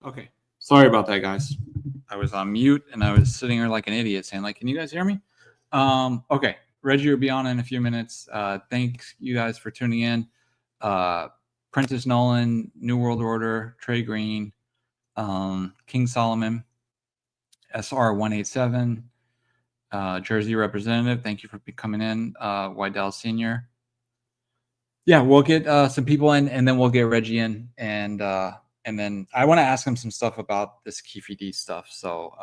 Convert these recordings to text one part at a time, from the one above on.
Okay. Sorry about that, guys. I was on mute and I was sitting here like an idiot saying, like, can you guys hear me? Okay. Reggie will be on in a few minutes. Thanks you guys for tuning in. Princess Nolan, New World Order, Trey Green, King Solomon, SR 187, Jersey Representative. Thank you for coming in. Wydell Senior. Yeah, we'll get some people in, and then we'll get Reggie in, and then I want to ask him some stuff about this KeeFD stuff. So,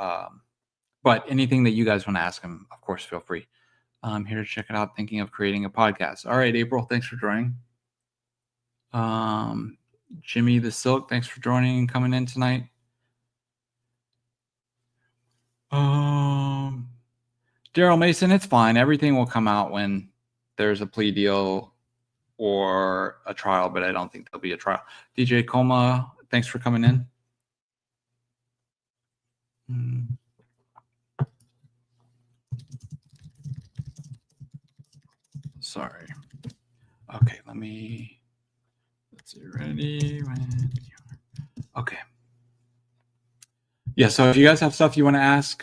but anything that you guys want to ask him, of course, feel free. I'm here to check it out. Thinking of creating a podcast. All right, April, thanks for joining. Jimmy the Silk, thanks for joining and coming in tonight. Daryl Mason, it's fine. Everything will come out when there's a plea deal or a trial, but I don't think there'll be a trial. DJ Coma, thanks for coming in. Sorry. Okay, let's see, ready when you're okay. Yeah, so if you guys have stuff you want to ask,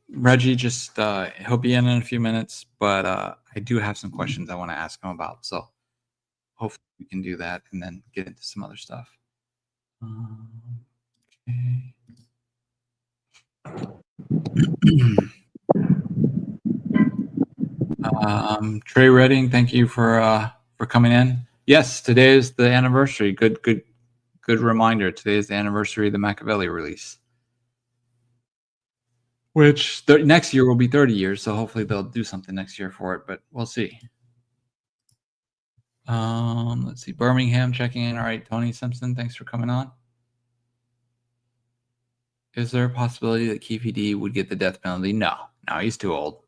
Reggie, just he'll be in a few minutes, but I do have some questions I want to ask him about, so hopefully we can do that and then get into some other stuff. Okay. Trey Redding, thank you for coming in. Yes, today is the anniversary. Good reminder. Today is the anniversary of the Machiavelli release, which next year will be 30 years. So hopefully they'll do something next year for it, but we'll see. Let's see. Birmingham checking in. All right, Tony Simpson, thanks for coming on. Is there a possibility that KeeFD would get the death penalty? No, he's too old.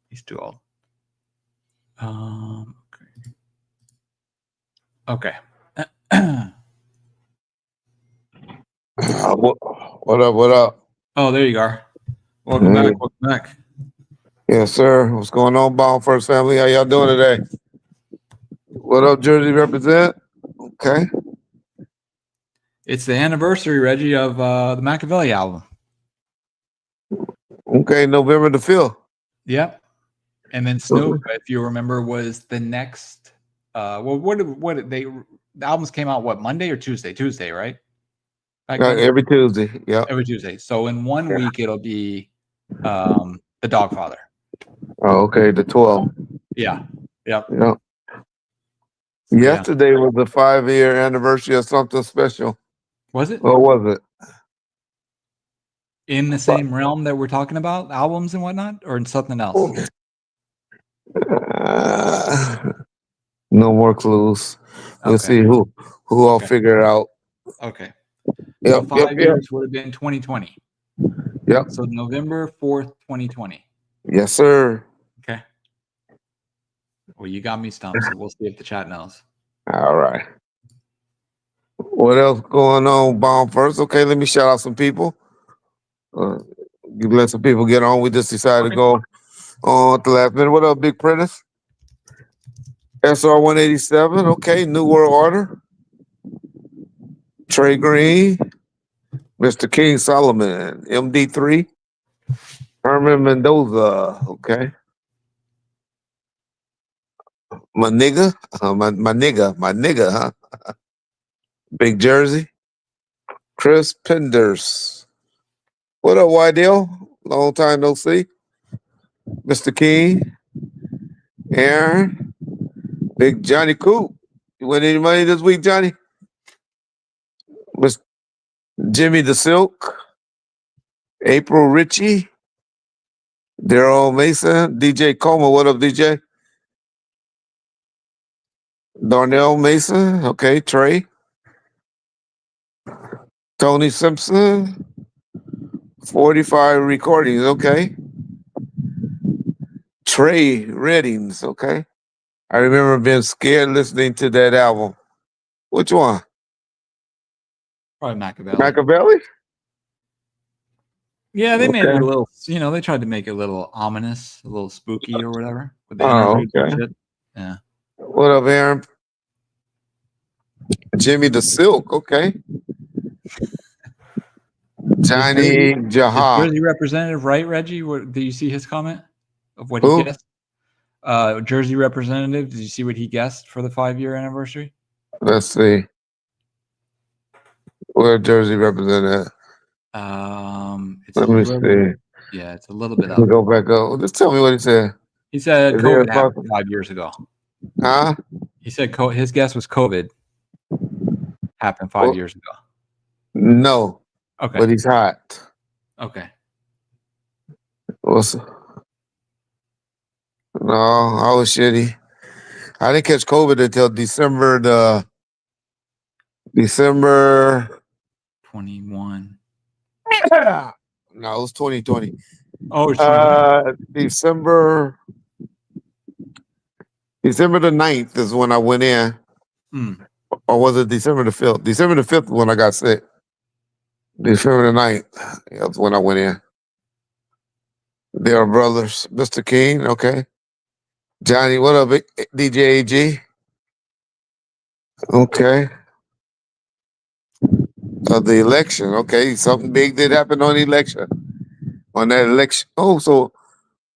He's too old. Okay. What up? Oh, there you are. Welcome back. Yes, sir. What's going on, Bomb First family? How y'all doing today? What up, Jersey Represent? Okay. It's the anniversary, Reggie, of the Machiavelli album. Okay, November the 5th. Yep. And then Snoop, if you remember, was the next. The albums came out Monday or Tuesday? Tuesday, right? Every Tuesday. Yeah. Every Tuesday. So in 1 week it'll be The Dogfather. Oh, okay, the 12th. Yeah. Yep. Yeah. Yesterday was the 5-year anniversary of something special. Was it? What was it? In the same realm that we're talking about, albums and whatnot, or in something else? No more clues. We'll see who I'll figure it out. Okay. Yep, so 5 years would have been 2020. Yep. So November 4th, 2020. Yes, sir. Okay. Well, you got me stumped, so we'll see if the chat knows. All right. What else going on, Bomb First? Okay, let me shout out some people. Let some people get on. We just decided to go on at the last minute. What up, Big Prentice? SR 187. Okay, New World Order. Trey Green. Mr. King Solomon. MD3. Herman Mendoza. Okay. My nigga, my nigga, huh? Big Jersey. Chris Penders. What up, Wydell? Long time no see. Mr. King. Aaron. Big Johnny Coop. You win any money this week, Johnny? Mr. Jimmy the Silk. April Ritchie. Daryl Mason. DJ Coma. What up, DJ? Darnell Mason. Okay, Trey. Tony Simpson. 45 recordings. Okay. Trey Reddings. Okay. I remember being scared listening to that album. Which one? Probably Machiavelli. Machiavelli? Yeah, they made it a little, they tried to make it a little ominous, a little spooky or whatever. With the okay. Shit. Yeah. What up, Aaron? Jimmy the Silk, okay. Johnny Is Jaha. Jersey Representative Wright, Reggie? Did you see his comment of what Who? he guessed? Jersey Representative, did you see what he guessed for the 5-year anniversary? Let's see. Where Jersey represented? It's Let a me little, see. yeah, it's a little bit Let me up. go back up. Just tell me what he said. He said Is COVID it happened possible? 5 years ago. Huh? He said his guess was COVID happened 5 years ago. No. Okay. But he's hot. Okay. What's No, I was shitty. I didn't catch COVID until December 21. No, it was 2020. Oh, it's 2020. December the 9th is when I went in. Or was it December the 5th? December the 5th when I got sick. December the 9th. That's when I went in. They are brothers. Mr. King, okay. Johnny, what up, DJ AG? Okay. The election, okay. Something big did happen on the election. On that election. Oh, so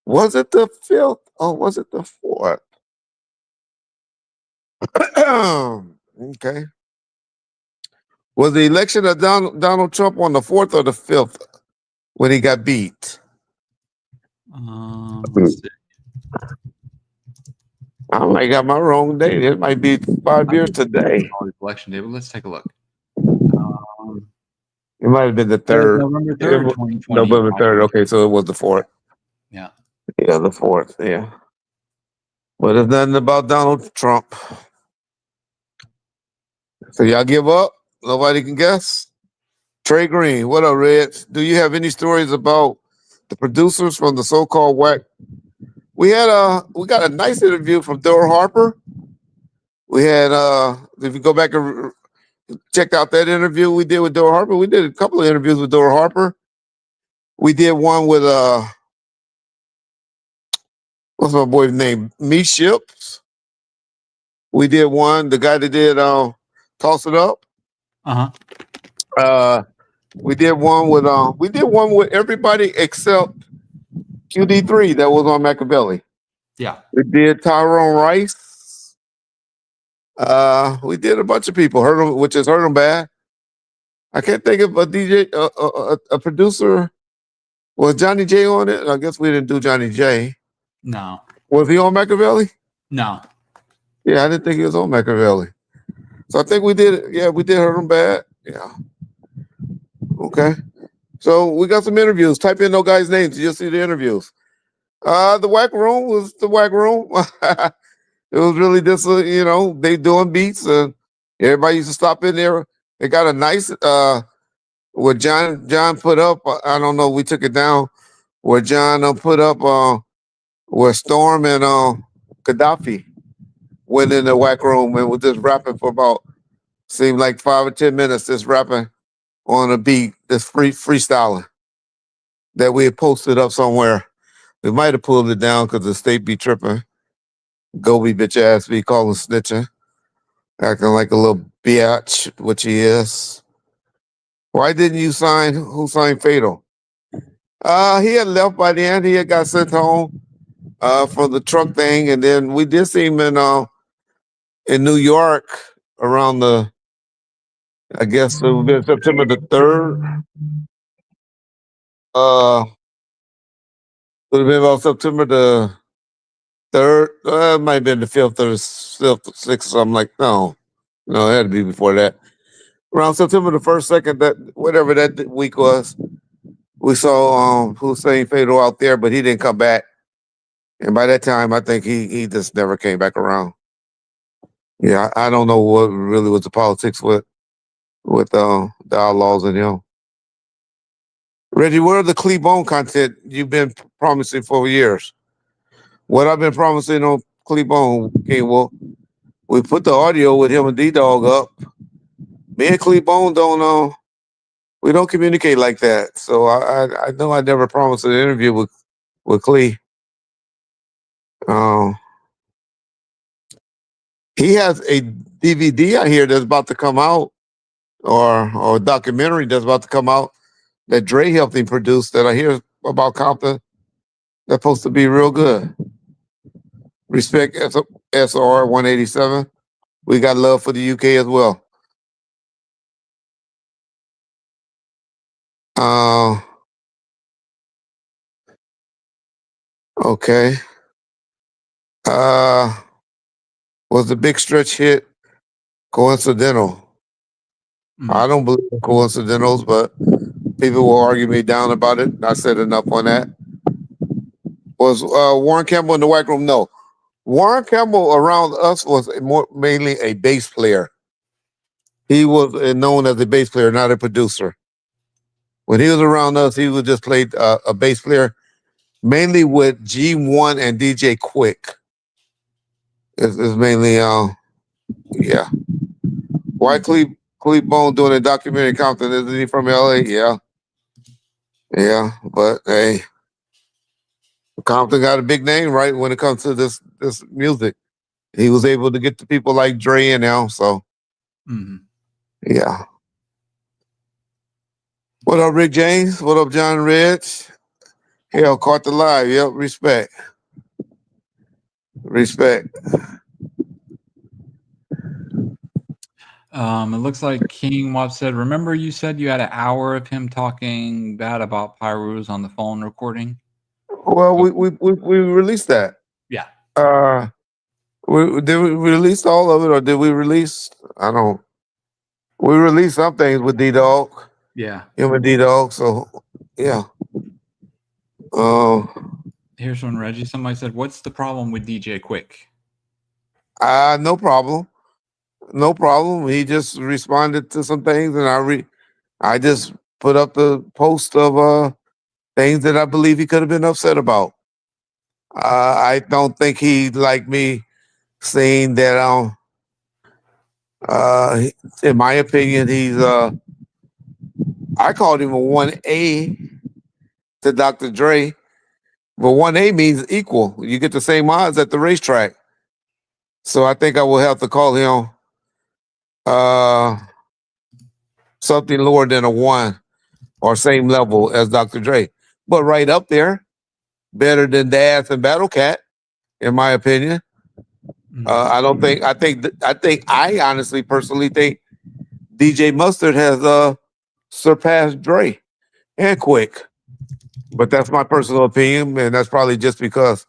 was it the 5th? Oh, was it the 4th? Okay. Was the election of Donald Trump on the 4th or the 5th when he got beat? Let's see. I might got my wrong date. It might be 5 years today. Election day, but let's take a look. It might have been the 3rd. November 3rd, 2020. November 3rd. Okay, so it was the 4th. Yeah. Yeah, the 4th. Yeah. But it's nothing about Donald Trump. So y'all give up? Nobody can guess? Trey Green, what up, Red? Do you have any stories about the producers from the so-called whack? We got a nice interview from Dora Harper. We had if you go back and check out that interview we did with Dora Harper, we did a couple of interviews with Dora Harper. We did one with what's my boy's name? Me Ships. We did one, the guy that did Toss It Up. We did one with everybody except QD3 that was on Machiavelli. Yeah. We did Tyrone Rice. We did a bunch of people. Which is Hurt 'em Bad. I can't think of a DJ, a producer. Was Johnny J on it? I guess we didn't do Johnny J. No. Was he on Machiavelli? No. Yeah, I didn't think he was on Machiavelli. So I think we did. Yeah, we did Hurt 'em Bad. Yeah. Okay. So we got some interviews. Type in those guys' names. You'll see the interviews. The Whack Room was the Whack Room. It was really just, they doing beats. Everybody used to stop in there. They got a nice, what John put up. I don't know. We took it down. Where John put up, where Storm and Gaddafi went in the Whack Room and was just rapping for about, seemed like 5 or 10 minutes, just rapping on a beat, just freestyling that we had posted up somewhere. We might have pulled it down because the state be tripping. Gobi bitch ass be calling snitching, acting like a little biatch, which he is. Why didn't you sign Hussein Fatal? He had left by the end. He had got sent home for the truck thing, and then we did see him in New York around I guess it would be September the 3rd. Would have been about September the 3rd. It might have been the 5th or the 6th or something like no, it had to be before that. Around September the 1st, 2nd, that whatever that week was, we saw Hussein Fatal out there, but he didn't come back. And by that time, I think he just never came back around. Yeah, I don't know what really was the politics with the Outlaws and him. Reggie, what are the Cleabone content you've been promising for years? What I've been promising on Cleabone, okay, well, we put the audio with him and D-Dog up. Me and Cleabone we don't communicate like that. So I know I never promised an interview with Clee. He has a DVD I hear that's about to come out, or a documentary that's about to come out that Dre helped him produce that I hear about Compton. That's supposed to be real good. Respect SR 187. We got love for the UK as well. Okay. Was the big stretch hit coincidental? I don't believe in coincidentals, but people will argue me down about it. I said enough on that. Was Warren Campbell in the white room? No. Warren Campbell around us was mainly a bass player. He was known as a bass player, not a producer. When he was around us, he would just play a bass player, mainly with G1 and DJ Quick. It's mainly, yeah. Why Cleve Bone doing a documentary in Compton? Isn't he from LA? Yeah. Yeah, but hey, Compton got a big name, right? When it comes to this music, he was able to get the people like Dre in now. So, yeah. What up, Rick James? What up, John Rich? Hell, caught the live. Yep, respect. Respect. It looks like King Wop said, remember you said you had an hour of him talking bad about Pyrus on the phone recording? Well, we released that. Yeah. Did we release all of it, or did we release? I don't. We released some things with D Dog. Yeah. Him and D Dog. So, yeah. Here's one, Reggie. Somebody said, what's the problem with DJ Quick? No problem. No problem. He just responded to some things, and I just put up the post of things that I believe he could have been upset about. I don't think he like me saying that. In my opinion, he's I called him a 1A to Dr. Dre, but 1A means equal. You get the same odds at the racetrack. So I think I will have to call him something lower than a 1 or same level as Dr. Dre, but right up there, better than Daz and Battle Cat, in my opinion. I don't think. I honestly, personally think DJ Mustard has surpassed Dre and Quick, but that's my personal opinion, and that's probably just because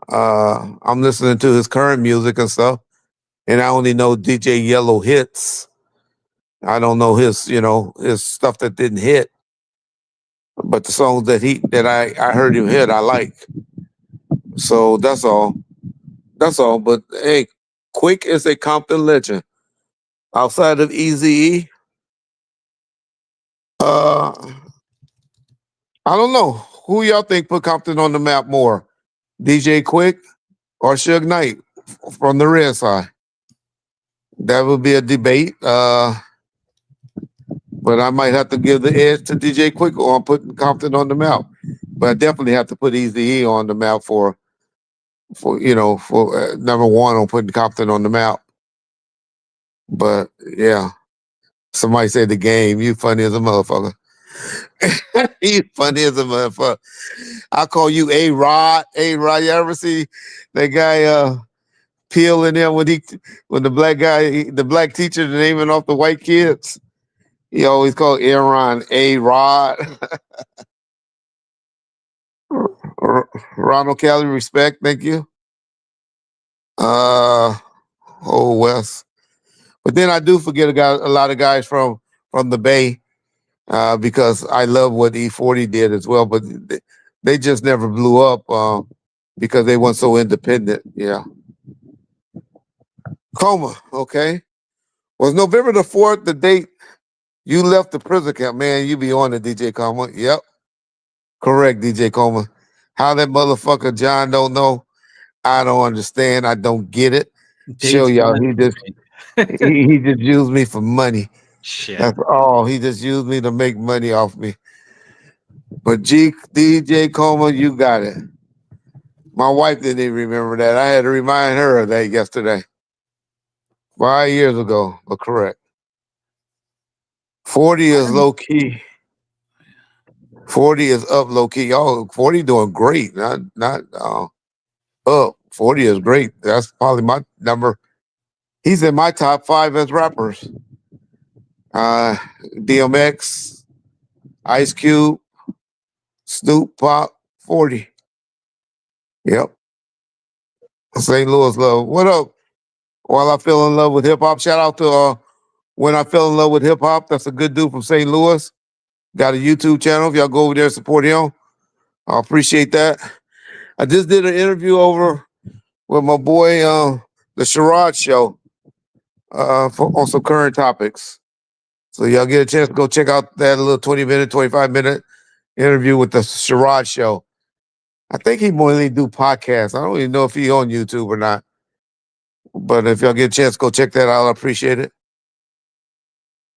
I'm listening to his current music and stuff, and I only know DJ Yellow hits. I don't know his stuff that didn't hit, but the songs that I heard him hit, I like. So that's all. That's all. But hey, Quick is a Compton legend. Outside of Eazy-E, I don't know. Who y'all think put Compton on the map more? DJ Quick or Suge Knight from the red side? That would be a debate. But I might have to give the edge to DJ Quick on putting Compton on the map. But I definitely have to put Eazy-E on the map for number one on putting Compton on the map. But yeah, somebody said the game. You funny as a motherfucker. You funny as a motherfucker. I call you A-Rod. A-Rod, you ever see that guy peeling there when the black teacher naming off the white kids? He always called Aaron A-Rod. Ronald Kelly, respect, thank you. Oh West. But then I do forget a lot of guys from the Bay because I love what E40 did as well, but they just never blew up because they weren't so independent. Yeah. Coma, okay. Was November the 4th the date you left the prison camp? Man, you be on it, DJ Coma. Yep. Correct, DJ Coma. How that motherfucker John don't know, I don't understand. I don't get it. Show y'all, he just used me for money. Shit. That's all. He just used me to make money off me. But DJ Coma, you got it. My wife didn't even remember that. I had to remind her of that yesterday. 5 years ago, but correct. 40 is low key. 40 is up low key. Y'all, 40 doing great. Not up. 40 is great. That's probably my number. He's in my top 5 as rappers. Uh, DMX, Ice Cube, Snoop, Pop, 40. Yep. St. Louis love. What up? While I fell in love with hip hop, shout out to When I Fell in Love with Hip Hop. That's a good dude from St. Louis. Got a YouTube channel. If y'all go over there and support him, I appreciate that. I just did an interview over with my boy, the Sherrod Show, on some current topics. So y'all get a chance to go check out that little 20-minute, 25-minute interview with the Sherrod Show. I think he mainly do podcasts. I don't even know if he on YouTube or not. But if y'all get a chance, go check that out. I appreciate it.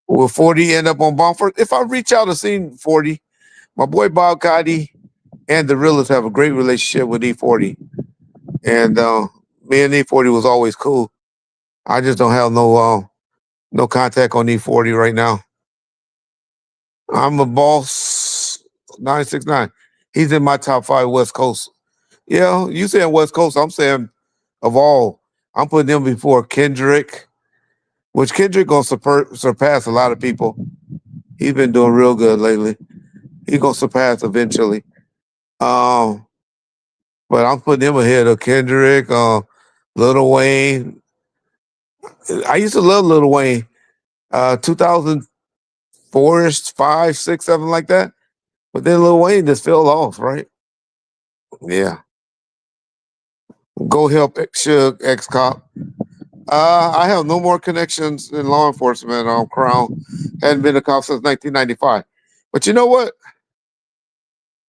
Will 40 end up on Bomford? If I reach out and see 40, my boy Bob Gotti and the Realist have a great relationship with E40. And me and E40 was always cool. I just don't have no contact on E40 right now. I'm a boss 969. He's in my top 5 West Coast. Yeah, you saying West Coast, I'm saying of all. I'm putting him before Kendrick, which Kendrick gonna surpass a lot of people. He's been doing real good lately. He's gonna surpass eventually. But I'm putting him ahead of Kendrick, Lil Wayne. I used to love Lil Wayne. 2004-ish, 5, 6, 7, like that. But then Lil Wayne just fell off, right? Yeah. Go help Suge, ex-cop. I have no more connections in law enforcement on Crown. Hadn't been a cop since 1995. But you know what?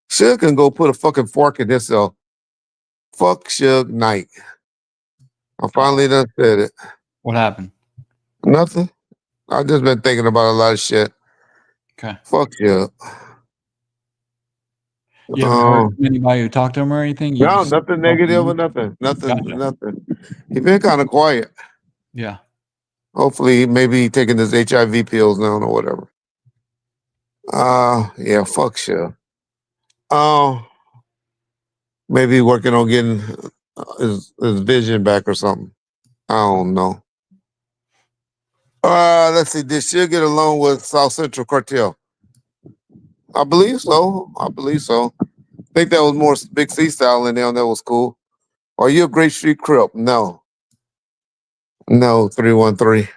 Suge can go put a fucking fork in himself. Fuck Suge Knight. I finally done said it. What happened? Nothing. I just been thinking about a lot of shit. Okay. Fuck Suge. You haven't heard from anybody who talked to him or anything? No, nothing negative or nothing. Nothing. Gotcha. Nothing. He been kind of quiet. Yeah. Hopefully, maybe he taking his HIV pills now or whatever. Yeah, fuck Suge. Maybe working on getting his vision back or something. I don't know. Let's see. Did she get along with South Central Cartel? I believe so. I think that was more Big C style in there, and that was cool. Are you a Great Street Crip? No. No, 313.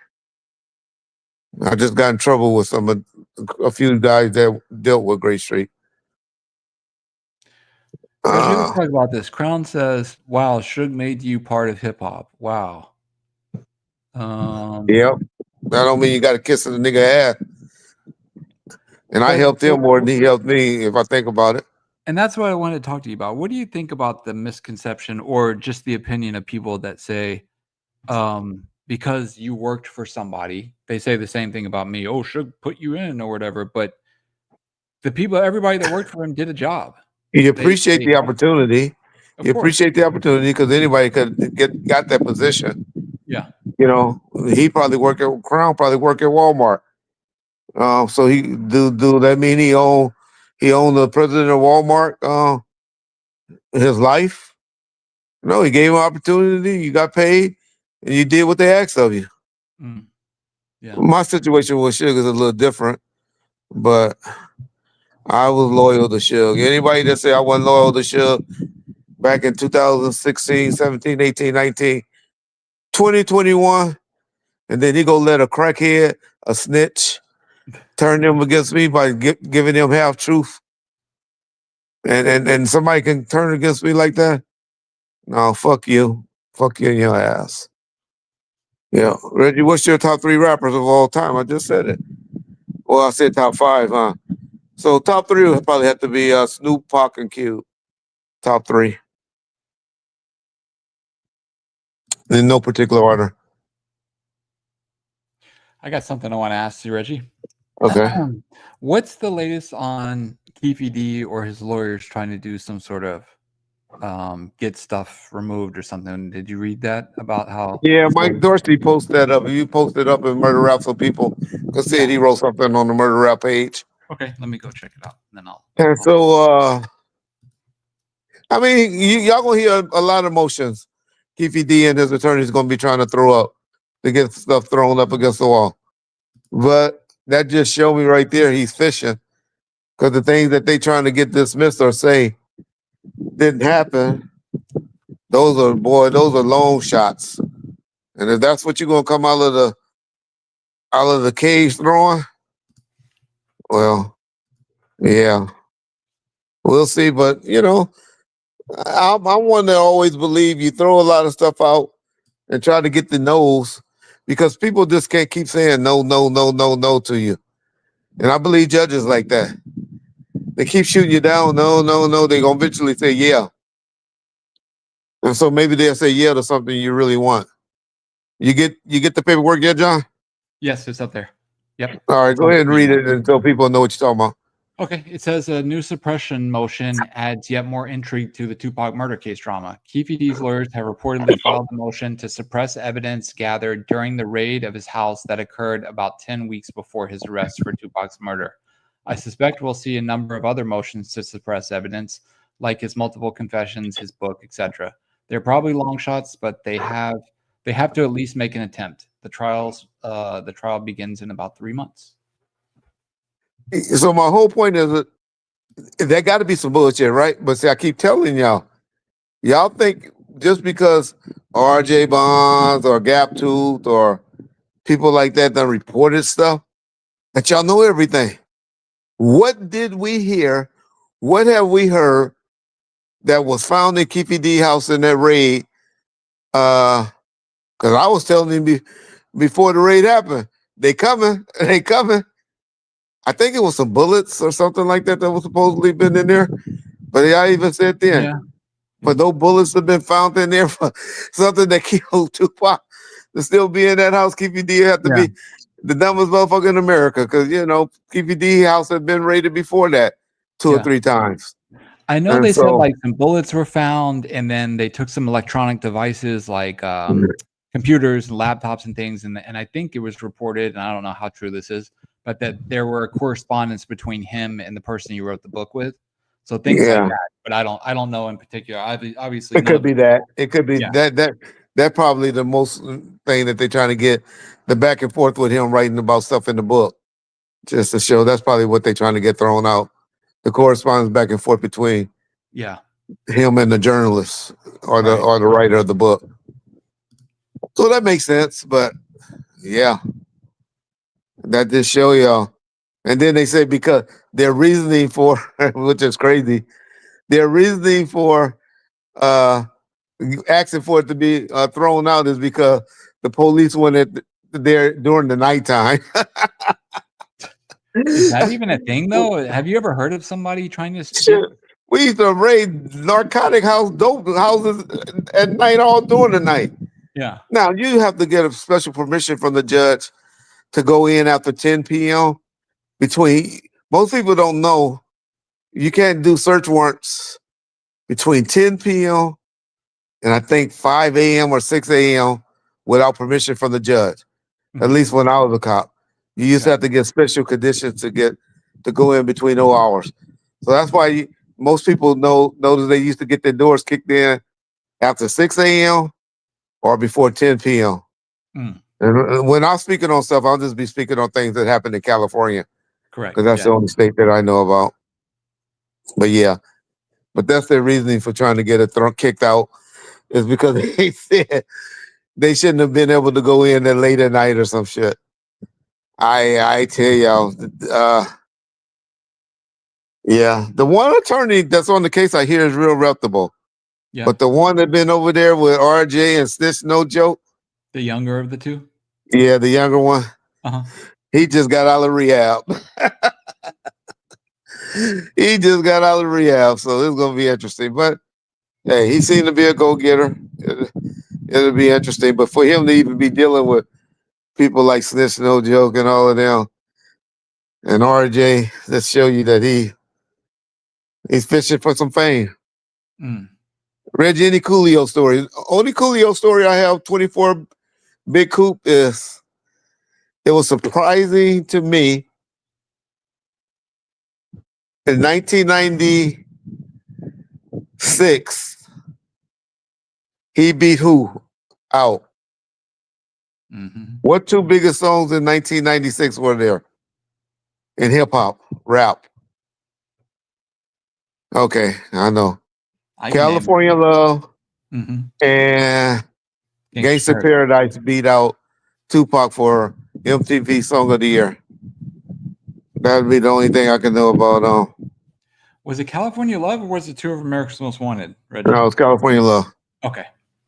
I just got in trouble with a few guys that dealt with Great Street. Reggie, let's talk about this. Crown says, "Wow, Suge made you part of hip hop." Wow. Yep. That don't mean you got to kiss the nigga ass. And I helped him more than he helped me, if I think about it. And that's what I wanted to talk to you about. What do you think about the misconception or just the opinion of people that say, because you worked for somebody, they say the same thing about me. Oh, Suge put you in or whatever. But everybody that worked for him did a job. You appreciate the opportunity. You appreciate the opportunity because anybody could got that position. Yeah. You know, he probably work at Crown, probably work at Walmart. So he do that mean he owned the president of Walmart his life? No, he gave him opportunity, you got paid, and you did what they asked of you. Yeah. My situation with Suge is a little different, but I was loyal to Suge. Anybody that say I wasn't loyal to Suge back in 2016, 17, 18, 19, 2021, and then he go let a crackhead, a snitch, turn them against me by giving them half truth. And somebody can turn against me like that? No, fuck you. Fuck you in your ass. Yeah. Reggie, what's your top 3 rappers of all time? I just said it. Well, I said top 5, huh? So top 3 would probably have to be Snoop, Pac, and Cube. Top 3. In no particular order. I got something I want to ask you, Reggie. Okay. What's the latest on Keefe D or his lawyers trying to do some sort of get stuff removed or something? Did you read that about how? Yeah, Mike Dorsey posted that up. You posted up in Murder Rap so people could see it. He wrote something on the Murder Rap page. Okay, let me go check it out. And then And so, I mean, y'all gonna hear a lot of motions. Keefe D and his attorneys gonna be trying to throw up to get stuff thrown up against the wall. But that just showed me right there he's fishing, because the things that they trying to get dismissed or say didn't happen. Those are long shots. And if that's what you're gonna come out of the cage throwing, well, yeah, we'll see. But I'm one that always believe you throw a lot of stuff out and try to get the no's, because people just can't keep saying no, no, no, no, no to you. And I believe judges like that. They keep shooting you down. No, no, no. They're gonna eventually say yeah. And so maybe they'll say yeah to something you really want. You get the paperwork yet, John? yes, it's up there. Yep. All right, go ahead and read it until people know what you're talking about. Okay, it says a new suppression motion adds yet more intrigue to the Tupac murder case drama. Keefe D's lawyers have reportedly filed a motion to suppress evidence gathered during the raid of his house that occurred about 10 weeks before his arrest for Tupac's murder. I suspect we'll see a number of other motions to suppress evidence, like his multiple confessions, his book, etc. They're probably long shots, but they have to at least make an attempt. The trial begins in about 3 months. So my whole point is that there got to be some bullshit, right? But see, I keep telling y'all think just because R.J. Bonds or Gap Tooth or people like that done reported stuff, that y'all know everything. What did we hear? What have we heard that was found in Keefe D house in that raid? Because I was telling him before the raid happened, they coming. I think it was some bullets or something like that was supposedly been in there. But I even said then, Yeah. but those bullets have been found in there for something that killed Tupac to still be in that house. Keefe D have to be the dumbest motherfucker in America, because Keefe D house had been raided before that two or three times. I know they said like some bullets were found, and then they took some electronic devices like computers and laptops and things, and I think it was reported, and I don't know how true this is, but that there were correspondence between him and the person he wrote the book with. So things like that. But I don't know in particular. Obviously, it could be that. It could be that probably the most thing that they're trying to get, the back and forth with him writing about stuff in the book, just to show that's probably what they're trying to get thrown out. The correspondence back and forth between him and the journalist or the writer of the book. So that makes sense, but yeah, that just show y'all. And then they say because their reasoning for, which is crazy, their reasoning for asking for it to be thrown out is because the police went there during the nighttime. Is that even a thing, though? Have you ever heard of somebody trying to? We used to raid narcotic dope houses at night, all during the night. Yeah. Now you have to get a special permission from the judge to go in after 10 p.m. Most people don't know you can't do search warrants between 10 p.m. and I think 5 a.m. or 6 a.m. without permission from the judge. At least when I was a cop, you used to have to get special conditions to go in between those hours. So that's why most people notice they used to get their doors kicked in after 6 a.m. or before 10 p.m. And when I'm speaking on stuff, I'll just be speaking on things that happen in California. Correct. Because that's the only state that I know about. But that's their reasoning for trying to get it kicked out, is because they said they shouldn't have been able to go in that late at night or some shit. I tell y'all, the one attorney that's on the case I hear is real reputable. Yeah. But the one that been over there with RJ and Snitch No Joke, the younger of the two? Yeah, the younger one. He just got out of rehab. He just got out of rehab, so it's gonna be interesting. But hey, he seemed to be a go-getter. It'll be interesting. But for him to even be dealing with people like Snitch No Joke and all of them and RJ, that show you that he's fishing for some fame. Reggie, any Coolio story? Only Coolio story I have, 24 Big Coop, is it was surprising to me In 1996, he beat who out? What two biggest songs in 1996 were there in hip hop, rap? Okay, I know. I can name California Love it. and Gangsta Paradise beat out Tupac for MTV Song of the Year. That would be the only thing I can know about. Was it California Love or was it Tour of America's Most Wanted, Reggie? No, it was California Love. Okay.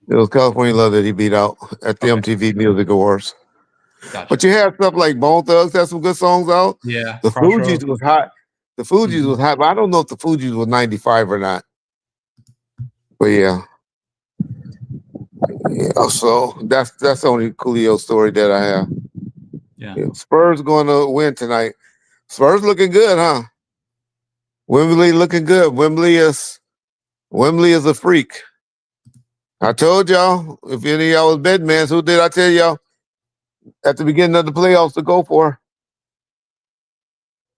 It was California Love that he beat out at the MTV Music Awards. Gotcha. But you had stuff like Bone Thugs had some good songs out. Yeah. The Fugees was hot. The Fugees was hot, but I don't know if the Fugees was 95 or not. But yeah. Yeah, so that's the only Coolio story that I have. Yeah. Spurs going to win tonight. Spurs looking good, huh? Wembley looking good. Wembley is a freak. I told y'all, if any of y'all was bedmans, who did I tell y'all at the beginning of the playoffs to go for?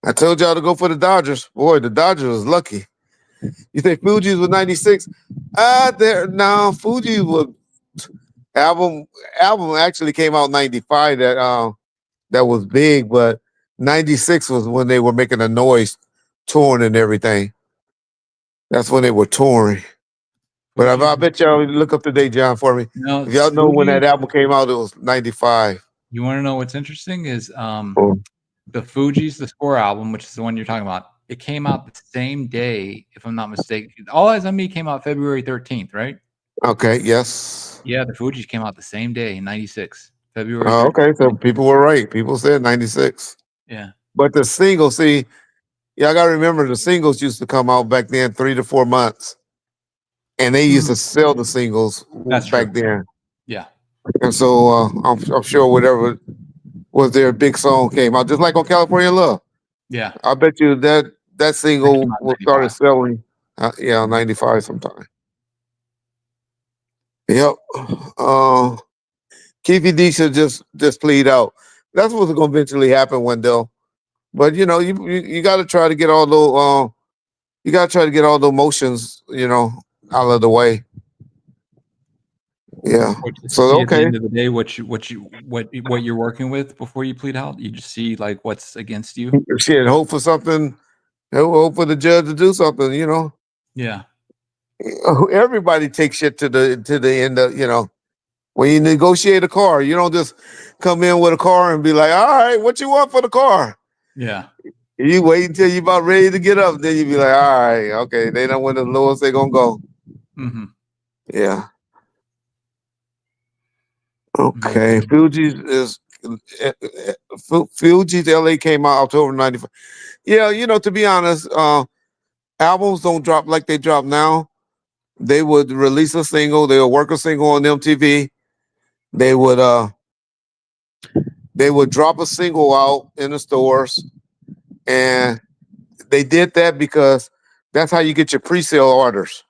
I told y'all to go for the Dodgers. Boy, the Dodgers was lucky. You think Fugees was 96? Fugees was album actually came out 95 that was big, but 96 was when they were making a noise, touring and everything. That's when they were touring. But I bet y'all look up today, John, for me. No, if y'all know when that album came out, it was 95. You want to know what's interesting is the Fugees, the Score album, which is the one you're talking about. It came out the same day, if I'm not mistaken. All Eyes on Me came out February 13th, right? Okay, yes. Yeah, the Fugees came out the same day in 96, February 13th. Oh, okay, so people were right. People said 96. Yeah. But the singles, y'all got to remember the singles used to come out back then 3 to 4 months. And they used to sell the singles back then. Yeah. And so I'm sure whatever was their big song came out, just like on California Love. Yeah. I bet you that single will started selling, 95 sometime. Yep. Keefy D should just plead out. That's what's going to eventually happen, Wendell. But you got to try to get all those emotions, out of the way. Yeah. So at the end of the day, what you're working with before you plead out, you just see like what's against you. Shit, hope for something. Hope for the judge to do something. Yeah. Everybody takes shit to the end of when you negotiate a car. You don't just come in with a car and be like, all right, what you want for the car? Yeah. You wait until you about ready to get up, then you be like, all right, okay. They don't want the lowest they're gonna go. Mm-hmm. Yeah. Okay. Fugees LA came out October 95. Yeah, to be honest, albums don't drop like they drop now. They would release a single, they would work a single on MTV. They would drop a single out in the stores, and they did that because that's how you get your pre-sale orders,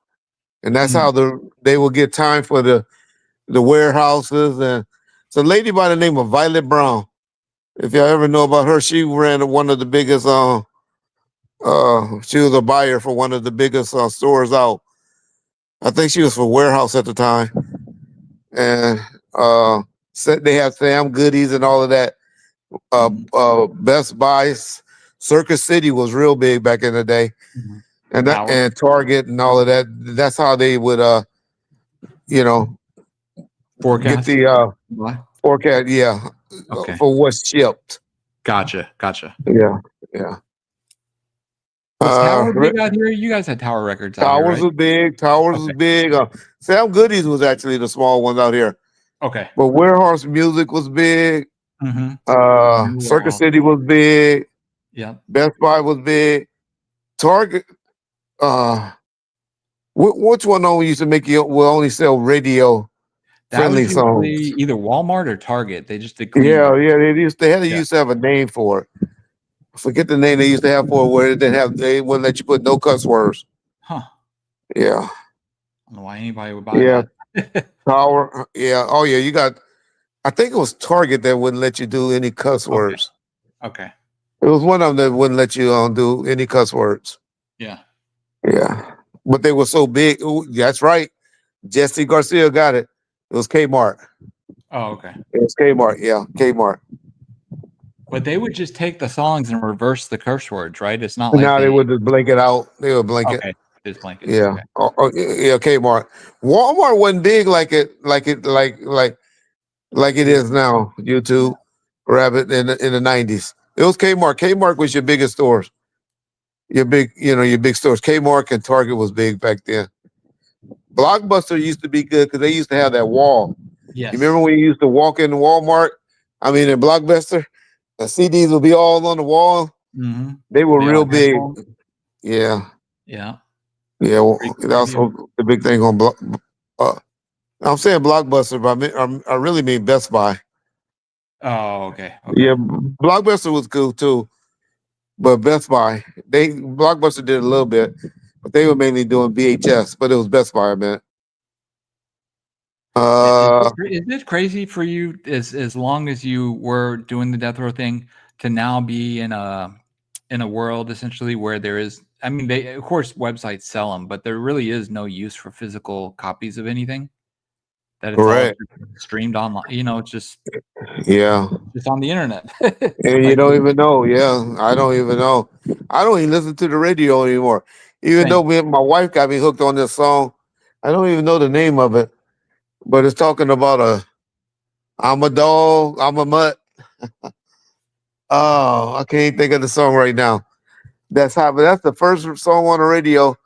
and that's how they will get time for the warehouses. And it's a lady by the name of Violet Brown. If y'all ever know about her, she ran one of the biggest. She was a buyer for one of the biggest stores out. I think she was for warehouse at the time, and they have Sam Goodies and all of that. Best Buy, Circus City was real big back in the day, and Target and all of that. That's how they would, forecast. Get the forecast. Yeah, for what's shipped. Gotcha. Yeah. Was Tower big out here? You guys had Tower Records out Towers here, right? was big. Sam Goodies was actually the small ones out here. Okay. But Warehouse Music was big. Circus City was big. Yeah. Best Buy was big. Target. Which one used to make you will only sell radio friendly songs? Either Walmart or Target. They just did. Yeah. They had to have a name for it. I forget the name they used to have for it, where they wouldn't let you put no cuss words. Huh. Yeah. I don't know why anybody would buy that. Power. Yeah. Oh yeah. You got. I think it was Target that wouldn't let you do any cuss words. Okay. It was one of them that wouldn't let you do any cuss words. Yeah. Yeah, but they were so big. Ooh, that's right. Jesse Garcia got it. It was Kmart. Oh, okay. It was Kmart. Yeah, Kmart. But they would just take the songs and reverse the curse words, right? It's not like Now they they. would just blank it out. They would blank it. Okay, just blankets. Yeah. Okay. Yeah, Kmart. Walmart wasn't big like it is now. YouTube, Rabbit in the 90s. It was Kmart. Kmart was your biggest stores. Your big stores. Kmart and Target was big back then. Blockbuster used to be good because they used to have that wall. You Yes. remember when you used to walk in Walmart? I mean, in Blockbuster, the CDs would be all on the wall. Mm-hmm. They were They real all big. headphones. Yeah, Yeah. yeah. Well, Pretty that's creepy. the big thing on Block. I'm saying Blockbuster, but I really mean Best Buy. Oh, okay. Okay. Yeah, Blockbuster was cool too, but Best Buy, Blockbuster did a little bit, but they were mainly doing VHS. But it was Best Buy, man. Is it crazy for you as long as you were doing the death row thing to now be in a world essentially where there is, I mean, they of course websites sell them, but there really is no use for physical copies of anything. That it's all Correct. just streamed online. It's just Yeah. on the internet. And you Like don't even know. Yeah, I don't even know. I don't even listen to the radio anymore. Even though same. my wife got me hooked on this song, I don't even know the name of it. But it's talking about I'm a dog, I'm a mutt. Oh, I can't think of the song right now. But that's the first song on the radio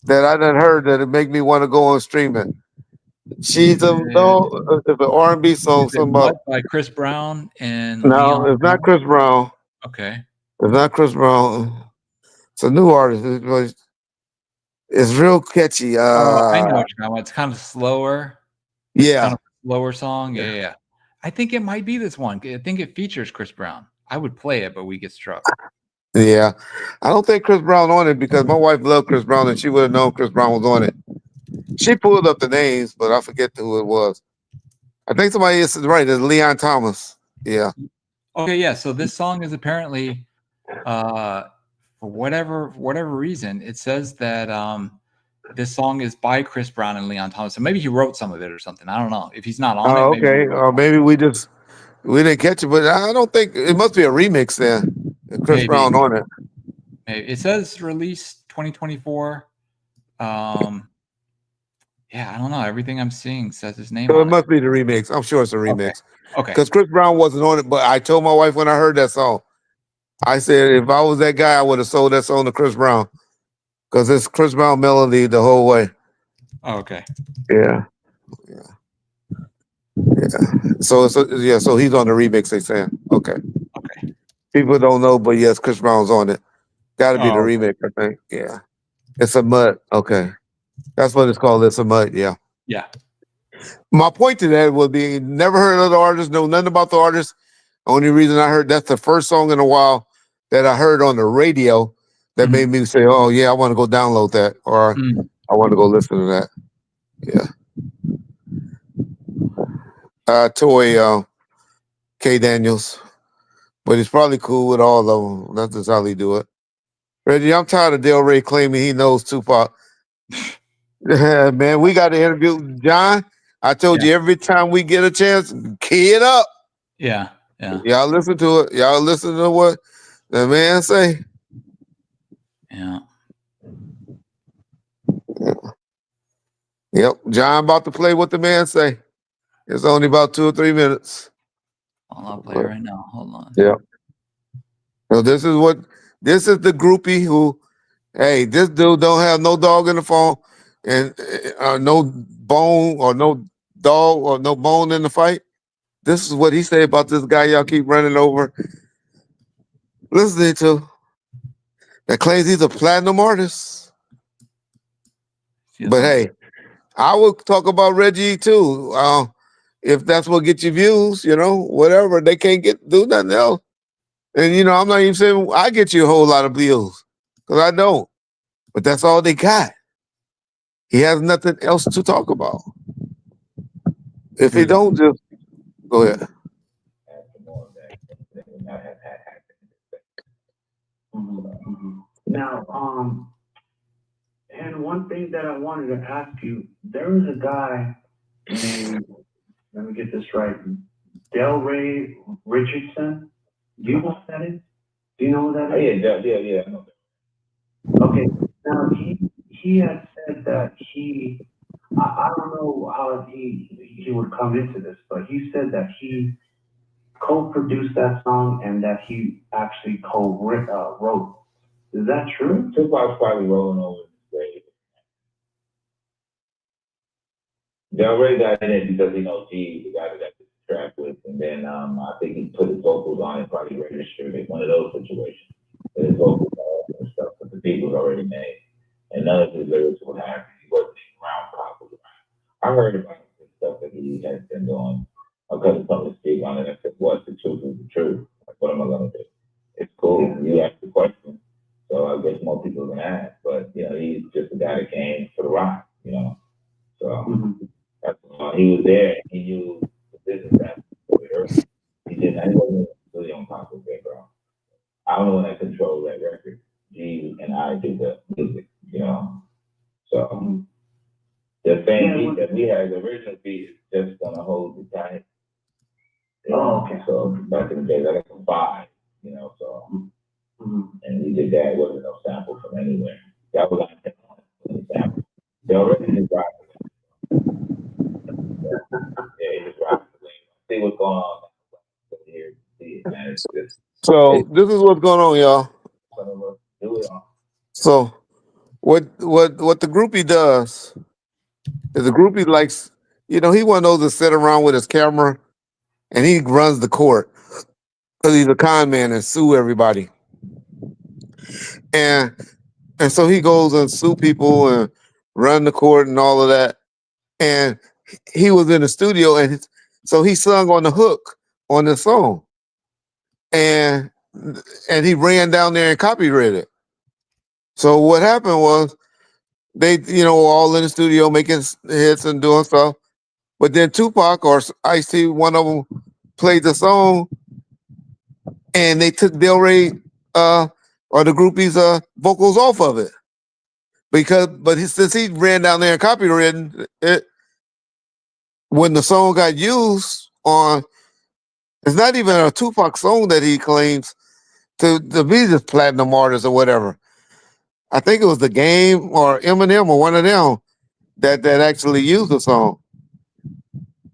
that I done heard that it make me want to go on streaming. Is She's a it dog. It's an R&B song. is it Something Mutt about by Chris Brown and no, Leon it's not Brown? Chris Brown. Okay. It's not Chris Brown. It's a new artist. It's real catchy. Oh, I know what you're talking about. It's kind of slower. It's kind Yeah. of a slower song. Yeah, yeah, yeah. I think it might be this one. I think it features Chris Brown. I would play it, but we get struck. Yeah. I don't think Chris Brown on it because my wife loved Chris Brown and she would have known Chris Brown was on it. She pulled up the names, but I forget who it was. I think somebody is right. It's Leon Thomas. Yeah. Okay, yeah. So this song is apparently, for whatever reason, it says that this song is by Chris Brown and Leon Thomas. So maybe he wrote some of it or something. I don't know. If he's not on it, Oh, maybe he okay. wrote Or some. maybe we didn't catch it, but I don't think it must be a remix then. Chris Maybe. Brown on it. Maybe. It says release 2024. Yeah, I don't know. Everything I'm seeing says his name So it on it. must be the remix. I'm sure it's a Okay. remix. Okay. Because Chris Brown wasn't on it, but I told my wife when I heard that song, I said if I was that guy, I would have sold that song to Chris Brown. Because it's Chris Brown melody the whole way. Oh, okay. Yeah. So he's on the remix, they saying. Okay. Okay. People don't know, but yes, Chris Brown's on it. Gotta be the Oh, okay. remix, I think. Yeah. It's a mud. Okay. That's what it's called. It's a mud, yeah. Yeah. My point to that would be never heard of the artist, know nothing about the artist. Only reason I heard that's the first song in a while that I heard on the radio that made me say, oh yeah, I want to go download that or Mm. I want to go listen to that. Yeah. Toy K Daniels. But he's probably cool with all of them. That's just how he do it. Reggie, I'm tired of Del Rey claiming he knows Tupac. Man, we got to interview John. I told you every time we get a chance, key it up. Yeah. Yeah. Y'all listen to it. Y'all listen to what the man say. Yeah. Yep. John about to play what the man say. It's only about 2 or 3 minutes. I'll play it right now. Hold on. Yeah. So this is the groupie who, hey, this dude don't have no dog in the phone and no bone or no dog or no bone in the fight. This is what he said about this guy y'all keep running over. Listening to that claims he's a platinum artist. But hey, I will talk about Reggie too. If that's what gets you views, whatever. They can't do nothing else. And I'm not even saying I get you a whole lot of views. Because I don't. But that's all they got. He has nothing else to talk about. If he don't, just go ahead. Now, one thing that I wanted to ask you, there was a guy named, let me get this right, Delray Richardson. Do you know what that is? Do you know what that is? Oh, yeah. I know that. Okay, now he had said that I don't know how he would come into this, but he said that he co-produced that song and that he actually wrote. Is that true? Tupac's probably rolling over his grave. Del Rey got in it because he knows G, the guy that got this track with, and then I think he put his vocals on it, probably registered it, one of those situations. His vocals and stuff, but the beat was already made, and none of his lyrics were happening. He wasn't around properly. I heard about the stuff that he has been doing. I couldn't come to speak on it. I said, "What's the truth is the truth. Like, what am I gonna do?" It's cool. You asked the question, so I guess more people are gonna ask. But he's just a guy that came for the ride. So that's he was there. He knew the business aspect. He didn't. He wasn't really on top of it, bro. I'm the one that controls that record. G and I do the music. So the same beat that we had, the original beat, is just gonna hold the tight. Oh, okay. So back in the day, like a 5, so and we did that. It wasn't no sample from anywhere. That was on sample. They already just dropped it. Yeah, he just dropped it. See what's going on here. See it, man. So this is what's going on, y'all. Do it all. So what the groupie does is the groupie likes, he one of those that sit around with his camera and he runs the court because he's a con man and sue everybody. And so he goes and sue people and run the court and all of that. And he was in the studio and so he sung on the hook on the song. And he ran down there and copyrighted it. So what happened was they, all in the studio making hits and doing stuff. But then Tupac or Ice-T, one of them, played the song, and they took Del Rey or the groupies' vocals off of it since he ran down there and copyrighted it, when the song got used on, it's not even a Tupac song that he claims to be this platinum artist or whatever. I think it was The Game or Eminem or one of them that actually used the song.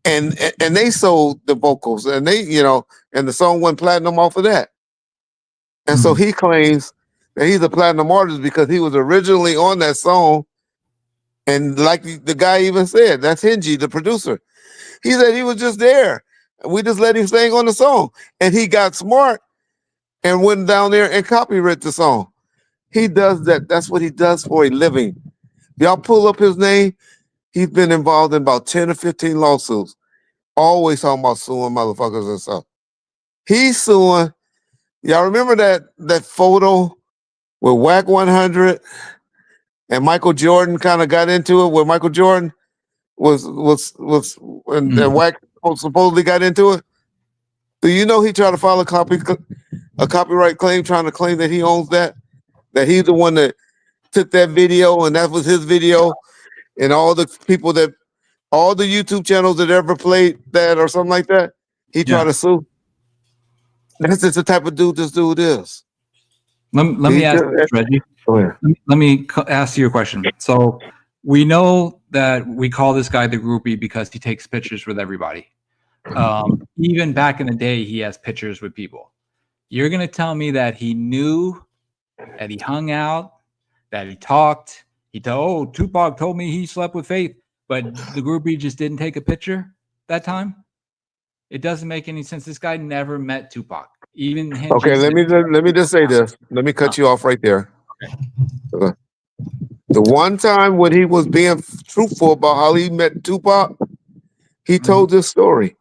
And they sold the vocals and they, and the song went platinum off of that. And so he claims that he's a platinum artist because he was originally on that song. And like the guy even said, that's Hingy, the producer. He said he was just there. We just let him sing on the song. And he got smart and went down there and copyrighted the song. He does that. That's what he does for a living. Y'all pull up his name. He's been involved in about 10 or 15 lawsuits. Always talking about suing motherfuckers and stuff. He's suing. Y'all remember that photo with Whack 100 and Michael Jordan kind of got into it, where Michael Jordan was and Whack supposedly got into it? Do you know he tried to file a copyright claim, trying to claim that he owns that he's the one that took that video and that was his video, and all the YouTube channels that ever played that or something like that, he tried to sue. That's just the type of dude this dude is. Let me ask you, Reggie. Go ahead. Let me ask you a question. So we know that we call this guy the groupie because he takes pictures with everybody. Even back in the day, he has pictures with people. You're going to tell me that he knew, that he hung out, that he talked. Tupac told me he slept with Faith, but the groupie just didn't take a picture that time? It doesn't make any sense. This guy never met Tupac. Even okay, let me just say this. Let me cut you off right there. Okay. The one time when he was being truthful about how he met Tupac, he told this story.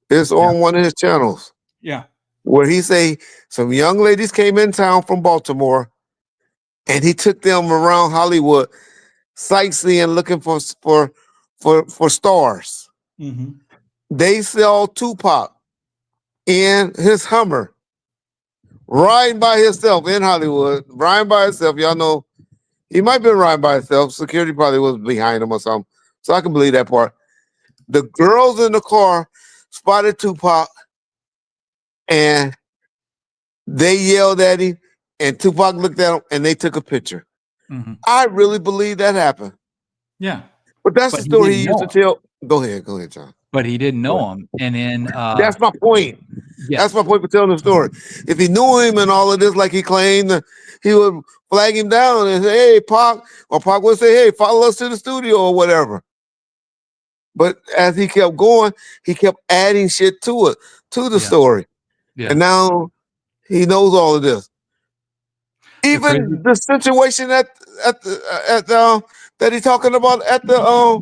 It's on one of his channels. Yeah. Where he say some young ladies came in town from Baltimore and he took them around Hollywood sightseeing, looking for stars. Mm-hmm. They saw Tupac in his Hummer, riding by himself in Hollywood, riding by himself. Y'all know He might have been riding by himself. Security probably was behind him or something. So I can believe that part. The girls in the car spotted Tupac and they yelled at him, and Tupac looked at him and they took a picture. Mm-hmm. I really believe that happened. Yeah. But that's But the he story didn't he used know to him. tell. Go ahead, John. But he didn't know him. And then That's my point. yes. That's my point for telling the story. If he knew him and all of this, like he claimed, he would flag him down and say, "Hey, Pac," or Pac would say, "Hey, follow us to the studio," or whatever. But as he kept going, he kept adding shit to it, to the story. Yeah. And now he knows all of this. crazy- Even the situation that he's talking about at the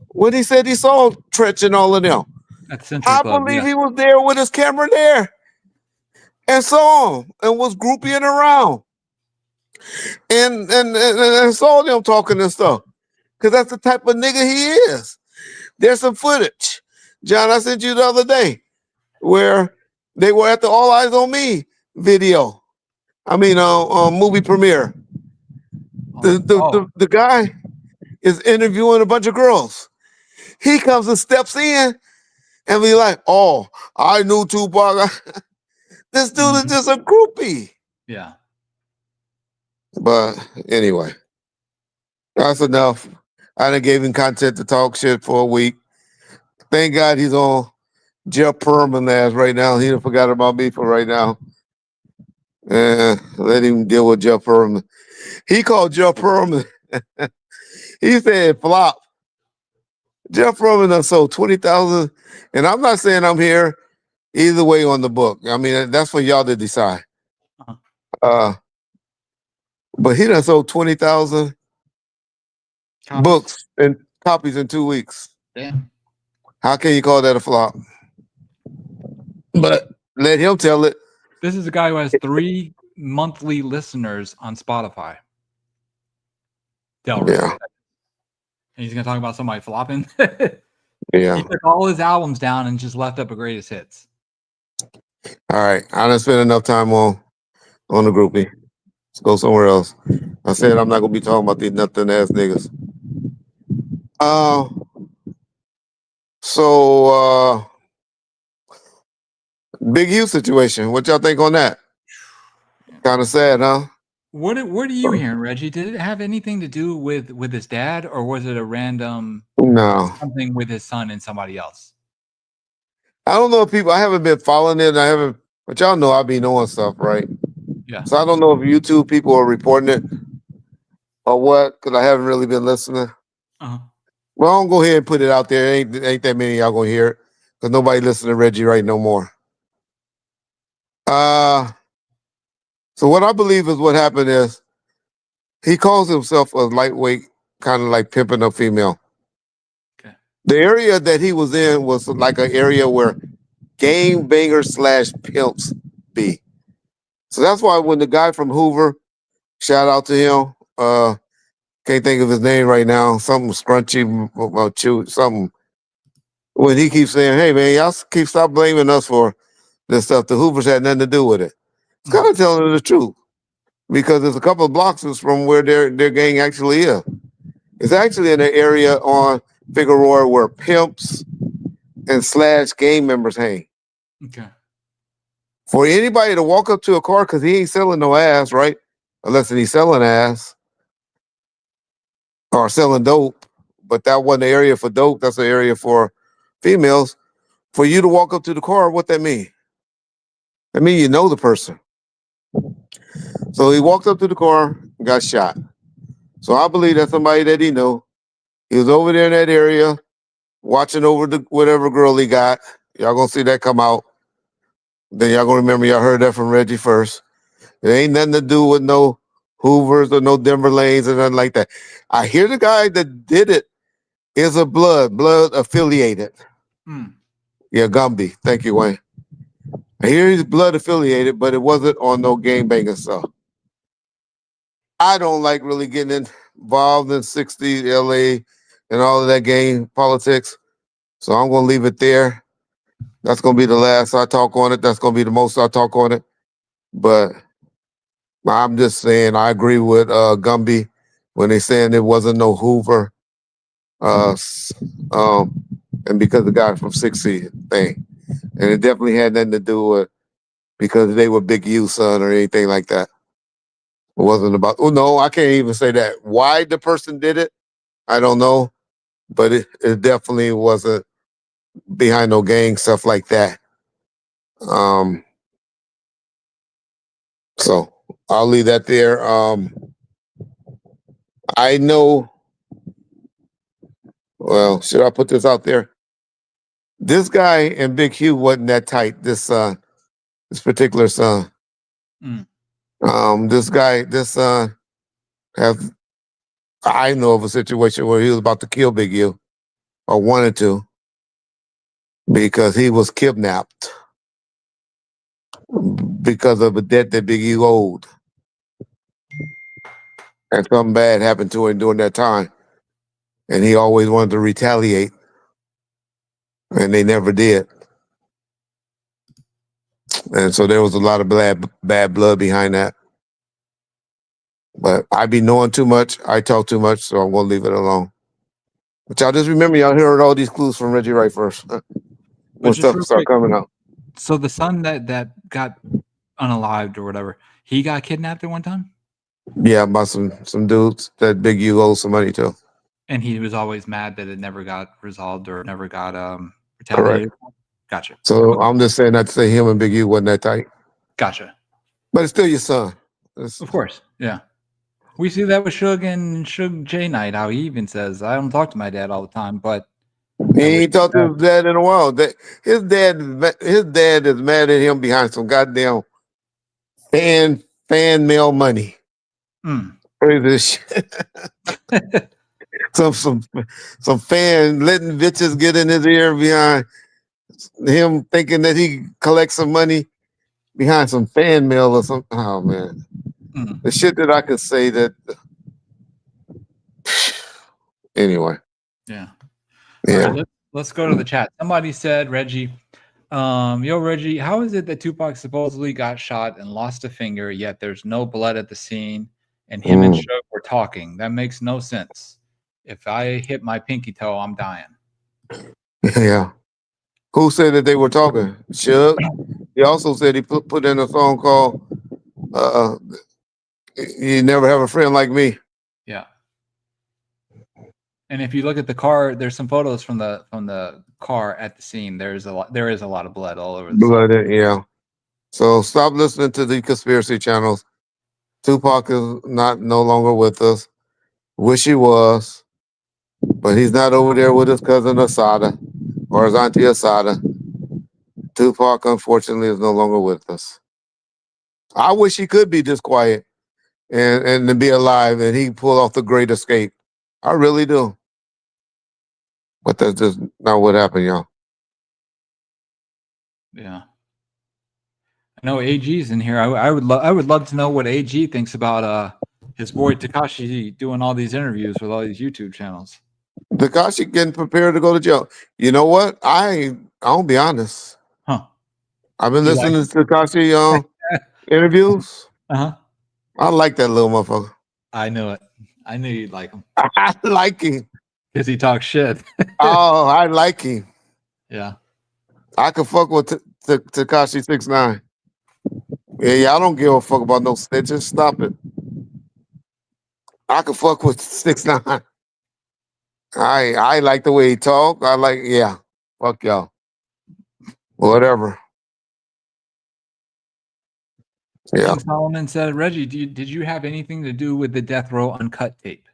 when he said he saw Tretch and all of them. At the Century I Club. believe Yeah. he was there with his camera there and saw him and was grouping around and saw them talking and stuff. Because that's the type of nigga he is. There's some footage, John, I sent you the other day where they were at the All Eyes on Me video. I mean, movie premiere. The guy is interviewing a bunch of girls. He comes and steps in and be like, "Oh, I knew Tupac." This dude is just a groupie. Yeah. But anyway, that's enough. I done gave him content to talk shit for a week. Thank God he's on Jeff Perlman ass right now. He done forgot about me for right now. Let him deal with Jeff Perlman. He called Jeff Perlman. He said flop. Jeff Perlman done sold 20,000. And I'm not saying I'm here either way on the book. I mean, that's for y'all to decide. But he done sold 20,000 books and copies in 2 weeks. Damn. How can you call that a flop? But let him tell it. This is a guy who has 3 monthly listeners on Spotify. Yeah. And he's gonna talk about somebody flopping. Yeah. He took all his albums down and just left up a greatest hits. All right. I done spent enough time on the groupie. Let's go somewhere else. I said I'm not gonna be talking about these nothing ass niggas. So Big U situation. What y'all think on that? Kind of sad, huh? What are you hearing, Reggie? Did it have anything to do with his dad, or was it a random something with his son and somebody else? I don't know if people. I haven't been following it. I haven't, but y'all know I be knowing stuff, right? Yeah. So I don't know if YouTube people are reporting it or what, because I haven't really been listening. Well, I'm gonna go ahead and put it out there. Ain't that many of y'all gonna hear it, because nobody listen to Reggie Wright no more. So what I believe is what happened is he calls himself a lightweight, kind of like pimping a female. Okay. The area that he was in was like an area where game bangers / pimps be. So that's why when the guy from Hoover, shout out to him, can't think of his name right now, something scrunchy, chew, something. When he keeps saying, "Hey man, y'all stop blaming us for this stuff. The Hoovers had nothing to do with it." It's kind of telling the truth, because there's a couple of blocks from where their gang actually is. It's actually in an area on Figueroa where pimps and / gang members hang. Okay. For anybody to walk up to a car, because he ain't selling no ass, right? Unless he's selling ass or selling dope. But that wasn't the area for dope. That's the area for females. For you to walk up to the car, what that mean? I mean, you know the person. So he walked up to the car and got shot. So I believe that's somebody that he knew. He was over there in that area watching over the whatever girl he got. Y'all gonna see that come out. Then y'all gonna remember y'all heard that from Reggie first. It ain't nothing to do with no Hoovers or no Denver Lanes or nothing like that. I hear the guy that did it is a blood affiliated. Yeah, Gumby. Thank you, Wayne. I hear he's blood affiliated, but it wasn't on no gang banging stuff. I don't like really getting involved in 60 LA and all of that gang politics. So I'm gonna leave it there. That's gonna be the last I talk on it. That's gonna be the most I talk on it. But I'm just saying I agree with Gumby when they saying it wasn't no Hoover. And because the guy from 60 thing. And it definitely had nothing to do with because they were Big U son or anything like that. It wasn't about no, I can't even say that. Why the person did it, I don't know. But it definitely wasn't behind no gang stuff like that. So I'll leave that there. I know. Well, should I put this out there? This guy and Big Hugh wasn't that tight. This particular son. Mm. This son, have I know of a situation where he was about to kill Big U, or wanted to, because he was kidnapped because of a debt that Big U owed, and something bad happened to him during that time, and he always wanted to retaliate, and they never did. And so there was a lot of bad blood behind that. But I be knowing too much. I talk too much, so I'm gonna leave it alone. But y'all just remember, y'all heard all these clues from Reggie Wright first when But just stuff real start quick, coming out. so the son that got unalived or whatever, he got kidnapped at one time, Yeah, by some dudes that Big U owes some money to. and he was always mad that it never got resolved or never got Correct. retaliated. Gotcha. So I'm just saying not to say him and Big U wasn't that tight, Gotcha. but it's still your son. Of course. Yeah. We see that with Suge and Suge J Knight, how he even says, I don't talk to my dad all the time, but He ain't talked to his dad in a while. His dad is mad at him behind some goddamn fan mail money. Mm. Crazy shit. some fan letting bitches get in his ear behind him thinking that he collects some money behind some fan mail or something. Oh man. Mm. The shit that I could say that anyway. Yeah. Yeah. All right, let's go to the chat. Somebody said, Reggie, yo, Reggie, how is it that Tupac supposedly got shot and lost a finger, yet there's no blood at the scene, and him and Suge were talking? That makes no sense. If I hit my pinky toe, I'm dying. Yeah. Who said that they were talking? Suge. He also said he put in a song called "You Never Have a Friend Like Me." Yeah. And if you look at the car, there's some photos from the car at the scene. There is a lot of blood all over the Blood, yeah. So stop listening to the conspiracy channels. Tupac is no longer with us. Wish he was, but he's not over there with his cousin Asada or his auntie Asada. Tupac, unfortunately, is no longer with us. I wish he could be this quiet and to be alive and he pull off the great escape. I really do. But that's just not what happened, y'all. Yeah. I know AG's in here. I would love to know what AG thinks about his boy Tekashi doing all these interviews with all these YouTube channels. Tekashi getting prepared to go to jail. You know what? I'll be honest. Huh. I've been listening to Tekashi interviews. Uh-huh. I like that little motherfucker. I knew it. I knew you'd like him. I like him. Because he talks shit. Oh, I like him. Yeah. I can fuck with Tekashi 6ix9ine. Yeah, I don't give a fuck about no snitches. Stop it. I can fuck with 6ix9ine. I like the way he talk. Fuck y'all. Whatever. Yeah. King Solomon said, Reggie, did you have anything to do with the Death Row Uncut tape?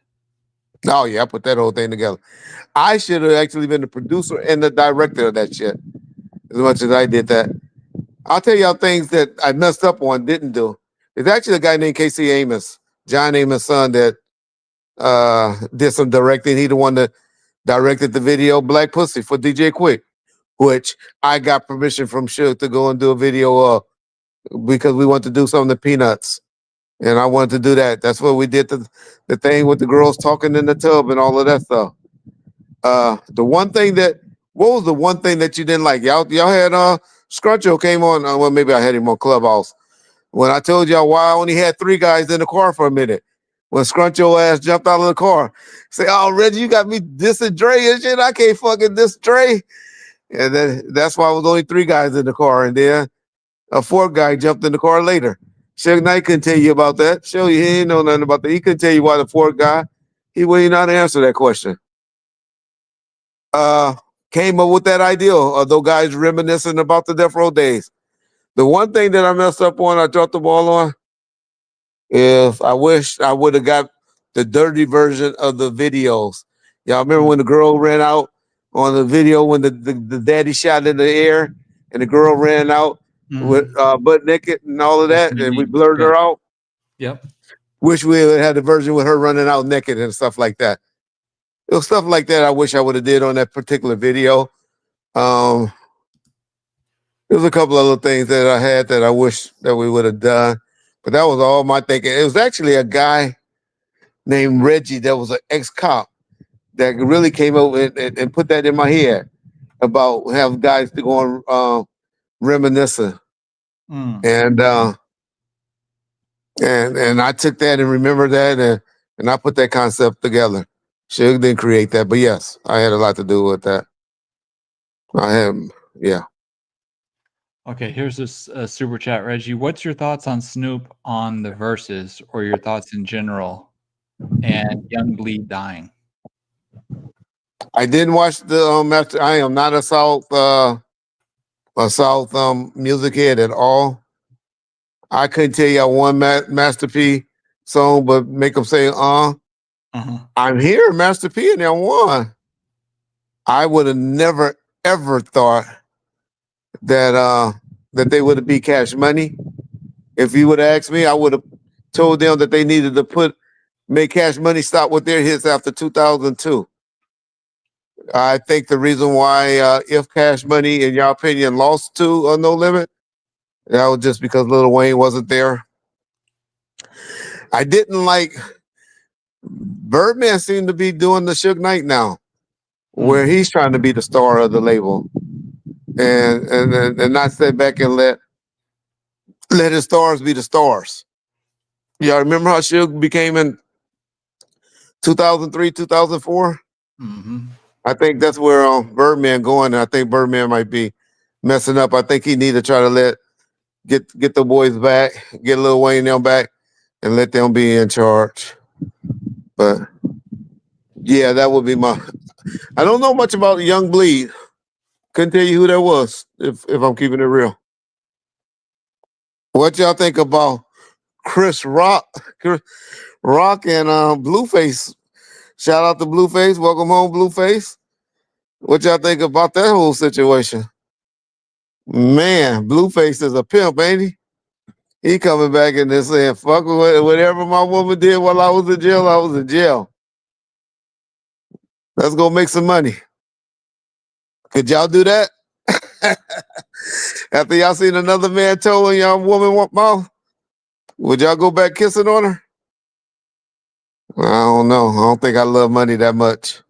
Oh yeah, I put that whole thing together. I should have actually been the producer and the director of that shit. As much as I did that. I'll tell y'all things that I messed up on, didn't do. There's actually a guy named Casey Amos, John Amos' son, that did some directing. He the one that directed the video Black Pussy for DJ Quick, which I got permission from Suge to go and do a video because we wanted to do something to Peanuts. And I wanted to do that. That's what we did, the thing with the girls talking in the tub and all of that stuff. What was the one thing that you didn't like? Y'all had Scruncho came on, well, maybe I had him on Clubhouse. When I told y'all why I only had 3 guys in the car for a minute. When Scrunch your ass jumped out of the car. Say, oh, Reggie, you got me dissing Dre and shit. I can't fucking diss Dre. And then that's why it was only 3 guys in the car. And then a 4th guy jumped in the car later. Suge Knight couldn't tell you about that. Show you he ain't know nothing about that. He couldn't tell you why the 4th guy. He wouldn't know how to answer that question. Came up with that idea of those guys reminiscing about the Death Row days. The one thing that I messed up on, I dropped the ball on, is I wish I would have got the dirty version of the videos. Y'all remember when the girl ran out on the video when the daddy shot in the air and the girl ran out with butt naked and all of that, and we blurred her out? Yep. Wish we had the version with her running out naked and stuff like that. It was stuff like that I wish I would have did on that particular video. There's a couple other things that I had that I wish that we would have done, but that was all my thinking. It was actually a guy named Reggie that was an ex-cop that really came up and put that in my head about have guys to go on reminiscing. And I took that and remembered that and I put that concept together. Suge didn't create that, but yes, I had a lot to do with that. Yeah. Okay, here's this super chat, Reggie. What's your thoughts on Snoop on the verses, or your thoughts in general, and Young Bleed dying? I didn't watch the after. I am not a South music head at all. I couldn't tell you one Master P song, but make them say I'm here, Master P, and I won. I would have never ever thought that they would have beat Cash Money. If you would have asked me, I would have told them that they needed to make Cash Money stop with their hits after 2002. I think the reason why if Cash Money, in your opinion, lost to No Limit, that was just because Lil Wayne wasn't there. I didn't like Birdman seemed to be doing the Suge Knight now, where he's trying to be the star of the label. And not sit back and let his stars be the stars. Y'all remember how Suge became in 2003, 2004? I think that's where Birdman going. And I think Birdman might be messing up. I think he need to try to get the boys back, get Lil Wayne them back, and let them be in charge. But yeah, that would be my. I don't know much about Young Bleed. Couldn't tell you who that was, if I'm keeping it real. What y'all think about Chris Rock and Blueface? Shout out to Blueface. Welcome home, Blueface. What y'all think about that whole situation? Man, Blueface is a pimp, ain't he? He coming back and they're saying, fuck whatever my woman did while I was in jail, I was in jail. Let's go make some money. Could y'all do that? After y'all seen another man toe in y'all woman mouth, would y'all go back kissing on her? I don't know. I don't think I love money that much.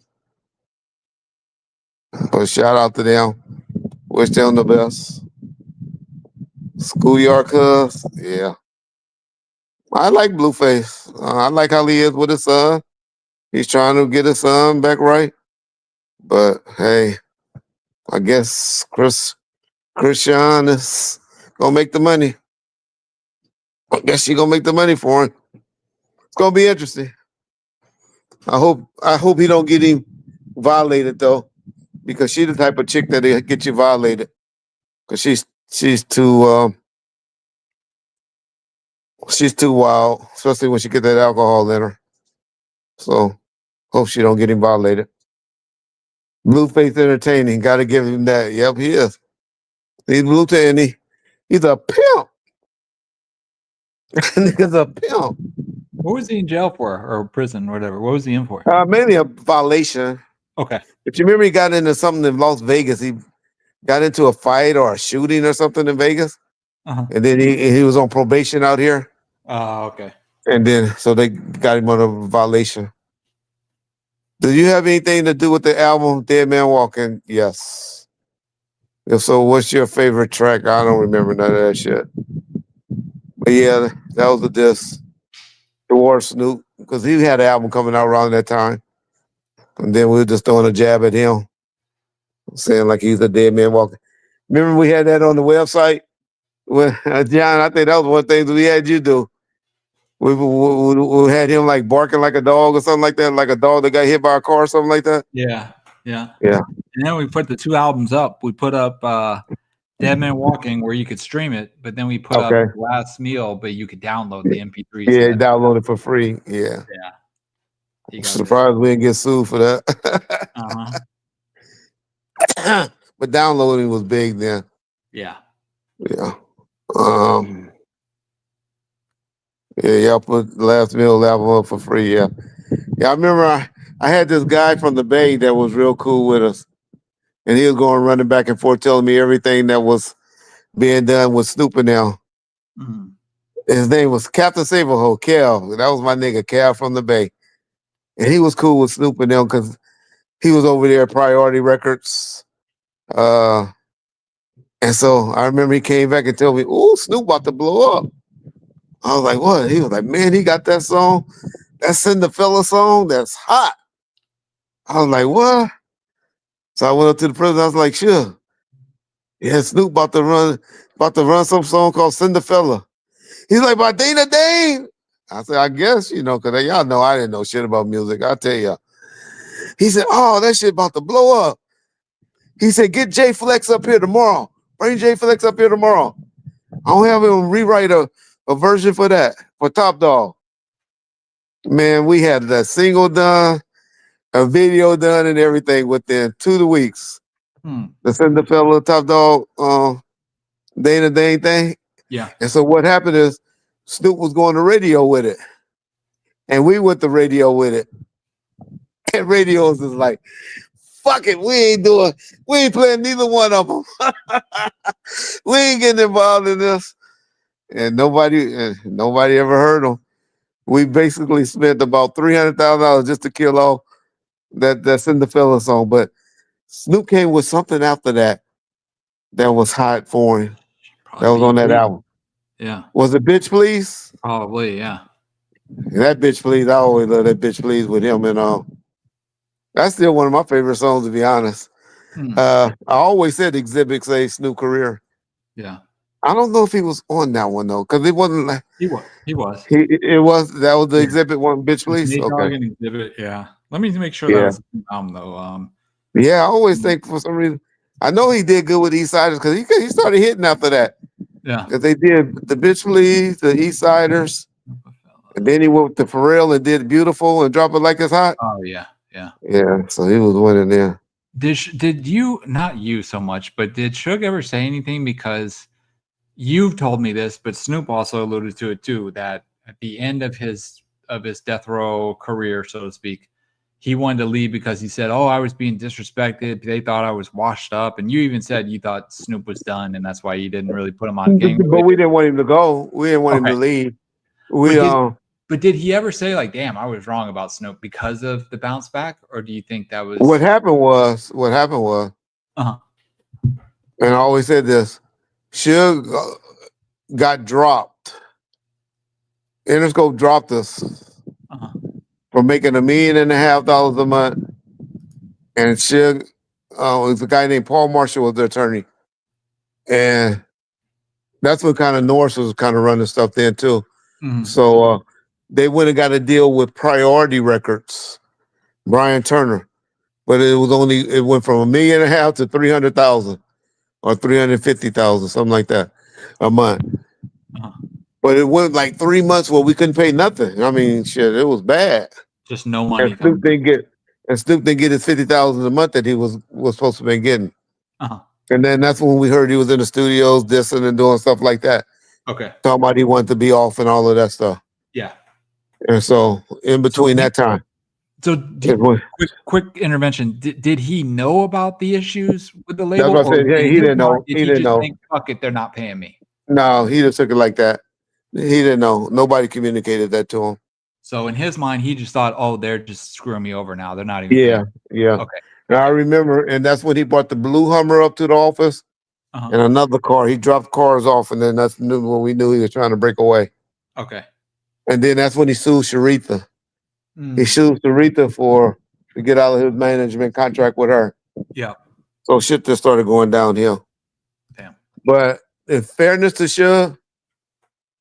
But shout out to them. Wish them the best. Schoolyard cuz, yeah. I like Blueface. I like how he is with his son. He's trying to get his son back right. But hey, I guess Christian is gonna make the money. I guess she gonna make the money for him. It's gonna be interesting. I hope he don't get him violated though, because she's the type of chick that get you violated. Cause she's too wild, especially when she get that alcohol in her. So hope she don't get him violated. Blueface entertaining, gotta give him that. Yep, he is. He's Blueface. He's a pimp. Nigga's a pimp. What was he in jail for, or prison, or whatever? What was he in for? Mainly a violation. Okay. If you remember, he got into something in Las Vegas. He got into a fight or a shooting or something in Vegas, and then he was on probation out here. Okay. And then so they got him on a violation. Do you have anything to do with the album Dead Man Walking? Yes. If so, what's your favorite track? I don't remember none of that shit. But yeah, that was the diss towards Snoop because he had an album coming out around that time, and then we were just throwing a jab at him, saying like he's a dead man walking. Remember we had that on the website? Well, John, I think that was one thing that we had you do. We had him like barking like a dog or something like that, like a dog that got hit by a car or something like that. Yeah, yeah, Yeah. And then we put the 2 albums up. We put up Dead Man Walking, where you could stream it, but then we put up Last Meal, but you could download the MP3. Yeah, download it for free. Yeah. Yeah. Surprised we didn't get sued for that. But downloading was big then. Yeah. Yeah. Yeah, y'all put Last Meal album up for free. Yeah. Yeah, I remember I had this guy from the Bay that was real cool with us. And he was going running back and forth telling me everything that was being done with Snoop and now. Mm-hmm. His name was Captain Saberho, Cal. That was my nigga, Cal from the Bay. And he was cool with Snoop and them because he was over there at Priority Records. And so I remember he came back and told me, "Oh, Snoop about to blow up." I was like, "What?" He was like, "Man, he got that song, that Cinderfella song that's hot." I was like, "What?" So I went up to the president. I was like, "Sure, yeah, Snoop about to run some song called Cinderfella." He's like, "By Dana Dane." I said, "I guess, because y'all know I didn't know shit about music. I'll tell you." He said, "Oh, that shit about to blow up." He said, "Get Jay Flex up here tomorrow. Bring Jay Flex up here tomorrow. I'll have him rewrite a version for that, for Top Dog." Man, we had that single done, a video done, and everything within 2 weeks. The Cinderfella Top Dog Dana Dane thing. Yeah. And so what happened is Snoop was going to radio with it. And we went to radio with it. And radios is like, fuck it, we ain't playing neither one of them. We ain't getting involved in this. And nobody ever heard them. We basically spent about $300,000 just to kill off that Cinderfella song. But Snoop came with something after that was hot for him. Probably that was on that album. Yeah. Was it Bitch Please? Probably, yeah. And that Bitch Please, I always love that Bitch Please with him. And that's still one of my favorite songs, to be honest. I always said Exhibit A Snoop career. Yeah. I don't know if he was on that one though, because it wasn't like he was. That was the Exhibit one, Bitch Please. Okay. Exhibit, yeah. Let me make sure that was the album though. Yeah, I always think for some reason I know he did good with Eastsiders because he started hitting after that. Yeah. Because they did the Bitch Please, the Eastsiders, and then he went to Pharrell and did Beautiful and Drop It Like It's Hot. Oh yeah, yeah. Yeah, so he was winning there. Did you, not you so much, but did Suge ever say anything? Because you've told me this, but Snoop also alluded to it too, that at the end of his death row career, so to speak, he wanted to leave because he said, "Oh, I was being disrespected. They thought I was washed up." And you even said you thought Snoop was done, and that's why you didn't really put him on game. But we didn't want him to go. We didn't want him to leave. But did he ever say like, "Damn, I was wrong about Snoop" because of the bounce back, or do you think that was what happened? Was and I always said this: Suge got dropped. Interscope dropped us for making $1.5 million a month, and Suge, it was a guy named Paul Marshall was the attorney, and that's what kind of Norris was kind of running stuff then too. So they went and got a deal with Priority Records, Brian Turner, but it went from $1.5 million to 300,000 or 350,000, something like that a month. But it went like 3 months where we couldn't pay nothing. I mean, shit, it was bad. Just no money. And Snoop didn't get his 50,000 a month that he was supposed to be getting. And then that's when we heard he was in the studios dissing and doing stuff like that. Okay. Talking about he wanted to be off and all of that stuff. Yeah. And so in between that time. So quick intervention. Did he know about the issues with the label? That's what I said. Yeah, he didn't know. He didn't know. Think, fuck it, they're not paying me. No, he just took it like that. He didn't know. Nobody communicated that to him. So in his mind, he just thought, "Oh, they're just screwing me over now. They're not even." Yeah. Okay. And I remember, and that's when he brought the blue Hummer up to the office. and another car. He dropped cars off, and then that's when we knew he was trying to break away. Okay. And then that's when he sued Sharitha. He Mm. sued Sharitha to get out of his management contract with her. Yeah. So shit just started going downhill. Damn. But in fairness to Suge,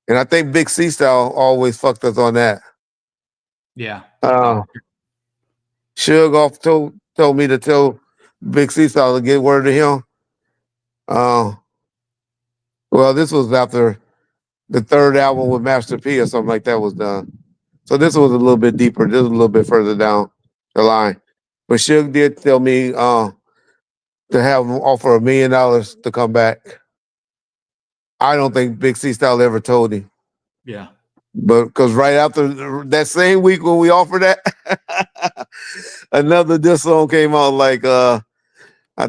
and I think Big C Style always fucked us on that. Yeah. Suge off told me to tell Big C Style to get word to him. Well, this was after the third album with Master P or something like that was done. So this was a little bit deeper. This was a little bit further down the line. But Suge did tell me to have him offer $1 million to come back. I don't think Big C Style ever told him. Yeah. But because right after that same week when we offered that, another diss song came out. Like I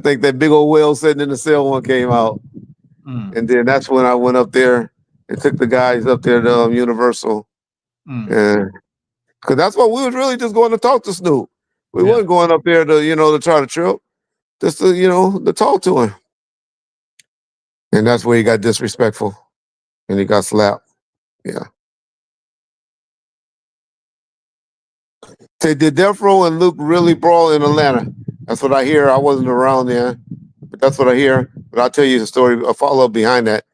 think that Big Old Whale Sitting in the Cell one came out. And then that's when I went up there and took the guys up there to Universal. And because that's what we was really just going to talk to Snoop. We wasn't going up there to, to try to trip, just to, to talk to him. And that's where he got disrespectful and he got slapped. Yeah. Did Death Row and Luke really brawl in Atlanta? That's what I hear. I wasn't around there, but that's what I hear. But I'll tell you the story, a follow-up behind that.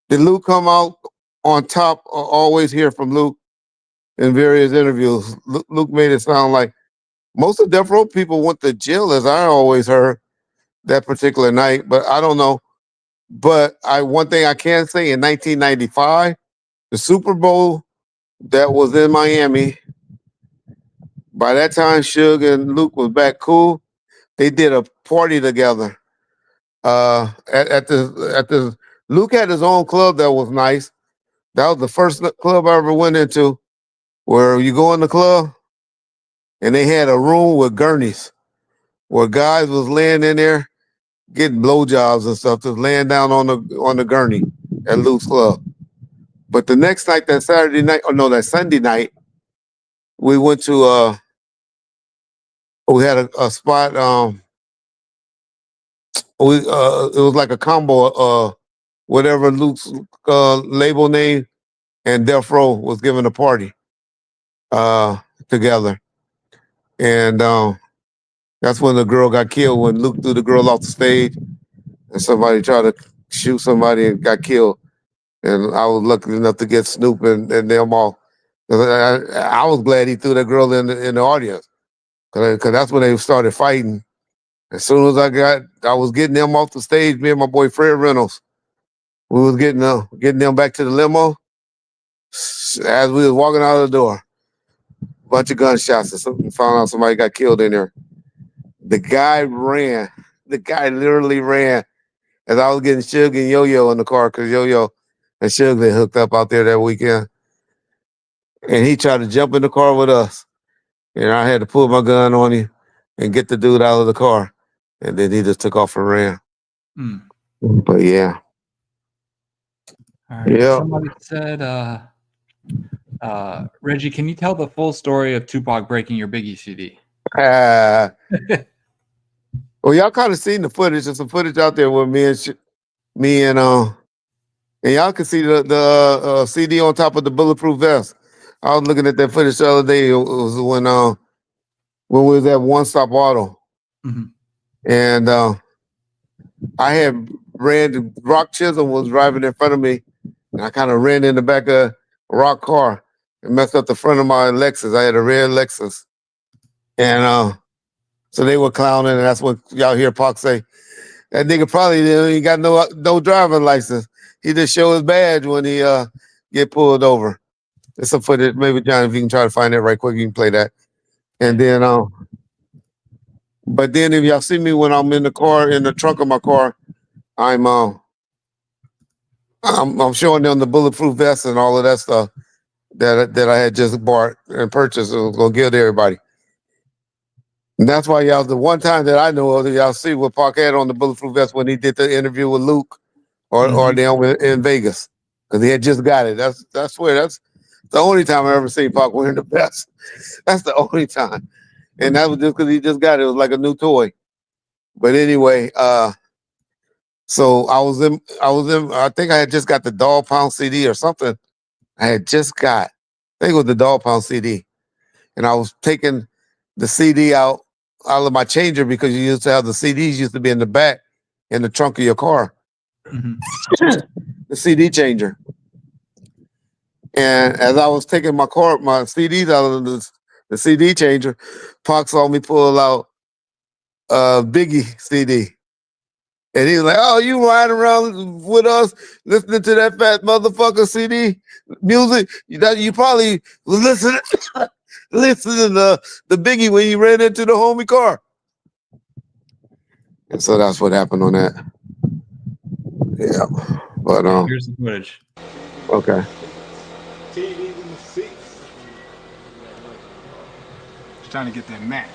Did Luke come out on top? Always hear from Luke in various interviews. Luke made it sound like most of Death Row people went to jail, as I always heard that particular night, but I don't know. But one thing I can say, in 1995, the Super Bowl that was in Miami, by that time, Suge and Luke was back cool. They did a party together. At the Luke had his own club that was nice. That was the first club I ever went into, where you go in the club and they had a room with gurneys, where guys was laying in there getting blowjobs and stuff, just laying down on the gurney at Luke's club. But the next night, that Saturday night, that Sunday night, we went to we had a spot. It was like a combo. Whatever Luke's label name and Death Row was giving a party together, and that's when the girl got killed. When Luke threw the girl off the stage, and somebody tried to shoot somebody and got killed. And I was lucky enough to get Snoop and them all. I was glad he threw that girl in the audience, because that's when they started fighting. As soon as I was getting them off the stage, me and my boy Fred Reynolds, we was getting them back to the limo. As we was walking out of the door, a bunch of gunshots and something, found out somebody got killed in there. The guy ran. The guy literally ran as I was getting Suge and Yo-Yo in the car, because Yo-Yo and Suge they hooked up out there that weekend. And he tried to jump in the car with us. And I had to pull my gun on him and get the dude out of the car. And then he just took off and ran. But yeah. All right. Yeah. Somebody said, Reggie, can you tell the full story of Tupac breaking your Biggie CD? Well, y'all kind of seen the footage. There's some footage out there with me and y'all can see the CD on top of the bulletproof vest. I was looking at that footage the other day. It was when we was at One Stop Auto, and I had Rock Chisholm was driving in front of me, and I kind of ran in the back of a Rock car and messed up the front of my Lexus. I had a red Lexus, and so they were clowning, and that's when y'all hear Pac say, "That nigga probably ain't got no driving license. He just show his badge when he get pulled over." There's some footage. Maybe John, if you can try to find it right quick, you can play that. And then, but then if y'all see me when I'm in the car, in the trunk of my car, I'm showing them the bulletproof vest and all of that stuff that I had just bought and purchased and was gonna give to everybody. And that's why y'all, the one time that I know of, y'all see what Pac had on the bulletproof vest when he did the interview with Luke or down in Vegas, because he had just got it. That's where that's the only time I ever seen Pac wearing the vest. That's the only time, and that was just because he just got it. It was like a new toy. But anyway, So I think I had just got the Dog Pound CD or something. I think it was the Dog Pound CD. And I was taking the CD out of my changer because you used to have the CDs used to be in the back in the trunk of your car. Mm-hmm. The CD changer. And as I was taking my CDs out of the CD changer, Pac saw me pull out Biggie CD. And he was like, "Oh, you riding around with us listening to that fat motherfucker CD music? You probably was listening to the Biggie when you ran into the homie car." And so that's what happened on that. Yeah. But Here's the footage. okay. Just trying to get that Mac.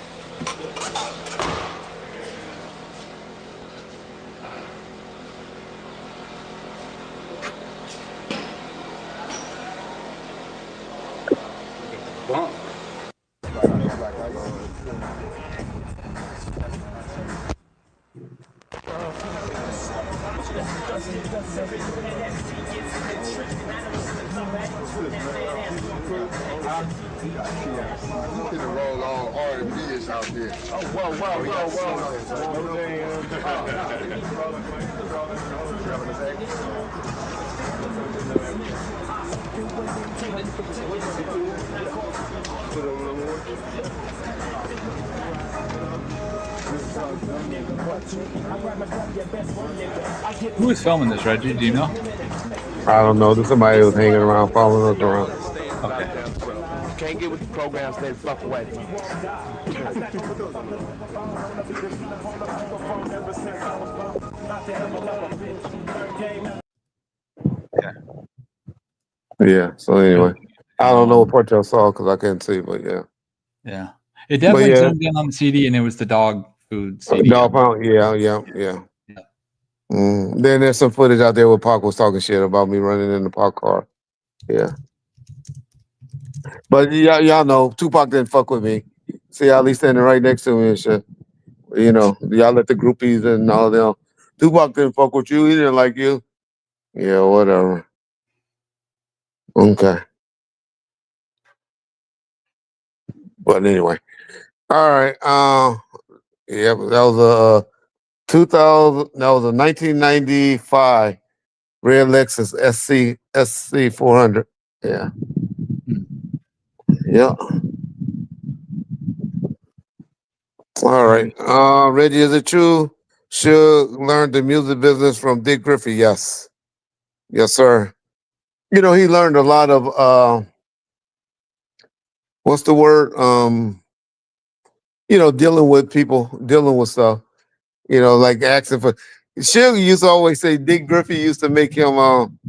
Bump. You can roll all R&B out there. Oh, Who was filming this, Reggie? Do you know? I don't know. There's somebody who was hanging around, following us around. Okay. Can't get with the program, stay the fuck away. Yeah. So anyway, I don't know what part y'all saw because I couldn't see, but yeah. Yeah. It definitely yeah. zoomed in on the CD, and it was the dog food CD. Dog Pound. Yeah. Then there's some footage out there where Pac was talking shit about me running in the Pac car. Yeah. But y'all know Tupac didn't fuck with me. See how he's standing right next to me and shit. You know, y'all let the groupies and all them. Tupac didn't fuck with you. He didn't like you. Yeah, whatever. Okay. But anyway. All right. Yeah, that was a 1995 red Lexus SC 400. Yeah. Yeah. All right. Reggie, is it true? Suge learned the music business from Dick Griffey? Yes. Yes, sir. You know, he learned a lot of what's the word? You know, dealing with people, dealing with stuff. You know, like asking for. Suge used to always say Dick Griffey used to make him.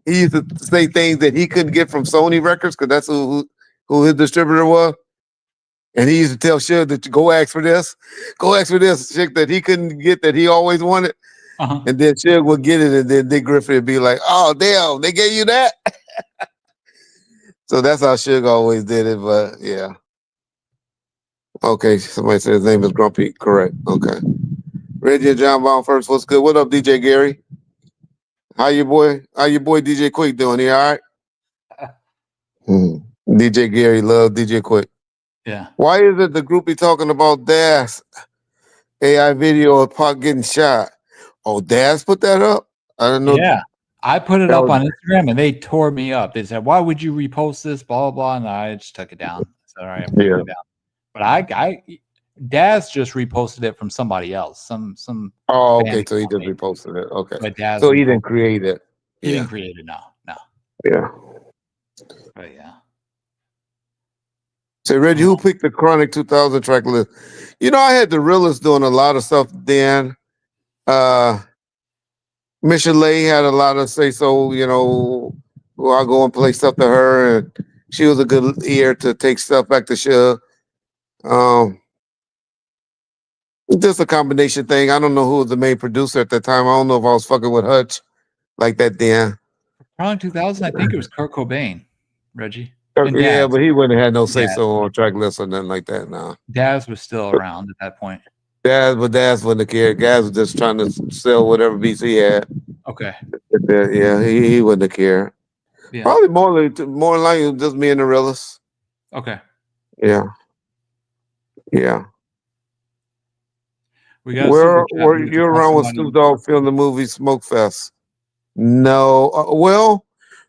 He used to say things that he couldn't get from Sony Records because that's who his distributor was. And he used to tell Suge that go ask for this chick that he couldn't get that he always wanted. Uh-huh. And then Suge would get it, and then Dick Griffey would be like, "Oh damn, they gave you that." So that's how Suge always did it. But yeah. Okay, somebody said his name is Grumpy. Correct. Okay. Reggie and John Bond first. What's good? What up, DJ Gary? How your boy DJ Quick doing? He all right? DJ Gary love DJ Quick. Yeah. Why is it the group be talking about Das AI video of Pac getting shot? Oh, Das put that up? I don't know. Yeah. I put it up on Instagram and they tore me up. They said, "Why would you repost this?" Blah, blah, blah. And I just took it down. So, all right, I'm taking it down. But Daz just reposted it from somebody else. Some Oh, okay. So he just reposted it. Okay. But Daz so he didn't create it. He didn't create it, no. Yeah. But yeah. So Reggie, who picked the Chronic 2000 track list? You know, I had the realist doing a lot of stuff then. Michelet had a lot of say so, you know, I'll go and play stuff to her, and she was a good ear to take stuff back to Suge. Just a combination thing. I don't know who was the main producer at that time. I don't know if I was fucking with Hutch like that then. Around 2000, I think it was Kurt Cobain, Reggie. Yeah, Daz. but he wouldn't have had no say so on track list or nothing like that. Nah. Daz was still around at that point. Daz wouldn't have cared. Daz was just trying to sell whatever beats he had. Okay. Yeah, he wouldn't have cared. Yeah. Probably more likely just me and the realist. Okay. Yeah. Yeah. We got a Where super chat were here you to around when Snoop Dogg filmed the movie Smoke Fest? No. Well,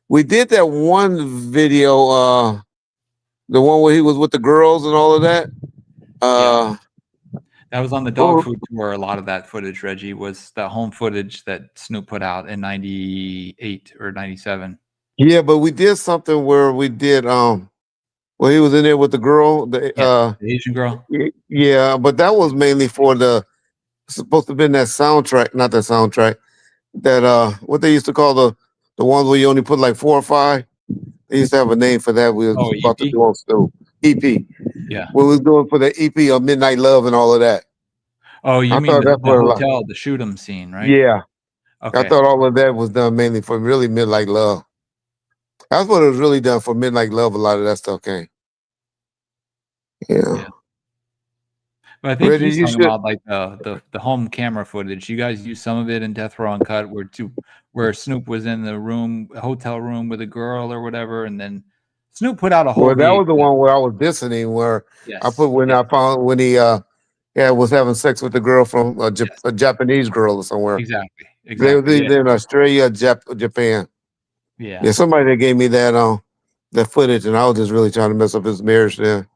we did that one video, the one where he was with the girls and all of that. That was on the dog food tour. A lot of that footage, Reggie, was the home footage that Snoop put out in 98 or 97. Yeah, but we did something where we did where he was in there with the girl, The Asian girl. yeah, but that was mainly for supposed to be in that soundtrack, not that soundtrack. That what they used to call the ones where you only put like 4 or 5. They used to have a name for that. We was about to EP? do on Snoop. EP. Yeah. We was doing for the EP of Midnight Love and all of that. Oh, you I mean thought the that's what a lot. hotel, the shoot 'em scene, right? Yeah. Okay. I thought all of that was done mainly for really Midnight Love. That's what it was really done for Midnight Love. A lot of that stuff came. Yeah. But I think Reggie, he's you talking should. about like the home camera footage. You guys used some of it in Death Row Uncut, where Snoop was in the hotel room with a girl or whatever, and then Snoop put out a whole. Well, that was the one where I was dissing him, where I put I found when he was having sex with the girl from a Japanese girl or somewhere. Exactly. They were either in Australia, Japan. Yeah. Somebody that gave me that footage, and I was just really trying to mess up his marriage there.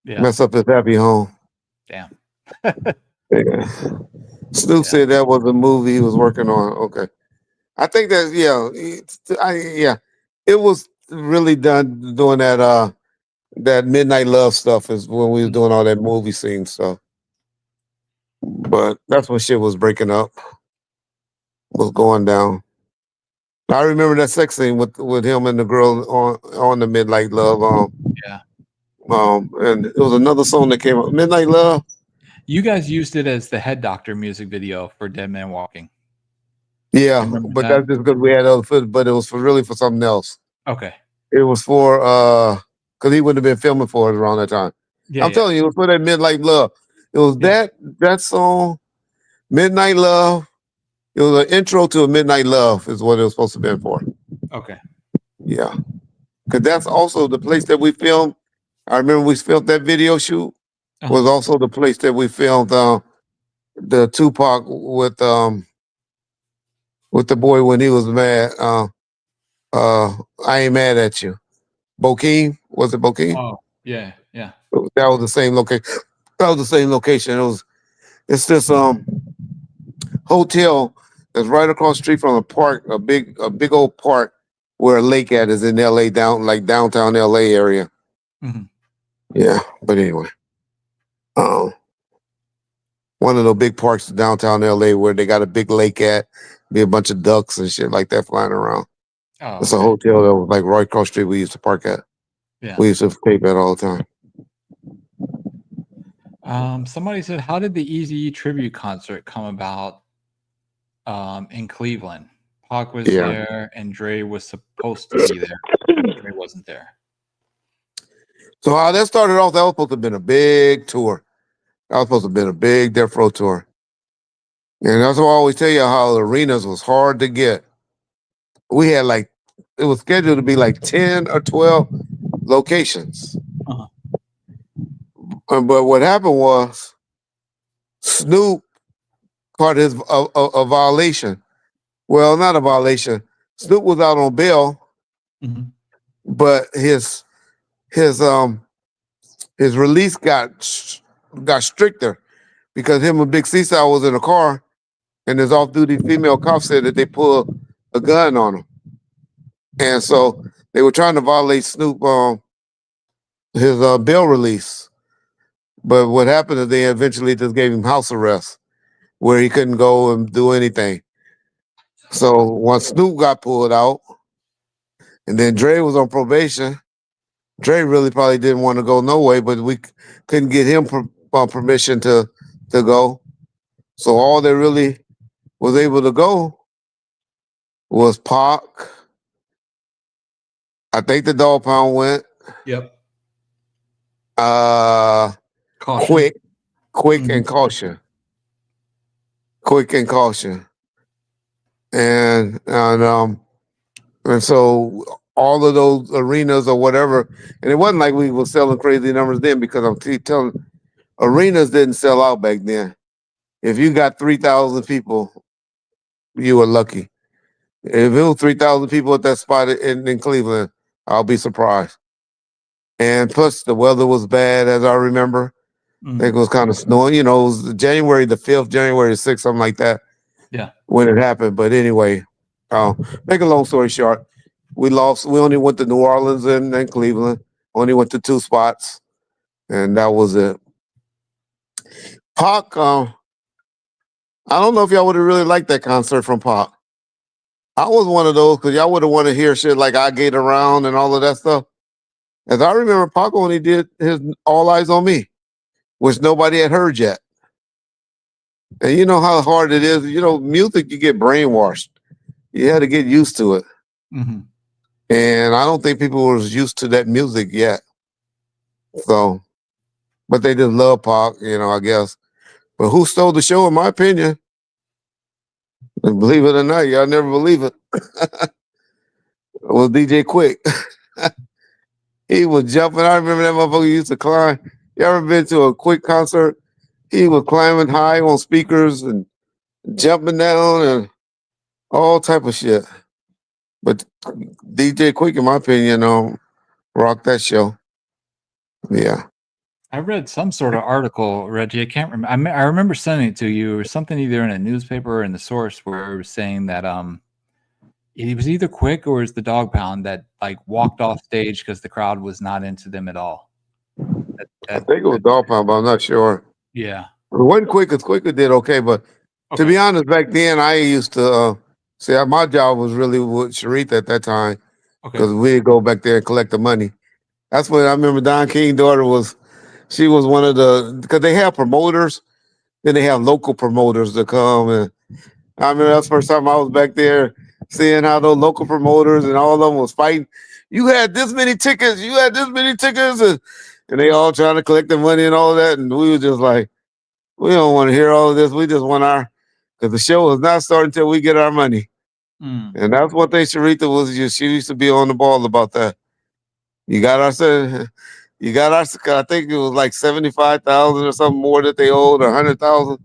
Yeah. Mess up his happy home. Damn. Yeah. Snoop said that was a movie he was working on. Okay. I think that it was really done doing that Midnight Love stuff is when we was doing all that movie scene stuff. But that's when shit was breaking up, was going down. I remember that sex scene with him and the girl on the Midnight Love. And it was another song that came up, Midnight Love. You guys used it as the Head Doctor music video for Dead Man Walking. Yeah, but that's just because we had other footage, but it was really for something else. Okay. It was for because he wouldn't have been filming for us around that time. I'm telling you, it was for that Midnight Love. It was that song, Midnight Love. It was an intro to a Midnight Love, is what it was supposed to be for. Okay. Yeah, because that's also the place that we filmed. I remember we filmed that video shoot. Was also the place that we filmed the Tupac with the boy when he was mad. I ain't mad at you. Bokeem, was it Bokeem? Oh, yeah. That was the same location. That was the same location. It's this hotel that's right across the street from a park, a big old park where a lake at is in LA, downtown LA area. Mm-hmm. Yeah, but anyway. One of those big parks downtown LA where they got a big lake at, be a bunch of ducks and shit like that flying around. Oh, it's a hotel that was like right across the street we used to park at. Yeah. We used to tape at all the time. Somebody said, how did the Eazy tribute concert come about in Cleveland? Pac was there and Dre was supposed to be there. Dre wasn't there. So how that started off, that was supposed to have been a big tour. That was supposed to have been a big Death Row tour. And that's why I always tell you how the arenas was hard to get. We had it was scheduled to be like 10 or 12 locations. But what happened was Snoop caught a violation. Well, not a violation. Snoop was out on bail, but his release got stricter because him and Big C-Style was in a car, and his off-duty female cop said that they pulled a gun on him, and so they were trying to violate Snoop his bail release. But what happened is they eventually just gave him house arrest, where he couldn't go and do anything. So once Snoop got pulled out, and then Dre was on probation, Dre really probably didn't want to go no way, but we couldn't get him permission to go. So all that really was able to go was Pac. I think the Dog Pound went. Yep. Quick and Caution. quick and caution, and so all of those arenas or whatever, and it wasn't like we were selling crazy numbers then because I'm telling arenas didn't sell out back then. If you got 3,000 people, you were lucky. If it was 3,000 people at that spot in Cleveland, I'll be surprised. And plus, the weather was bad, as I remember. I think it was kind of snowing. You know, it was January the 5th, January the 6th, something like that. Yeah. When it happened. But anyway, make a long story short, we lost. We only went to New Orleans and Cleveland. Only went to 2 spots, and that was it. Pac, I don't know if y'all would have really liked that concert from Pac. I was one of those because y'all would have wanted to hear shit like I Get Around and all of that stuff. As I remember, Pac only did his All Eyes on Me, which nobody had heard yet. And you know how hard it is. You know, music, you get brainwashed. You had to get used to it. Mm-hmm. And I don't think people was used to that music yet. So, but they just love Pac, you know, I guess. But who stole the show, in my opinion? And believe it or not, y'all never believe it. Was DJ Quick. He was jumping. I remember that motherfucker used to climb. You ever been to a Quick concert? He was climbing high on speakers and jumping down and all type of shit. But DJ Quick, in my opinion, rocked that show. Yeah. I read some sort of article, Reggie. I can't remember. I remember sending it to you or something, either in a newspaper or in the source, where it was saying that it was either Quick or it was the Dog Pound that like walked off stage because the crowd was not into them at all. I think it was Dog Pound, but I'm not sure. Yeah. It wasn't Quick, because Quicker did okay. But to be honest, back then I used to see my job was really with Sharita at that time because we'd go back there and collect the money. That's when I remember Don King's daughter she was one of because they have promoters, then they have local promoters to come. And I remember that's the first time I was back there seeing how those local promoters and all of them was fighting. You had this many tickets, and they all trying to collect the money and all of that. And we were just like, we don't want to hear all of this. We just want because the show was not starting until we get our money. And that's what Sharita was. She used to be on the ball about that. I think it was like 75,000 or something more that they owed, 100,000.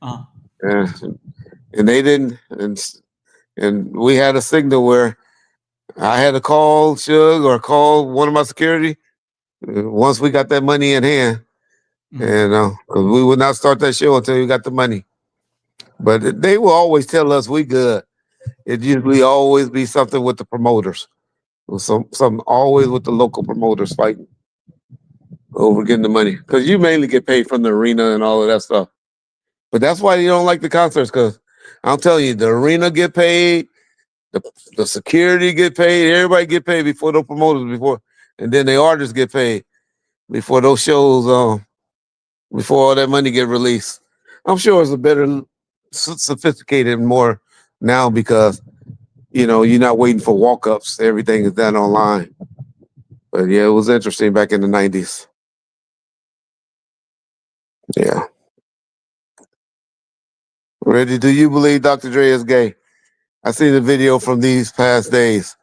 And they didn't, and we had a signal where I had to call Suge or call one of my security once we got that money in hand. And because we would not start that show until we got the money. But they will always tell us we good. It usually always be something with the promoters. Something always with the local promoters fighting over getting the money. Because you mainly get paid from the arena and all of that stuff. But that's why you don't like the concerts, because I'm telling you, the arena get paid, the security get paid, everybody get paid before those promoters and then the artists get paid before those shows, before all that money get released. I'm sure it's a better, sophisticated more now because, you know, you're not waiting for walk-ups. Everything is done online. But yeah, it was interesting back in the 90s. Yeah. Reggie, do you believe Dr. Dre is gay? I seen the video from these past days.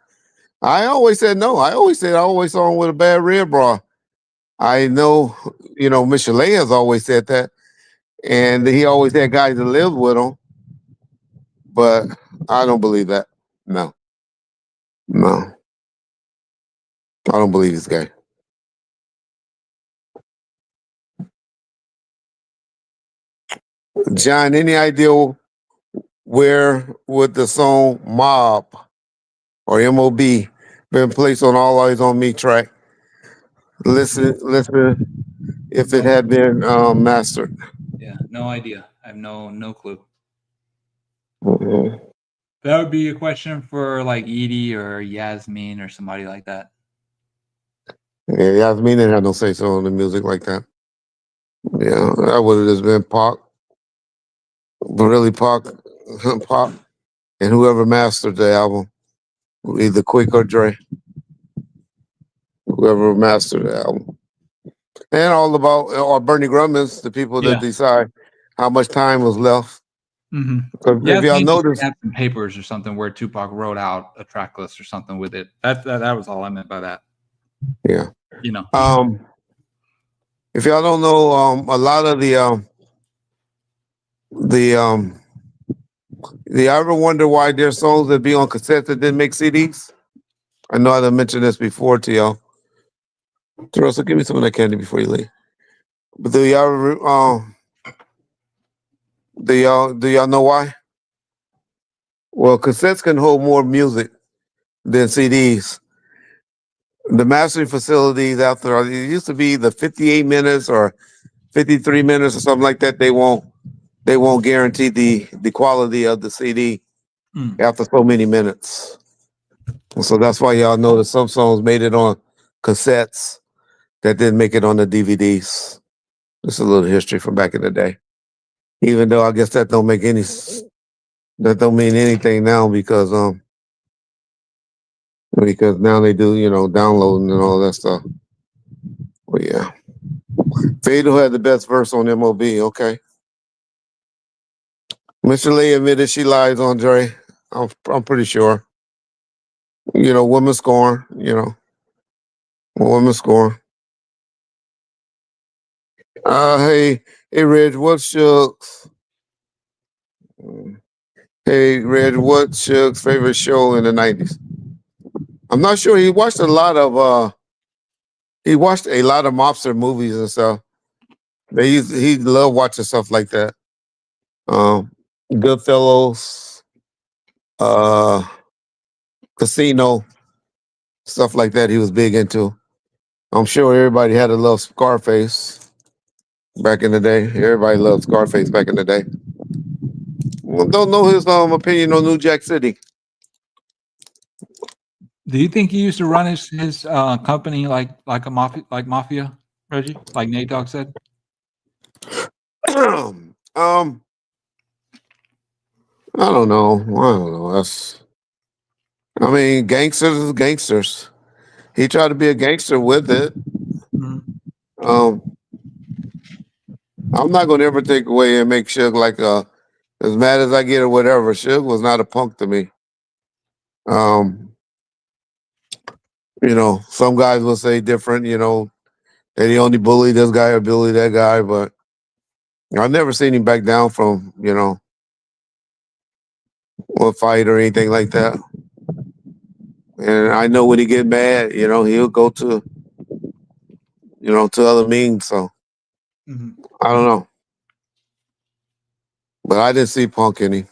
I always said no. I always saw him with a bad red bra. I know, you know, Michelet has always said that. And he always had guys that lived with him. But I don't believe that. No. I don't believe he's gay. John, any idea where would the song Mob or MOB been placed on All Eyes on Me track? Listen if it had been mastered. Yeah, no idea. I have no clue. Mm-hmm. That would be a question for like Edie or Yasmin or somebody like that. Yeah, Yasmin didn't have no say so on the music like that. Yeah, that would have just been Pac. But really Pac, and whoever mastered the album, either Quick or Dre. Whoever mastered the album. And all about, or Bernie Grumman's, the people that decide how much time was left. Because Yeah, if y'all notice, had some papers or something where Tupac wrote out a track list or something with it. That was all I meant by that. yeah. You know. If y'all don't know, a lot of you ever wonder why there's songs that be on cassettes that didn't make CDs? I know I mentioned this before to y'all. Teresa, give me some of that candy before you leave. But do y'all know why? Well, cassettes can hold more music than CDs. The mastering facilities after it used to be the 58 minutes or 53 minutes or something like that. They won't guarantee the quality of the CD after so many minutes. And so that's why y'all notice some songs made it on cassettes that didn't make it on the DVDs. Just a little history from back in the day. Even though I guess that don't mean anything now because now they do, downloading and all that stuff. Well, yeah. Fado had the best verse on MOB, okay. Mr. Lee admitted she lies, Andre. I'm pretty sure. Women scorn, women scorn. Hey, Reg, what's Suge's? Hey, Reg, what's Suge's favorite show in the 90s? I'm not sure. He watched a lot of mobster movies and stuff. He loved watching stuff like that. Goodfellas, Casino, stuff like that he was big into. I'm sure everybody had to love Scarface back in the day. Everybody loved Scarface back in the day. Well, don't know his opinion on New Jack City. Do you think he used to run his company like a mafia, Reggie? Like Nate Dogg said? I don't know. Gangsters is gangsters. He tried to be a gangster with it. I'm not gonna ever take away and make Suge like as mad as I get or whatever. Suge was not a punk to me. Some guys will say different, that he only bullied this guy or bullied that guy, but I've never seen him back down from, a fight or anything like that. And I know when he get mad, he'll go to, to other means. So I don't know. But I didn't see Punk in him.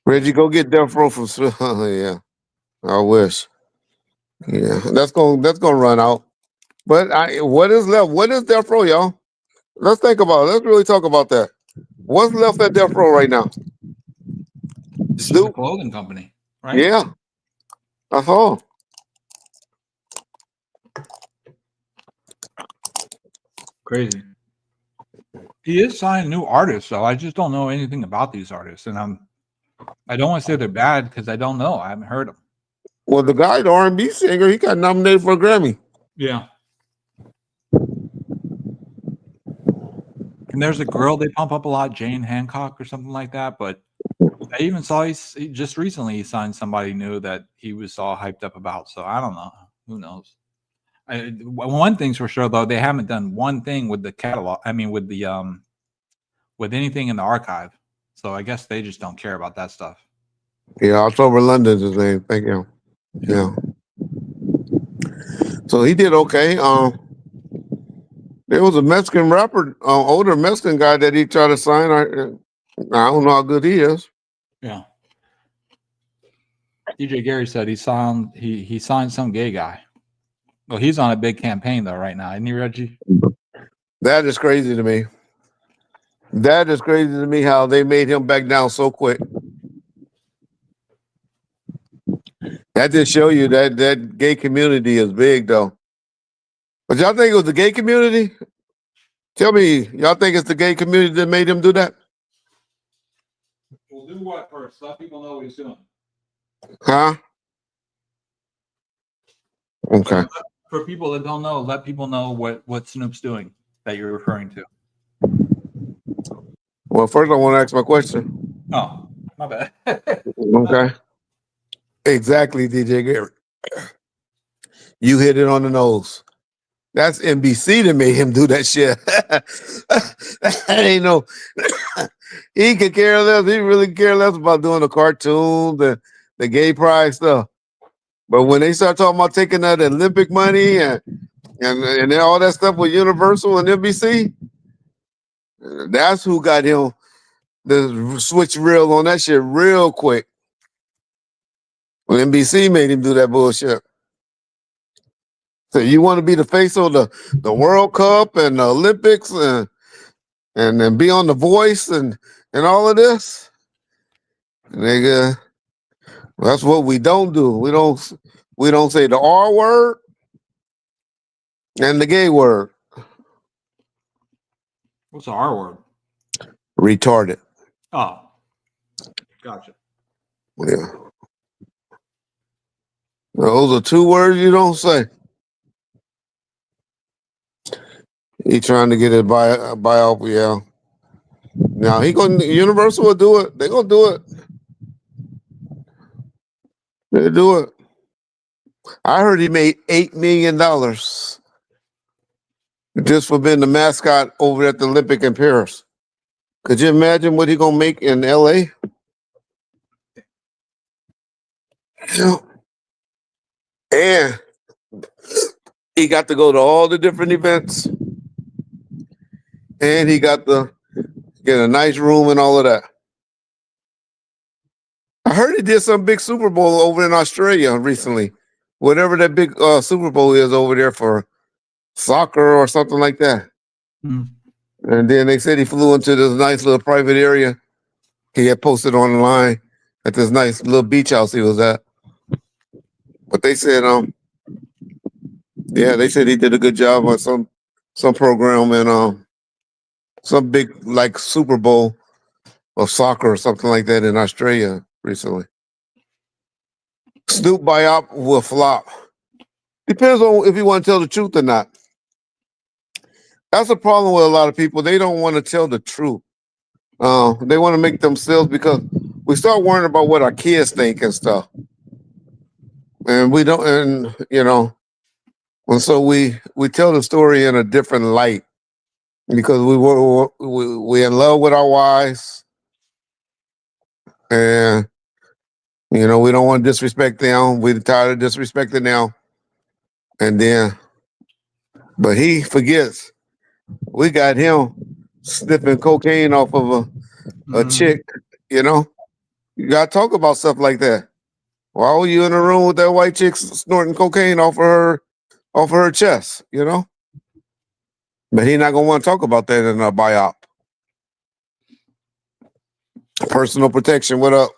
Reggie, go get Death Row from yeah. I wish. Yeah, that's gonna run out. But what is left? What is Death Row, y'all? Let's think about it. Let's really talk about that. What's left at Death Row right now? Snoop, a clothing company, right? Yeah, that's all. Crazy. He is signing new artists, though. I just don't know anything about these artists, and I don't want to say they're bad because I don't know. I haven't heard them. Well, the guy, the R&B singer, he got nominated for a Grammy. Yeah. And there's a girl they pump up a lot, Jane Hancock or something like that. But I even saw he just recently he signed somebody new that he was all hyped up about. So I don't know. Who knows? One thing's for sure, though, they haven't done one thing with the catalog. I mean, with the with anything in the archive. So I guess they just don't care about that stuff. Yeah, October London's his name. Thank you. Yeah. So he did okay. There was a Mexican rapper, older Mexican guy that he tried to sign. I don't know how good he is. Yeah. DJ Gary said he signed some gay guy. Well, he's on a big campaign though right now, isn't he, Reggie? That is crazy to me. That is crazy to me how they made him back down so quick. That just show you that gay community is big though. But y'all think it was the gay community? Tell me, y'all think it's the gay community that made him do that? We'll do what first? Let people know what he's doing. Huh? Okay. For people that don't know, let people know what Snoop's doing that you're referring to. Well, first I want to ask my question. Oh, my bad. Okay. Exactly, DJ Gary. You hit it on the nose. That's NBC that made him do that shit. That ain't no. He could care less. He really care less about doing the cartoons, the gay pride stuff. But when they start talking about taking that Olympic money and then all that stuff with Universal and NBC, that's who got him the switch real on that shit real quick. When NBC made him do that bullshit. So you want to be the face of the World Cup and the Olympics and then be on The Voice and all of this? Nigga, that's what we don't do. We don't say the R word and the gay word. What's the R word? Retarded. Oh, gotcha. Yeah. Those are two words you don't say. He trying to get it by off, yeah. Now Universal will do it. They gonna do it. They do it. I heard he made $8 million just for being the mascot over at the Olympic in Paris. Could you imagine what he gonna make in LA? Yeah. And he got to go to all the different events. And he got to get a nice room and all of that. I heard he did some big Super Bowl over in Australia recently. Whatever that big Super Bowl is over there for soccer or something like that. Mm. And then they said he flew into this nice little private area. He had posted online at this nice little beach house he was at. But they said, they said he did a good job on some program and some big like Super Bowl of soccer or something like that in Australia recently. Snoop biop will flop. Depends on if you want to tell the truth or not. That's a problem with a lot of people. They don't want to tell the truth. They want to make themselves, because we start worrying about what our kids think and stuff. And we don't, and and so we tell the story in a different light because we in love with our wives, and we don't want to disrespect them. We're tired of disrespecting them, and then, but he forgets we got him sniffing cocaine off of a chick. You gotta talk about stuff like that. Why were you in a room with that white chick snorting cocaine off of her chest? But he not gonna want to talk about that in a biop. Personal protection. What up?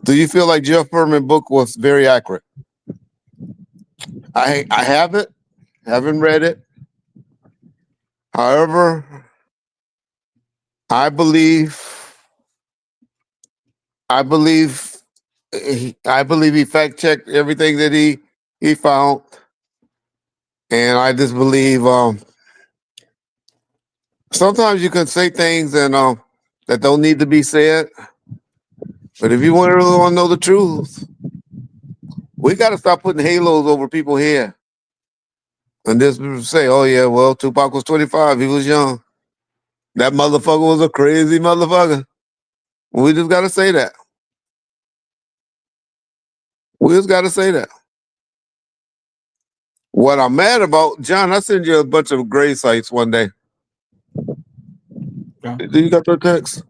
Do you feel like Jeff Berman book was very accurate? I haven't read it. However, I believe he fact checked everything that he found, and I just believe sometimes you can say things and that don't need to be said. But if you really want to know the truth, we got to stop putting halos over people's head and just say, "Oh yeah, well, Tupac was 25, he was young. That motherfucker was a crazy motherfucker." We just got to say that. We just got to say that. What I'm mad about, John, I sent you a bunch of gray sites one day. Okay. Do you got the text?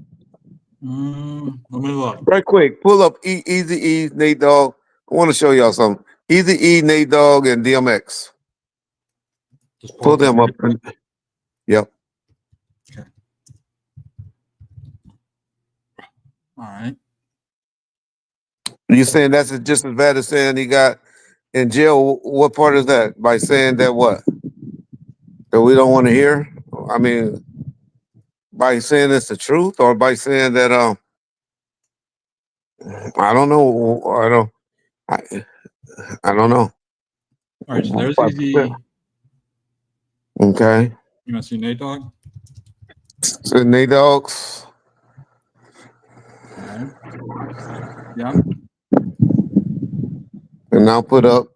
Let me look. Right quick, pull up Easy E, Nate Dogg. I want to show y'all something. Easy E, Nate Dogg, and DMX. Just Pull them up. Yep. Okay. All right. You saying that's just as bad as saying he got in jail? What part is that? By saying that what? That we don't want to hear? I mean, by saying it's the truth, or by saying that I don't know. I don't know. All right. So there's Easy. Okay. You want to see Nate Dogg? Nate Dogs. Okay. Yeah. And now put up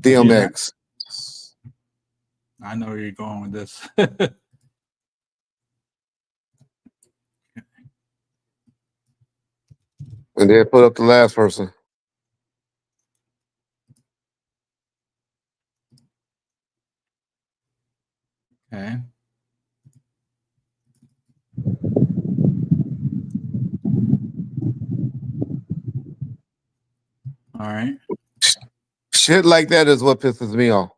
DMX. I know where you're going with this. And then put up the last person. Okay. All right. Shit like that is what pisses me off.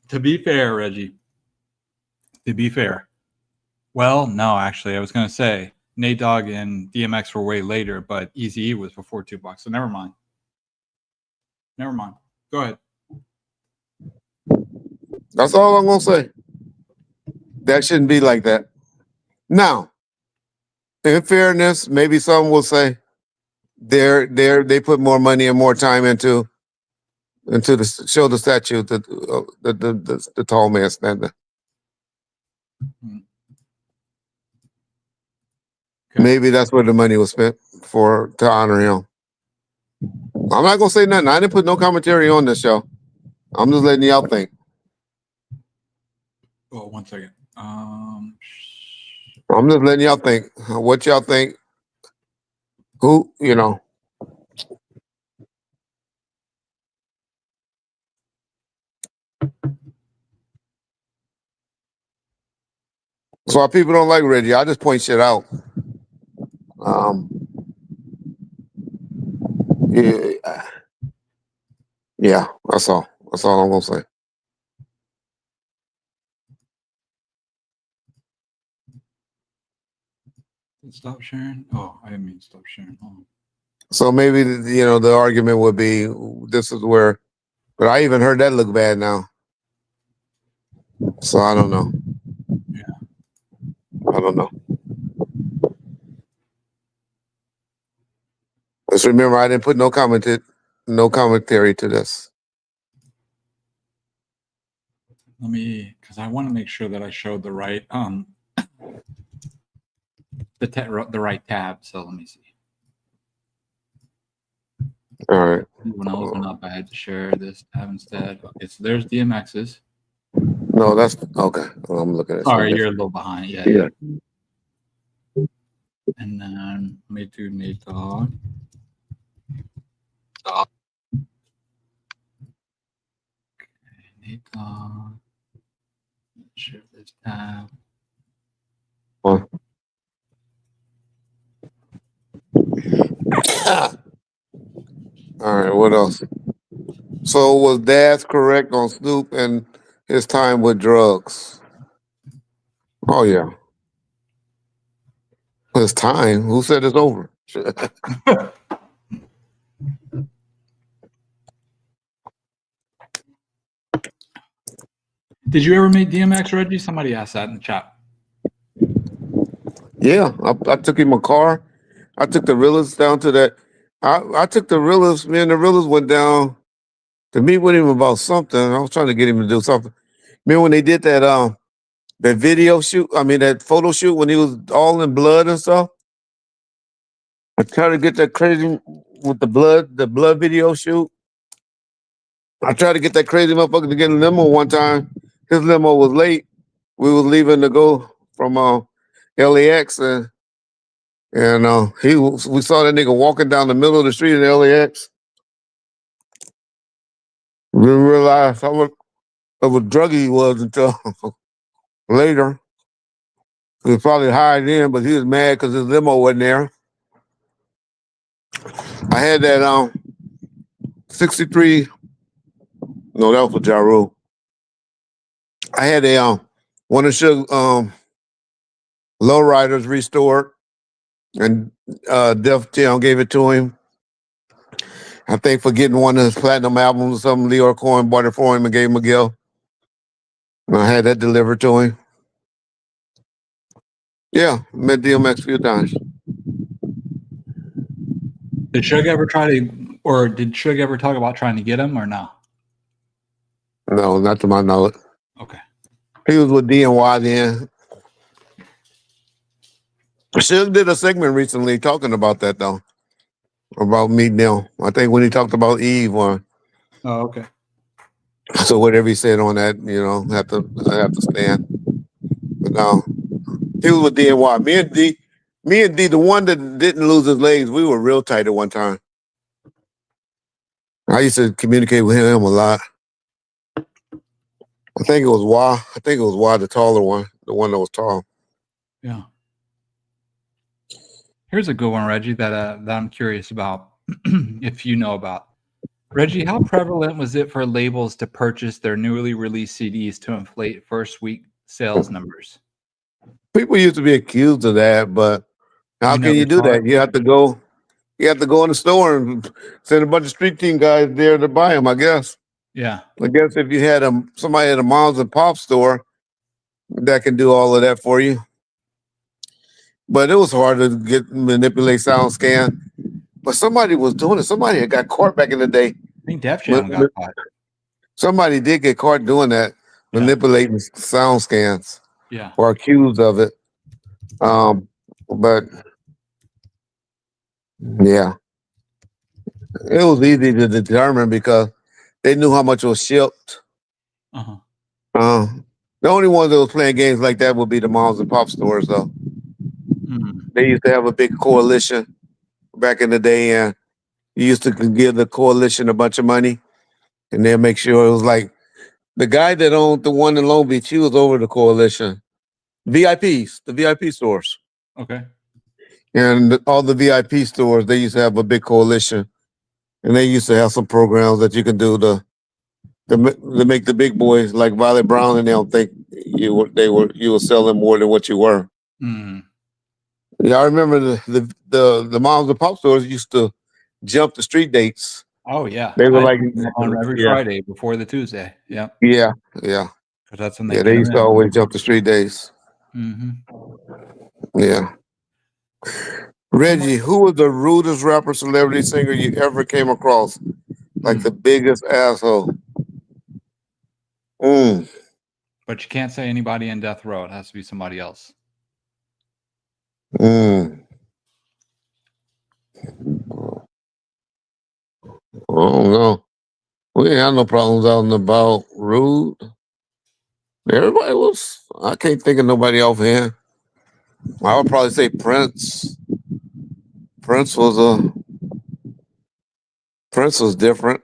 To be fair, Reggie. To be fair. Well, no, actually, I was going to say Nate Dogg and DMX were way later, but Eazy-E was before Tupac. So never mind. Never mind. Go ahead. That's all I'm gonna say. That shouldn't be like that. Now, in fairness, maybe some will say they put more money and more time into the show the statue that the tall man standing. Okay. Maybe that's where the money was spent to honor him. I'm not gonna say nothing. I didn't put no commentary on this show. I'm just letting y'all think. Oh, 1 second. I'm just letting y'all think. What y'all think? Who, you know. So why people don't like Reggie, I just point shit out. Yeah, that's all. That's all I'm gonna say. Stop sharing. Oh, I didn't mean stop sharing. Hold on. So maybe the argument would be this is where, but I even heard that look bad now. So I don't know. Yeah. I don't know. Let's remember I didn't put no commentary to this. Let me, because I want to make sure that I showed the right the right tab. So let me see. All right. When I open up, I had to share this tab instead. Okay, so there's DMX's. No, that's okay. Well, I'm looking at. Sorry, you're a little behind. Yeah. And then let me do Nate Dogg. Okay, Nate Dogg. Share this tab. All right. What else? So was Daz correct on Snoop and his time with drugs? Oh yeah. His time? Who said it's over? Did you ever meet DMX, Reggie? Somebody asked that in the chat. Yeah, I took him a car. I took the Realist down to that. I took the Realist. Me and the Realist went down to meet with him about something. I was trying to get him to do something. Remember when they did that video shoot? I mean that photo shoot when he was all in blood and stuff. I tried to get that crazy with the blood video shoot. I tried to get that crazy motherfucker to get in a limo one time. His limo was late. We was leaving to go from LAX and we saw that nigga walking down the middle of the street in LAX. We didn't realize how much of a druggie he was until later. He was probably high then, but he was mad because his limo wasn't there. I had that 63. No, that was for Ja Rule. I had a one of the lowriders restored, and Def Jam gave it to him. I think for getting one of his platinum albums or something, Leor Cohen bought it for him and gave him a gift. And I had that delivered to him. Yeah, met DMX a few times. Did Suge ever did Suge ever talk about trying to get him or no? No, not to my knowledge. Okay. He was with DNY then. Shiv did a segment recently talking about that though, about meeting them. I think when he talked about Eve one. Oh, okay. So whatever he said on that, I have to stand. But no, he was with DNY. Me and D, the one that didn't lose his legs, we were real tight at one time. I used to communicate with him a lot. I think it was Y, the taller one, the one that was tall. Yeah. Here's a good one, Reggie, that I'm curious about, if you know about. Reggie, how prevalent was it for labels to purchase their newly released CDs to inflate first week sales numbers? People used to be accused of that, but how can you do that? You have to go in the store and send a bunch of street team guys there to buy them, I guess. Yeah. I guess if you had somebody at a moms and pop store that can do all of that for you. But it was hard to manipulate SoundScan. But somebody was doing it. Somebody had got caught back in the day. I think Def Jam got caught. Somebody did get caught doing that, manipulating sound scans. Yeah. Or accused of it. But yeah. It was easy to determine because they knew how much was shipped. Uh-huh. The only ones that was playing games like that would be the moms and pop stores, though. They used to have a big coalition back in the day, and you used to give the coalition a bunch of money, and they'll make sure it was like the guy that owned the one in Long Beach. He was over the coalition, the VIP stores. Okay. And all the VIP stores, they used to have a big coalition, and they used to have some programs that you can do to make the big boys like Violet Brown and them think you were selling more than what you were. Yeah, I remember the moms and pop stores used to jump the street dates. Oh yeah, they were on every Friday before the Tuesday. Yeah. Yeah. Because that's when they they used to always jump the street days. Yeah. Reggie, who was the rudest rapper, celebrity, singer you ever came across? Like the biggest asshole. But you can't say anybody in Death Row. It has to be somebody else. I don't know. We ain't had no problems out and about. Rude. Everybody was. I can't think of nobody offhand. I would probably say Prince. Prince was different.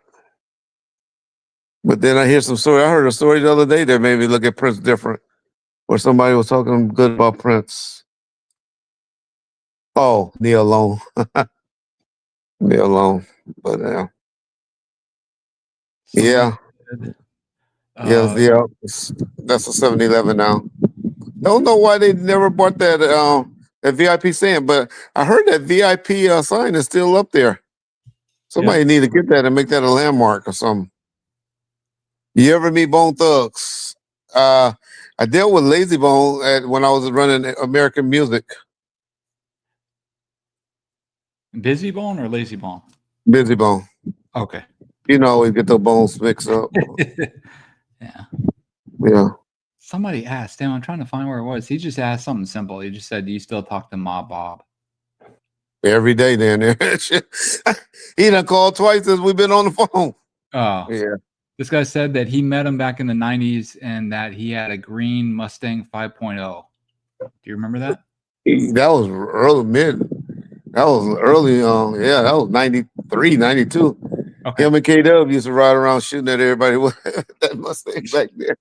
But then I hear some story. I heard a story the other day that made me look at Prince different, where somebody was talking good about Prince. Oh, Neil Long. Neil Long. But yeah. That's a 7-Eleven now. Don't know why they never bought that VIP sign, but I heard that VIP sign is still up there. Somebody need to get that and make that a landmark or something. You ever meet Bone Thugs? I dealt with Lazy Bone when I was running American Music. Busy Bone or Lazy Bone? Busy Bone. Okay. You know, we get the bones mixed up. Yeah. Somebody asked him. I'm trying to find where it was. He just asked something simple. He just said, "Do you still talk to Ma Bob?" Every day down there. He done called twice since we've been on the phone. Oh. Yeah. This guy said that he met him back in the 90s and that he had a green Mustang 5.0. Do you remember that? That was that was early on. Yeah, that was 93, 92. Okay. Him and K-Dub used to ride around shooting at everybody with that Mustang back there.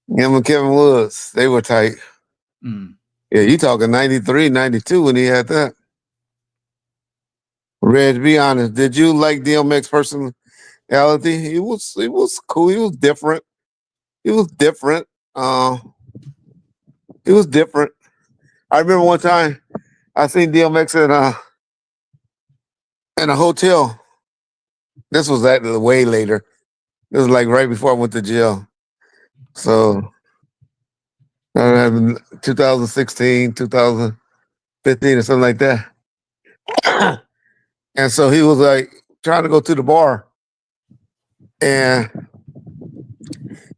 Him and Kevin Woods, they were tight. Yeah, you talking 93, 92 when he had that. Reg, be honest, did you like DMX personality? He was cool. He was different. He was different. I remember one time I seen DMX in a hotel. This was way later. It was like right before I went to jail. So 2016, 2015 or something like that. And so he was like trying to go to the bar. And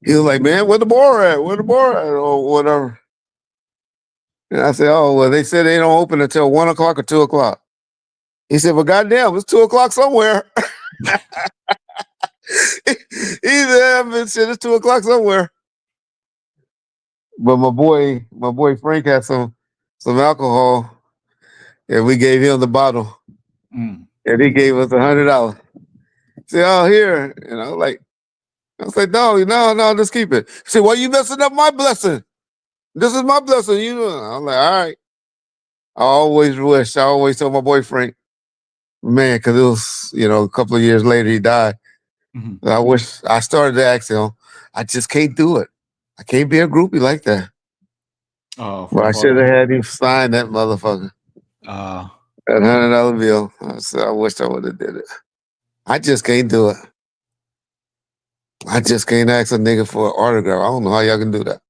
He was like, man, where the bar at? Where the bar at? Or whatever. And I said, oh, well, they said they don't open until 1 o'clock or 2 o'clock. He said, well, goddamn, it's 2 o'clock somewhere. He said, it's 2 o'clock somewhere. But my boy Frank had some alcohol, and we gave him the bottle, and he gave us $100. He said, oh, here. And I was like, no, just keep it. He said, well, you messing up my blessing. This is my blessing. You know. I'm like, all right. I always tell my boy Frank, man, because it was, a couple of years later he died. Mm-hmm. I started to ask him, I just can't do it. I can't be a groupie like that. Oh, but I should have had him sign that motherfucker. That $100 bill. I wish I would have did it. I just can't do it. I just can't ask a nigga for an autograph. I don't know how y'all can do that.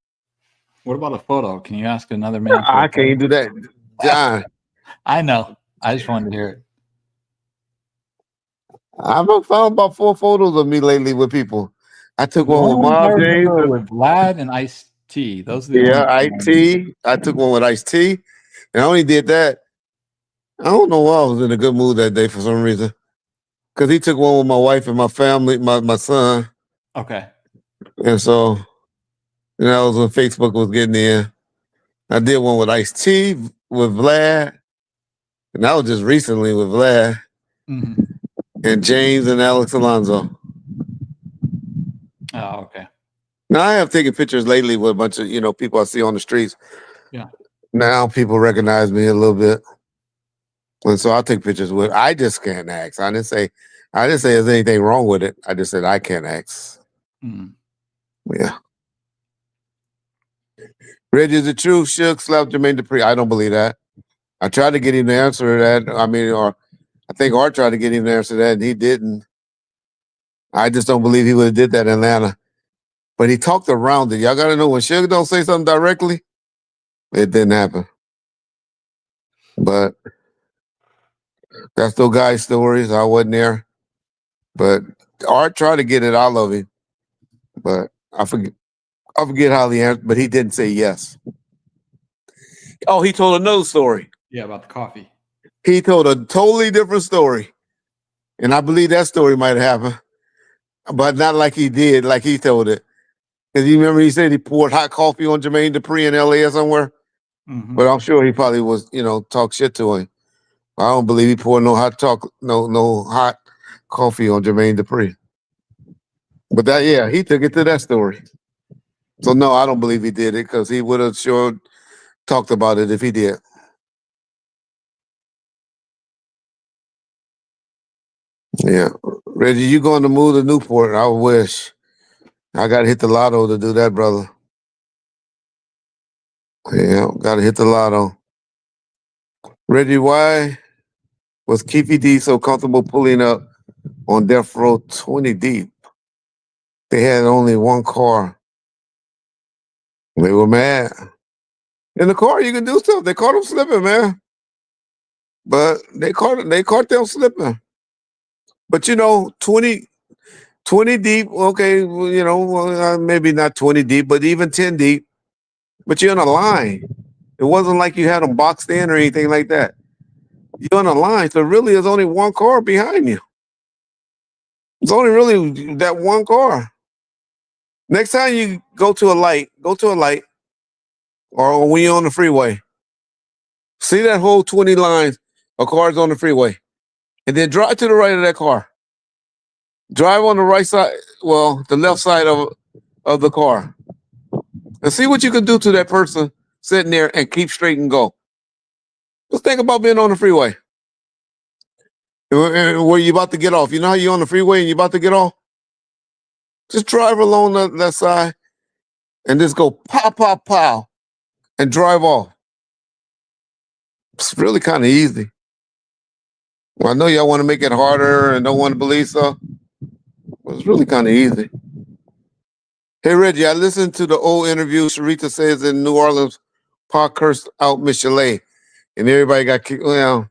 What about a photo? Can you ask another man? I can't do that, John. I know. I just wanted to hear it. I've found about 4 photos of me lately with people. I took one with Mob James. With Vlad and Ice-T. Those are the Ice-T. I took one with Ice-T. And I only did that. I don't know why I was in a good mood that day for some reason. Because he took one with my wife and my family, my son. Okay. And so, that was when Facebook was getting in. I did one with Ice-T, with Vlad. And that was just recently with Vlad. Mm-hmm. And James and Alex Alonso. Oh, okay. Now, I have taken pictures lately with a bunch of, people I see on the streets. Yeah. Now people recognize me a little bit. And so I'll take pictures with. I just can't ask. I didn't say there's anything wrong with it. I just said I can't ask. Mm. Yeah. Reggie, is it true Suge slapped Jermaine Dupri? I don't believe that. I tried to get him to answer that. I think Art tried to get him to answer that, and he didn't. I just don't believe he would have did that in Atlanta. But he talked around it. Y'all got to know when Suge don't say something directly, it didn't happen. But that's those guys' stories. I wasn't there. But Art tried to get it out of him. But I forget how he answered, but he didn't say yes. Oh, he told another story. Yeah, about the coffee. He told a totally different story. And I believe that story might have happened. But not like he did, like he told it. Because you remember he said he poured hot coffee on Jermaine Dupri in LA or somewhere? Mm-hmm. But I'm sure he probably was, talk shit to him. I don't believe he poured no hot coffee on Jermaine Dupri. But he took it to that story. So no, I don't believe he did it because he would have sure talked about it if he did. Yeah. Reggie, you going to move to Newport? I wish. I got to hit the lotto to do that, brother. Yeah, got to hit the lotto. Reggie, why was Keefy D so comfortable pulling up on Death Row 20 deep? They had only one car. They were mad. In the car, you can do stuff. They caught them slipping, man. But they caught them slipping. But 20 deep, okay, maybe not 20 deep, but even 10 deep. But you're in a line. It wasn't like you had them boxed in or anything like that. You're in a line, so really there's only one car behind you. It's only really that one car. Next time you go to a light, or when you're on the freeway, see that whole 20 lines of cars on the freeway, and then drive to the right of that car. Drive on the right side, the left side of the car, and see what you can do to that person sitting there and keep straight and go. Just think about being on the freeway. Where you about to get off. You know how you're on the freeway and you're about to get off? Just drive along that side and just go pow, pow, pow, and drive off. It's really kind of easy. Well, I know y'all want to make it harder and don't want to believe so, but it's really kind of easy. Hey, Reggie, I listened to the old interview Sharita says in New Orleans, Park cursed out Miss Chalet, and everybody got kicked. Well,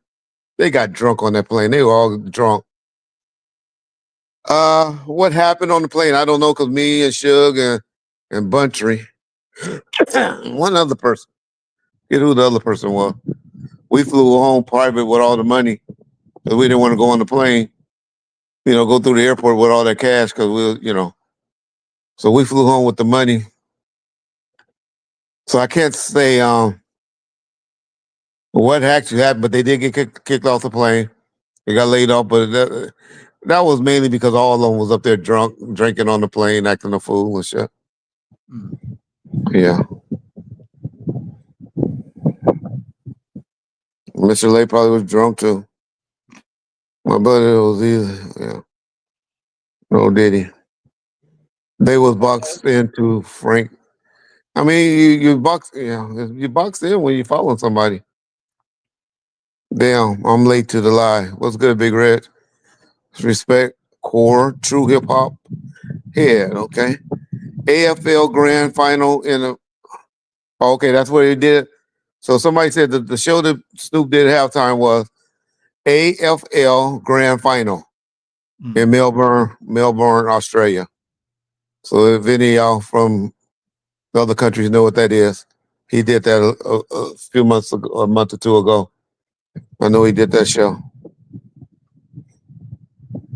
they got drunk on that plane. They were all drunk. What happened on the plane? I don't know, because me and Suge and and Buntry. One other person. Get who the other person was. We flew home private with all the money because we didn't want to go on the plane. Go through the airport with all that cash because So we flew home with the money. So I can't say what actually happened, but they did get kicked off the plane. They got laid off, but that was mainly because all of them was up there drunk, drinking on the plane, acting a fool and shit. Mm. Yeah. Mr. Lay probably was drunk too. My buddy was easy. Yeah. No Diddy. They was boxed into Frank. I mean, you box, you boxed in when you following somebody. Damn, I'm late to the lie. What's good, Big Red? Respect, core, true hip hop. Head, okay. AFL Grand Final in a. Okay, that's what he did. So somebody said that the show that Snoop did at halftime was AFL Grand Final in Melbourne, Australia. So if any of y'all from the other countries know what that is, he did that a few months ago, a month or two ago. I know he did that show.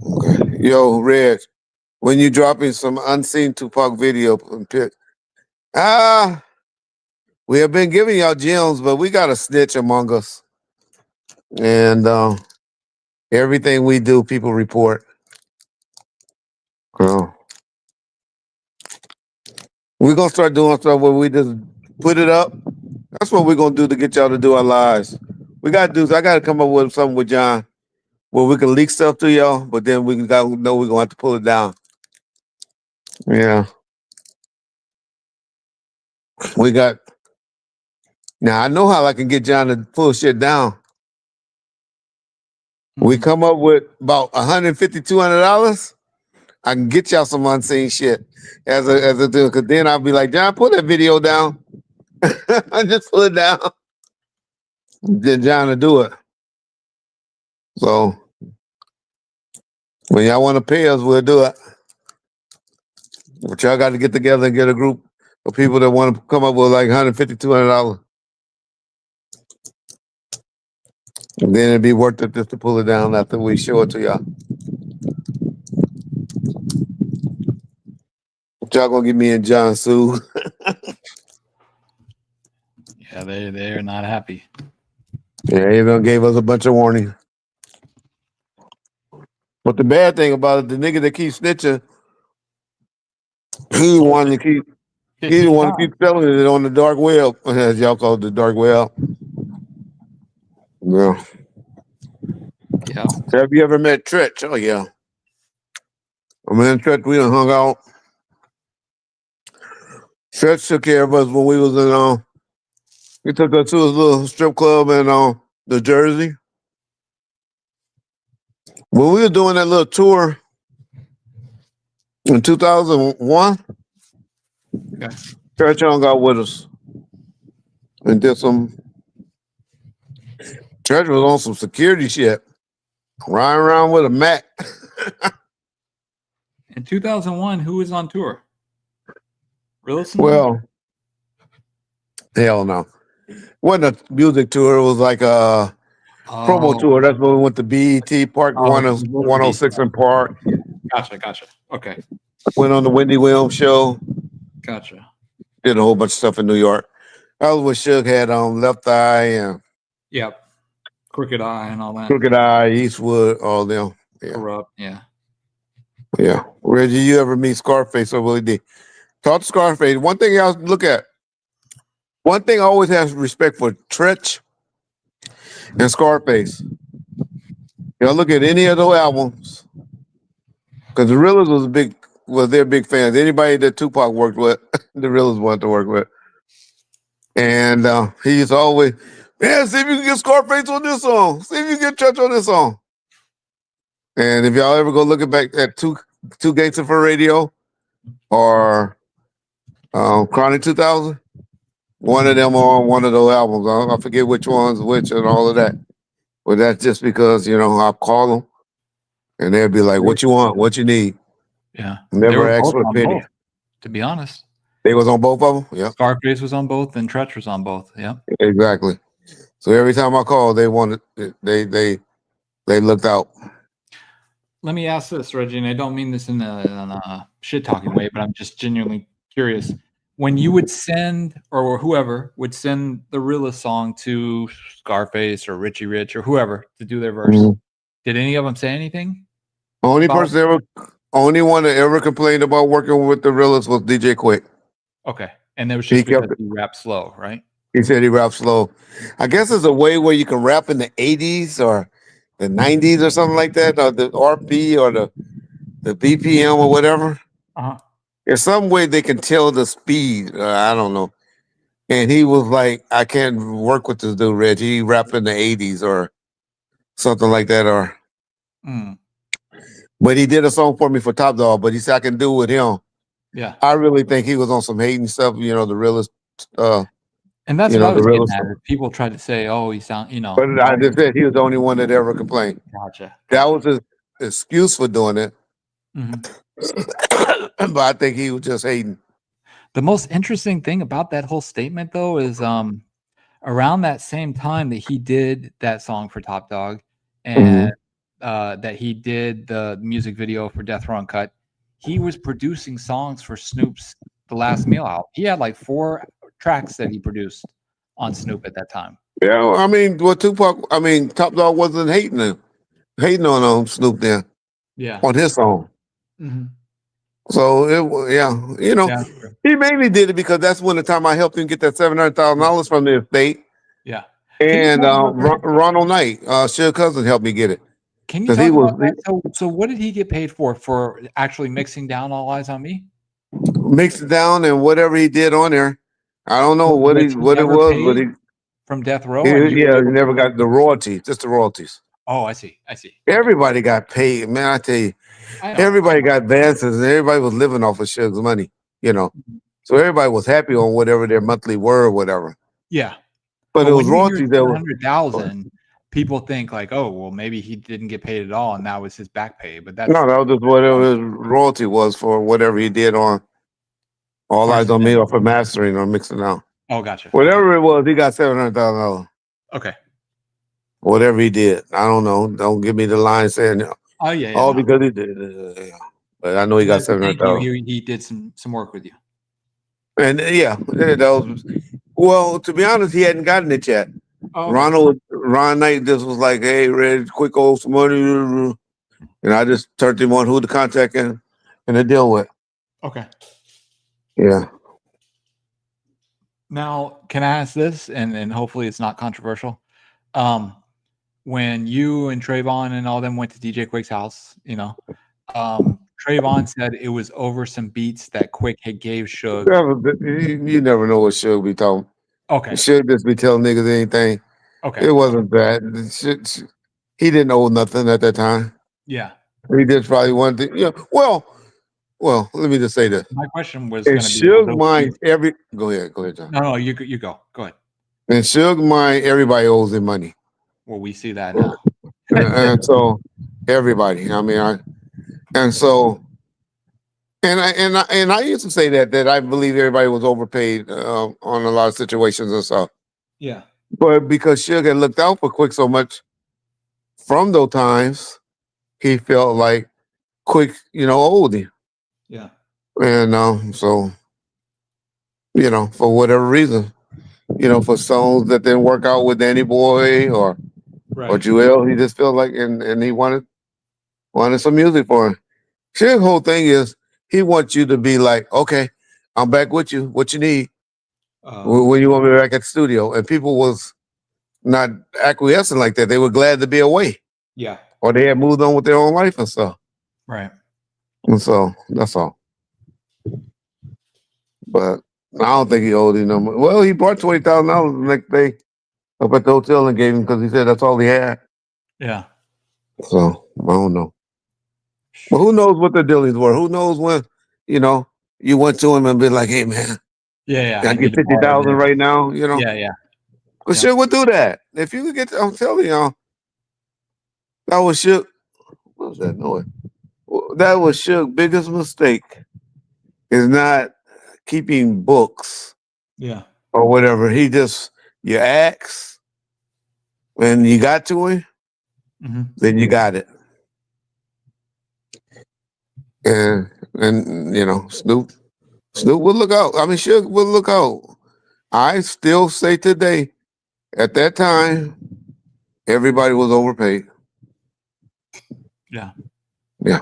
Okay. Yo, Red, when you dropping some unseen Tupac video, we have been giving y'all gems, but we got a snitch among us. And everything we do, people report. We're going to start doing stuff where we just put it up. That's what we're going to do to get y'all to do our lives. I got to come up with something with John where we can leak stuff to y'all, but then we got to know we're going to have to pull it down. Yeah. Now I know how I can get John to pull shit down. We come up with about $150, $200. I can get y'all some unseen shit as a deal. Cause then I'll be like, John, pull that video down. I just pull it down. Then John to do it. So when y'all want to pay us, we'll do it. But y'all got to get together and get a group of people that want to come up with like $150, $200. And then it'd be worth it just to pull it down after we show it to y'all. Y'all gonna get me and John Sue. Yeah, they're not happy. Yeah, he done gave us a bunch of warnings. But the bad thing about it, the nigga that keeps snitching, he the one to keep selling it on the dark web, as y'all call it, the dark web. Yeah. Yeah. Have you ever met Tretch? Oh yeah. I mean, Tretch, we done hung out. Tretch took care of us when we was in he took us to his little strip club in New Jersey. When we were doing that little tour in 2001, Okay. Tretch hung out with us and did some. Tretch was on some security shit, riding around with a Mac. In 2001, who was on tour? Realist? Well, hell no. Wasn't a music tour. It was like a promo tour. That's when we went to BET Park 106 in Park. Gotcha. Okay. Went on the Wendy Williams show. Gotcha. Did a whole bunch of stuff in New York. That was what Suge had on Left Eye and Yep. Crooked Eye and all that. Crooked Eye, Eastwood, all them. Yeah. Corrupt. Yeah. Yeah. Reggie, you ever meet Scarface or Willie D? Talk to Scarface. One thing y'all look at. One thing I always have respect for Tretch and Scarface. Y'all look at any of those albums, because the Realers was their big fans. Anybody that Tupac worked with, the Realers wanted to work with. And he used to always, man, see if you can get Scarface on this song. See if you can get Tretch on this song. And if y'all ever go looking back at Two Gangsta for Radio or Chronic 2000, one of them on one of those albums. I forget which one's which and all of that. But that's just because, I'll call them and they'll be like, what you want? What you need? Yeah. Never ask for a penny. To be honest. They was on both of them. Yep, Scarface was on both, and Tretch was on both. Yep. exactly. So every time I called, they wanted they looked out. Let me ask this, Reggie, and I don't mean this in a shit talking way, but I'm just genuinely curious. When you would send, or whoever would send the realest song to Scarface or Richie Rich or whoever to do their verse, Mhm. did any of them say anything? Only About- person ever, only one that ever complained about working with the realest was DJ Quick. Okay, and it was He just because kept. he rapped slow, right? He said he raps slow. I guess it's a way where you can rap in the 80s or the 90s or something like that, or the RP or the BPM or whatever. Uh-huh. There's some way they can tell the speed. I don't know. And he was like, I can't work with this dude, Reggie. He rap in the 80s or something like that. Or Mm, but he did a song for me for Top Dog, but he said I can do it with him. yeah. I really think he was on some hating stuff, the realest And that's you what I know, the was getting realest. at. People tried to say, "Oh, he sound," But I just said he was the only one that ever complained. Gotcha. That was his excuse for doing it. Mhm. But I think he was just hating. The most interesting thing about that whole statement, though, is around that same time that he did that song for Top Dog, and that he did the music video for Death Row Uncut, he was producing songs for Snoop's The Last Meal album. He had like 4 tracks that he produced on Snoop at that time. Yeah, I mean, Top Dog wasn't hating on Snoop then Yeah. on his song. Mhm. So Yeah. True. he mainly did it because that's when the time I helped him get that $700,000 from the estate. Yeah. Can you And talk about that? Ronald Knight, Suge Cousin helped me get it Can you because he talk was about that? So what did he get paid for actually mixing down All Eyes on Me? mixed it down and whatever he did on there. I don't know But he what it never was, but paid from Death Row, he and you were he able never to. got the royalties, just the royalties. Oh, I see. Okay. Everybody got paid, man. I tell you, I know. everybody got advances, and everybody was living off of Suge's money. So everybody was happy on whatever their monthly were or whatever. Yeah. But it But was when you hear royalties that were 700,000, people think like, oh, well, maybe he didn't get paid at all, and that was his back pay. But that's no, that was just whatever his royalty was for whatever he did on All Eyes on Me or for mastering or mixing out. Oh, gotcha. Whatever it was, he got $700,000. Okay. Whatever he did, I don't know. Don't give me the line saying Oh yeah. all No. because he did. But I know he got As a thank you, 700,000. he did some work with you. And that was well. To be honest, he hadn't gotten it yet. Oh, okay. Ron Knight just was like, "Hey, Red, quick old some money," and I just turned him on who to contact and to deal with. Okay. Yeah. Now, can I ask this, and hopefully it's not controversial? When you and Trayvon and all them went to DJ Quick's house, Trayvon said it was over some beats that Quick had gave Suge. You never know what Suge be talking. Okay. Suge just be telling niggas anything. Okay. It wasn't that. He didn't owe nothing at that time. Yeah. He just probably wanted to. Well, let me just say this. My question was In going to be, well, Suge mind, go ahead, John. No, you go. Go ahead. In Suge mind, everybody owes him money. Well, we see that now. and so everybody. I mean, I used to say that I believe everybody was overpaid on a lot of situations and stuff. Yeah. But because Suge had looked out for Quick so much from those times, he felt like Quick, owed him. Yeah. And so, for whatever reason, for songs that didn't work out with Danny Boy or Jewel, he just felt like and he wanted some music for him. Suge's whole thing is he wants you to be like, okay, I'm back with you. What you need? When you want me back at the studio? And people was not acquiescing like that. They were glad to be away. Yeah. Or they had moved on with their own life and stuff. Right. And so that's all. But I don't think he owed him no money. Well, he brought $20,000 the next day up at the hotel and gave him because he said that's all he had. Yeah. So I don't know. But who knows what the dealings were? Who knows when, you went to him and be like, hey man, Yeah. I get 50,000 right now, Yeah. But Suge would do that. If you could get, I'm telling y'all, that was Suge. What was that noise? That was Suge's biggest mistake. Is not keeping books Yeah. or whatever. He just, you ask, when you got to him, then you got it. And you know, Snoop will look out. I mean, Suge will look out. I still say today, at that time, everybody was overpaid. Yeah. Yeah.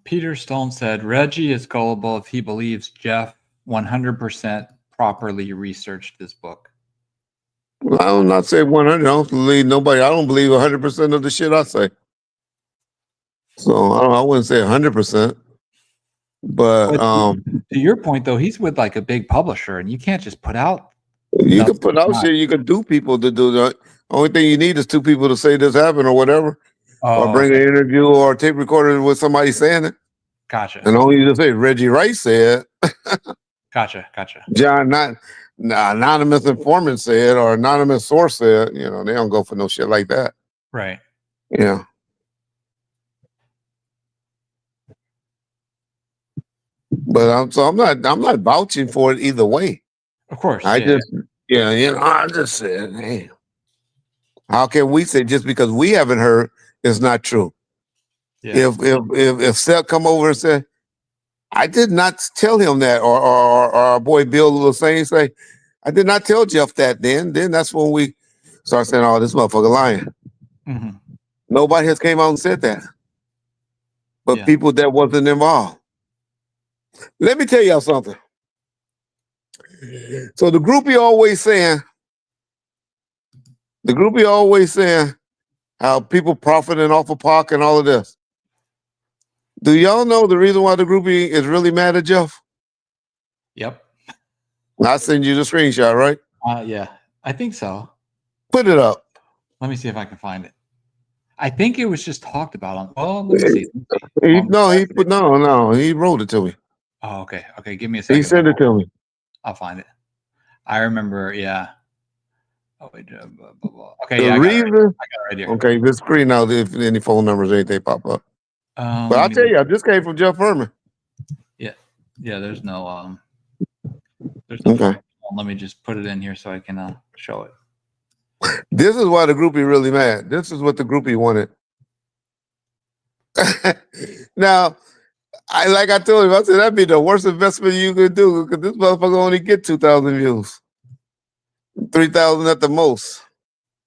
Peter Stone said Reggie is gullible if he believes Jeff 100% properly researched this book. Well, I'm not saying 100. I don't believe nobody. I don't believe 100% of the shit I say. So I wouldn't say 100%. But to your point, though, he's with like a big publisher, and you can't just put out. you can put out shit. You can do people to do that. Only thing you need is two people to say this happened or whatever, or bring an interview or a tape recorder with somebody saying it. Gotcha. And only you to say Reggie Wright said. Gotcha. John, not anonymous informant said or anonymous source said. You know, they don't go for no shit like that. Right. Yeah. But I'm not vouching for it either way. Of course. I just said, hey, how can we say just because we haven't heard it's not true? Yeah. If Seth come over and say, I did not tell him that, or our boy Bill was saying, say, I did not tell Jeff that. Then that's when we start saying, oh, this motherfucker lying. Nobody has came out and said that, but people that wasn't involved. Let me tell y'all something. So the groupie always saying how people profiting off of Pac and all of this. Do y'all know the reason why the groupie is really mad at Jeff? Yep. I send you the screenshot, right? Yeah, I think so. Put it up. Let me see if I can find it. I think it was just talked about on. Well, let me see. He wrote it to me. Oh, okay. Okay, give me a second. He sent it to me. I'll find it. I remember. Yeah. Oh wait. Blah, blah, blah. Okay. The Yeah. reason. I got it right here. Okay, this screen now. If any phone numbers or anything pop up. But I'll tell you, this came from Jeff Furman. Yeah. Yeah. There's no. Okay. Let me just put it in here so I can show it. This is why the groupie really mad. This is what the groupie wanted. Now, I told him, I said that'd be the worst investment you could do because this motherfucker only get 2,000 views, 3,000 at the most.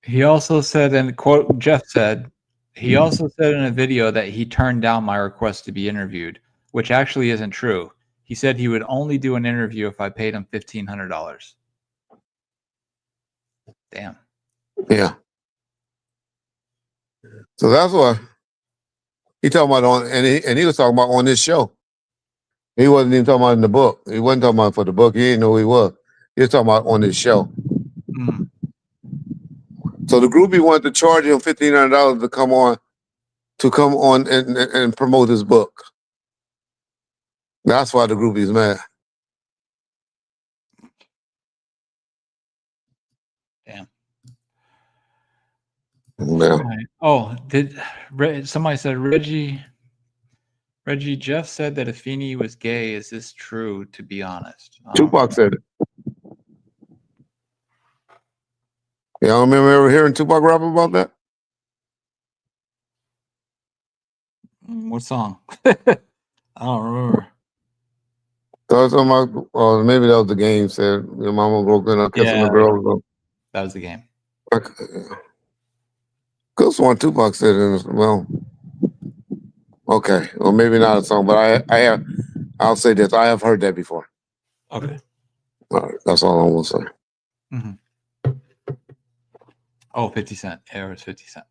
He also said, and quote Jeff said, he also said in a video that he turned down my request to be interviewed, which actually isn't true. He said he would only do an interview if I paid him $1,500. Damn. Yeah. So that's why he talking about and he was talking about on this show. He wasn't even talking about in the book. He wasn't talking about for the book. He didn't know who he was. He was talking about on this show. So the groupie wanted to charge him $1,500 to come on and promote his book. That's why the groupie's mad. Damn. Yeah. Right. Oh, somebody said Reggie Jeff said that Afeni was gay. Is this true? To be honest, Tupac said it. Y'all remember ever hearing Tupac rap about that? What song? I don't remember. So maybe that was the game. Said your mama broke in up kissing the girl. That was the game. Cause one Tupac said it. Well, okay, well maybe not a song, but I'll say this: I have heard that before. Okay. All right, that's all I'm gonna say. Oh, 50 Cent. Yeah, it was 50 Cent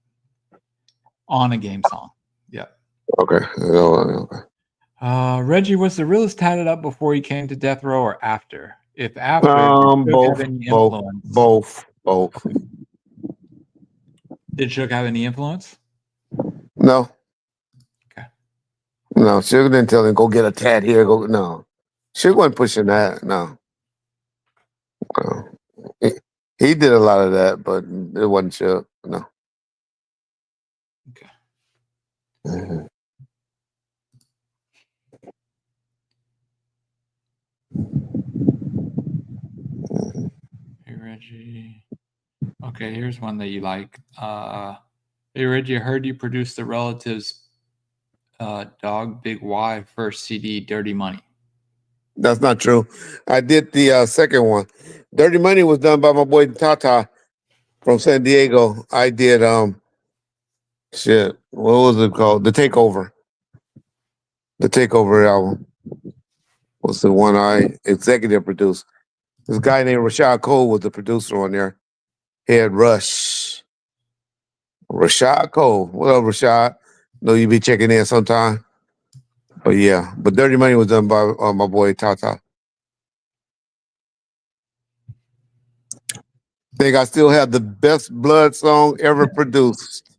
on a game song. Yeah. Okay. Reggie, was the realist tatted up before he came to death row or after? If after, both. Did Shook have any influence? No. Okay. No, Sugar didn't tell him go get a tat here. No, Sugar wasn't pushing that. No. He did a lot of that, but it wasn't Sugar. No. Okay. Reggie. Okay, here's one that you like. Hey Reggie, I heard you produced the Relatives Dog Big Y first CD, Dirty Money. That's not true. I did the second one. Dirty Money was done by my boy Tata from San Diego. I did shit. What was it called? The Takeover. The Takeover album was the one I executive produced. This guy named Rashad Cole was the producer on there. He had Rush. Rashad Cole. What up, Rashad? Know you be checking in sometime. But yeah, but Dirty Money was done by my boy Tata. Think I still have the best blood song ever produced.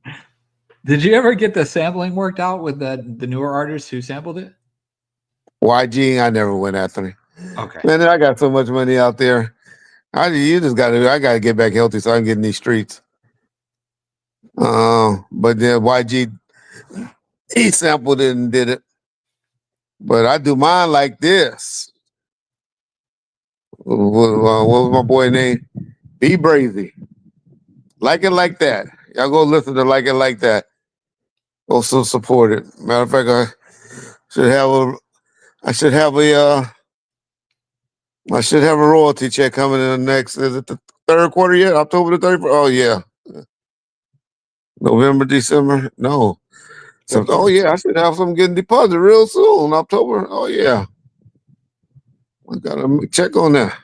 Did you ever get the sampling worked out with the newer artists who sampled it? YG, I never went after him. Okay. Man, I got so much money out there. I gotta get back healthy so I can get in these streets. But then YG, he sampled it and did it. But I do mine like this. What was my boy name? Be Brazy. Like It Like That. Y'all go listen to Like It Like That. Also support it. Matter of fact, I should have a royalty check coming in the next. Is it the third quarter yet? October the 31st? Oh yeah. November, December? No. So, oh yeah, I should have something getting deposited real soon. October. Oh yeah. I gotta check on that.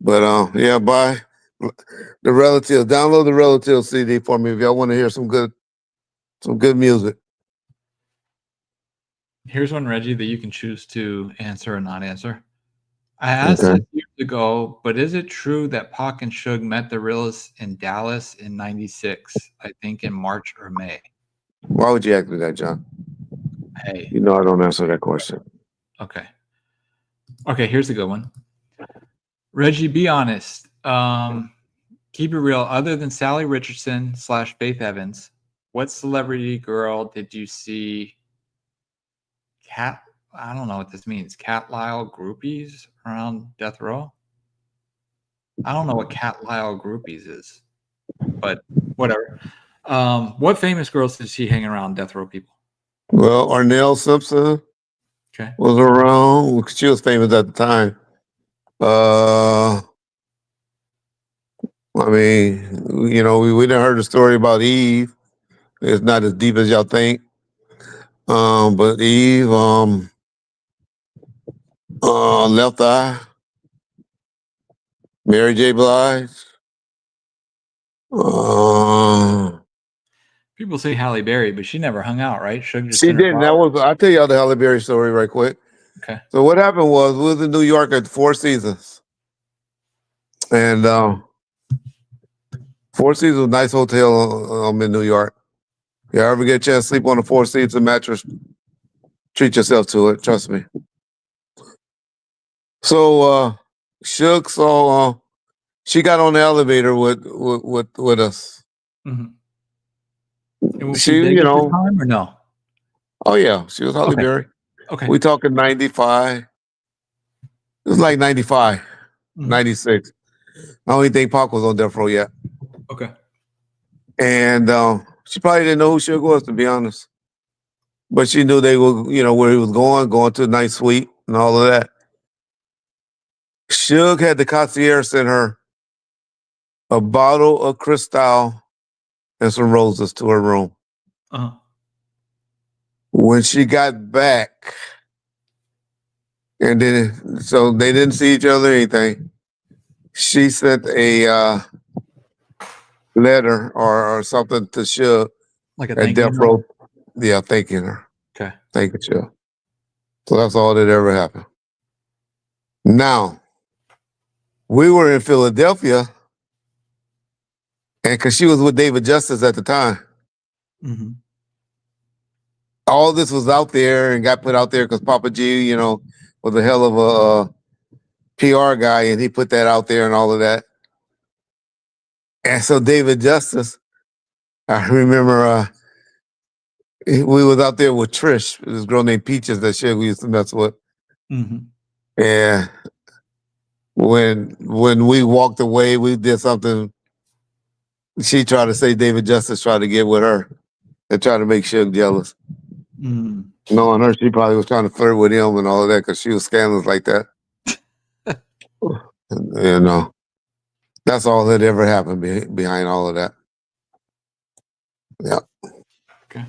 But yeah, buy the Relatives. Download the Relatives CD for me if y'all want to hear some good music. Here's one, Reggie, that you can choose to answer or not answer. I asked this years ago, but is it true that Pac and Suge met the realists in Dallas in '96? I think in March or May. Why would you ask me that, John? Hey. You know I don't answer that question. Okay. Okay, here's a good one. Reggie, be honest. Keep it real. Other than Sally Richardson / Faith Evans, what celebrity girl did you see I don't know what this means. Cat Lyle groupies around death row? I don't know what Cat Lyle groupies is, but whatever. What famous girls did she hang around death row people? Well, Arnell Simpson was around. She was famous at the time. I mean, you know, we didn't heard the story about Eve. It's not as deep as y'all think. But Eve, Left Eye, Mary J. Blige. People say Halle Berry, but she never hung out, right? She didn't. I'll tell y'all the Halle Berry story right quick. Okay. So what happened was we was in New York at Four Seasons. And Four Seasons was a nice hotel in New York. If you ever get a chance to sleep on a Four Seasons mattress, treat yourself to it. Trust me. So Suge saw she got on the elevator with us. Mm-hmm. And was she, big you at know, the time or no? Oh yeah, she was Halle Berry. Okay. We talking 95. It was like 95, 96. I don't even think Pac was on death row yet. Okay. And she probably didn't know who Suge was, to be honest. But she knew they were, you know, where he was going to a nice suite and all of that. Suge had the concierge send her a bottle of Cristal and some roses to her room. Uh-huh. When she got back, and then so they didn't see each other or anything, she sent a letter or something to Suge like a at death row. Yeah, thanking her. Okay. Thanking Suge. So that's all that ever happened. Now, we were in Philadelphia, and because she was with David Justice at the time, all this was out there and got put out there because Papa G, you know, was a hell of a PR guy, and he put that out there and all of that. And so David Justice, I remember we was out there with Trish, this girl named Peaches that shit we used to mess with. Mm-hmm. Yeah. when we walked away, we did something. She tried to say David Justice tried to get with her and try to make Suge jealous. Mm. Knowing her, she probably was trying to flirt with him and all of that because she was scandalous like that. You know, that's all that ever happened behind all of that. Yeah. Okay.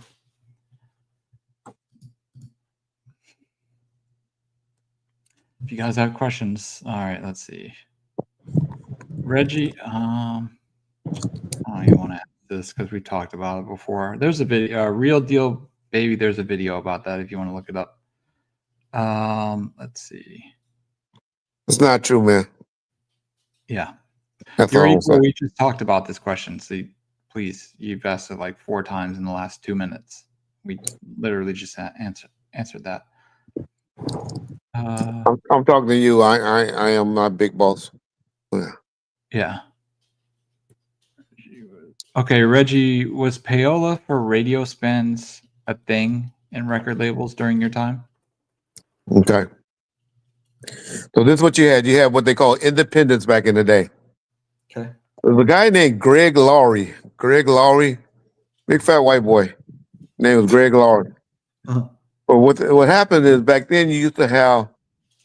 If you guys have questions, all right, let's see. Reggie, I don't even want to ask this because we talked about it before. There's a video, Real Deal Baby. There's a video about that if you want to look it up. Let's see. It's not true, man. Yeah. That's Your all I'm equal, saying. we just talked about this question. So please, you've asked it like 4 times in the last 2 minutes. We literally just answered that. I'm talking to you. I am not big boss. Yeah. Yeah. Okay, Reggie, was payola for radio spins a thing in record labels during your time? Okay. So this is what you had. You had what they call independents back in the day. Okay. There's a guy named Greg Laurie. Greg Laurie, big fat white boy. Name was Greg Laurie. Uh-huh. But what happened is back then you used to have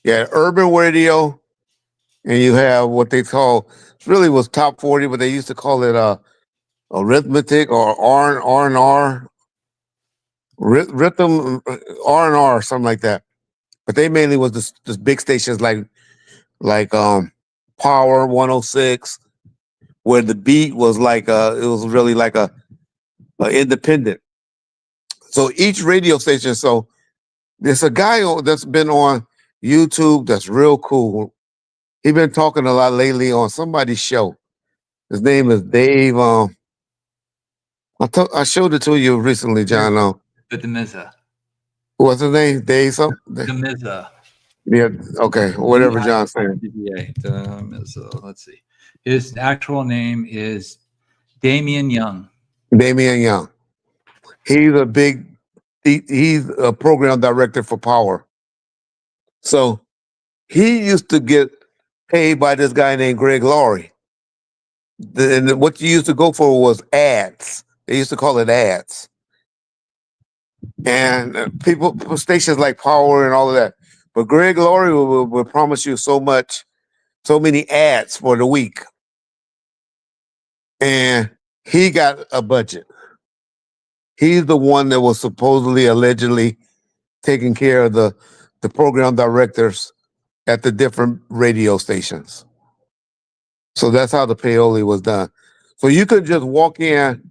urban radio, and you have what they call really was top 40, but they used to call it arithmetic or R&R, rhythm R&R, something like that. But they mainly was this big stations like Power 106, where the beat was like it was really like a independent. So each radio station. So there's a guy that's been on YouTube that's real cool. He been talking a lot lately on somebody's show. His name is Dave. I showed it to you recently, John. The Demiza. What's his name? Dave something? Demiza. Yeah. Okay. Whatever John's saying. Demiza. Let's see. His actual name is Damian Young. Damian Young. He's he's a program director for Power. So he used to get paid by this guy named Greg Laurie. And what you used to go for was ads. They used to call it ads. And stations like Power and all of that. But Greg Laurie will promise you so many ads for the week. And he got a budget. He's the one that was supposedly, allegedly taking care of the program directors at the different radio stations. So that's how the payola was done. So you could just walk in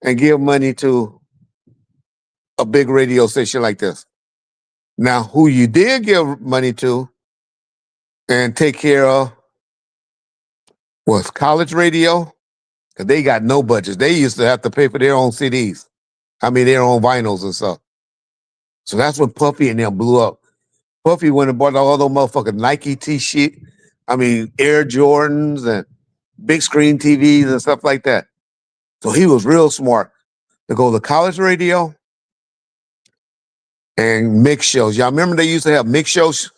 and give money to a big radio station like this. Now, who you did give money to and take care of was college radio, because they got no budgets. They used to have to pay for their own CDs. Their own vinyls and stuff. So that's when Puffy and them blew up. Puffy went and bought all those motherfucking Nike T-shirt. Air Jordans and big screen TVs and stuff like that. So he was real smart to go to college radio and mix shows. Y'all remember they used to have mix shows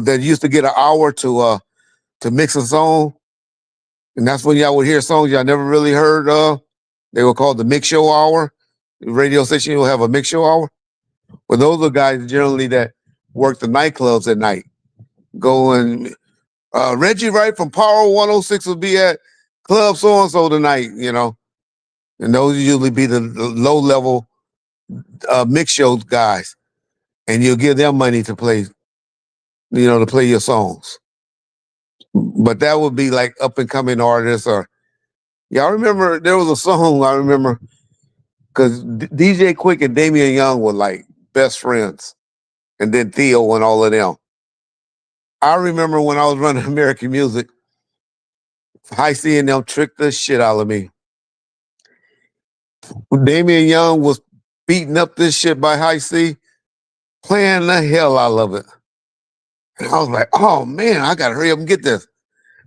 that used to get an hour to mix a song? And that's when y'all would hear songs y'all never really heard of. They were called the mix show hour. The radio station will have a mix show hour. Well, those are guys generally that work the nightclubs at night. Going, Reggie Wright from Power 106 will be at Club so-and-so tonight, And those usually be the low-level mix show guys. And you'll give them money to play, to play your songs. But that would be like up-and-coming artists or... Y'all remember, there was a song I remember, because DJ Quick and Damian Young were like best friends. And then Theo and all of them. I remember when I was running American Music, High C and them tricked the shit out of me. Damian Young was beating up this shit by High C, playing the hell out of it. And I was like, oh man, I gotta hurry up and get this.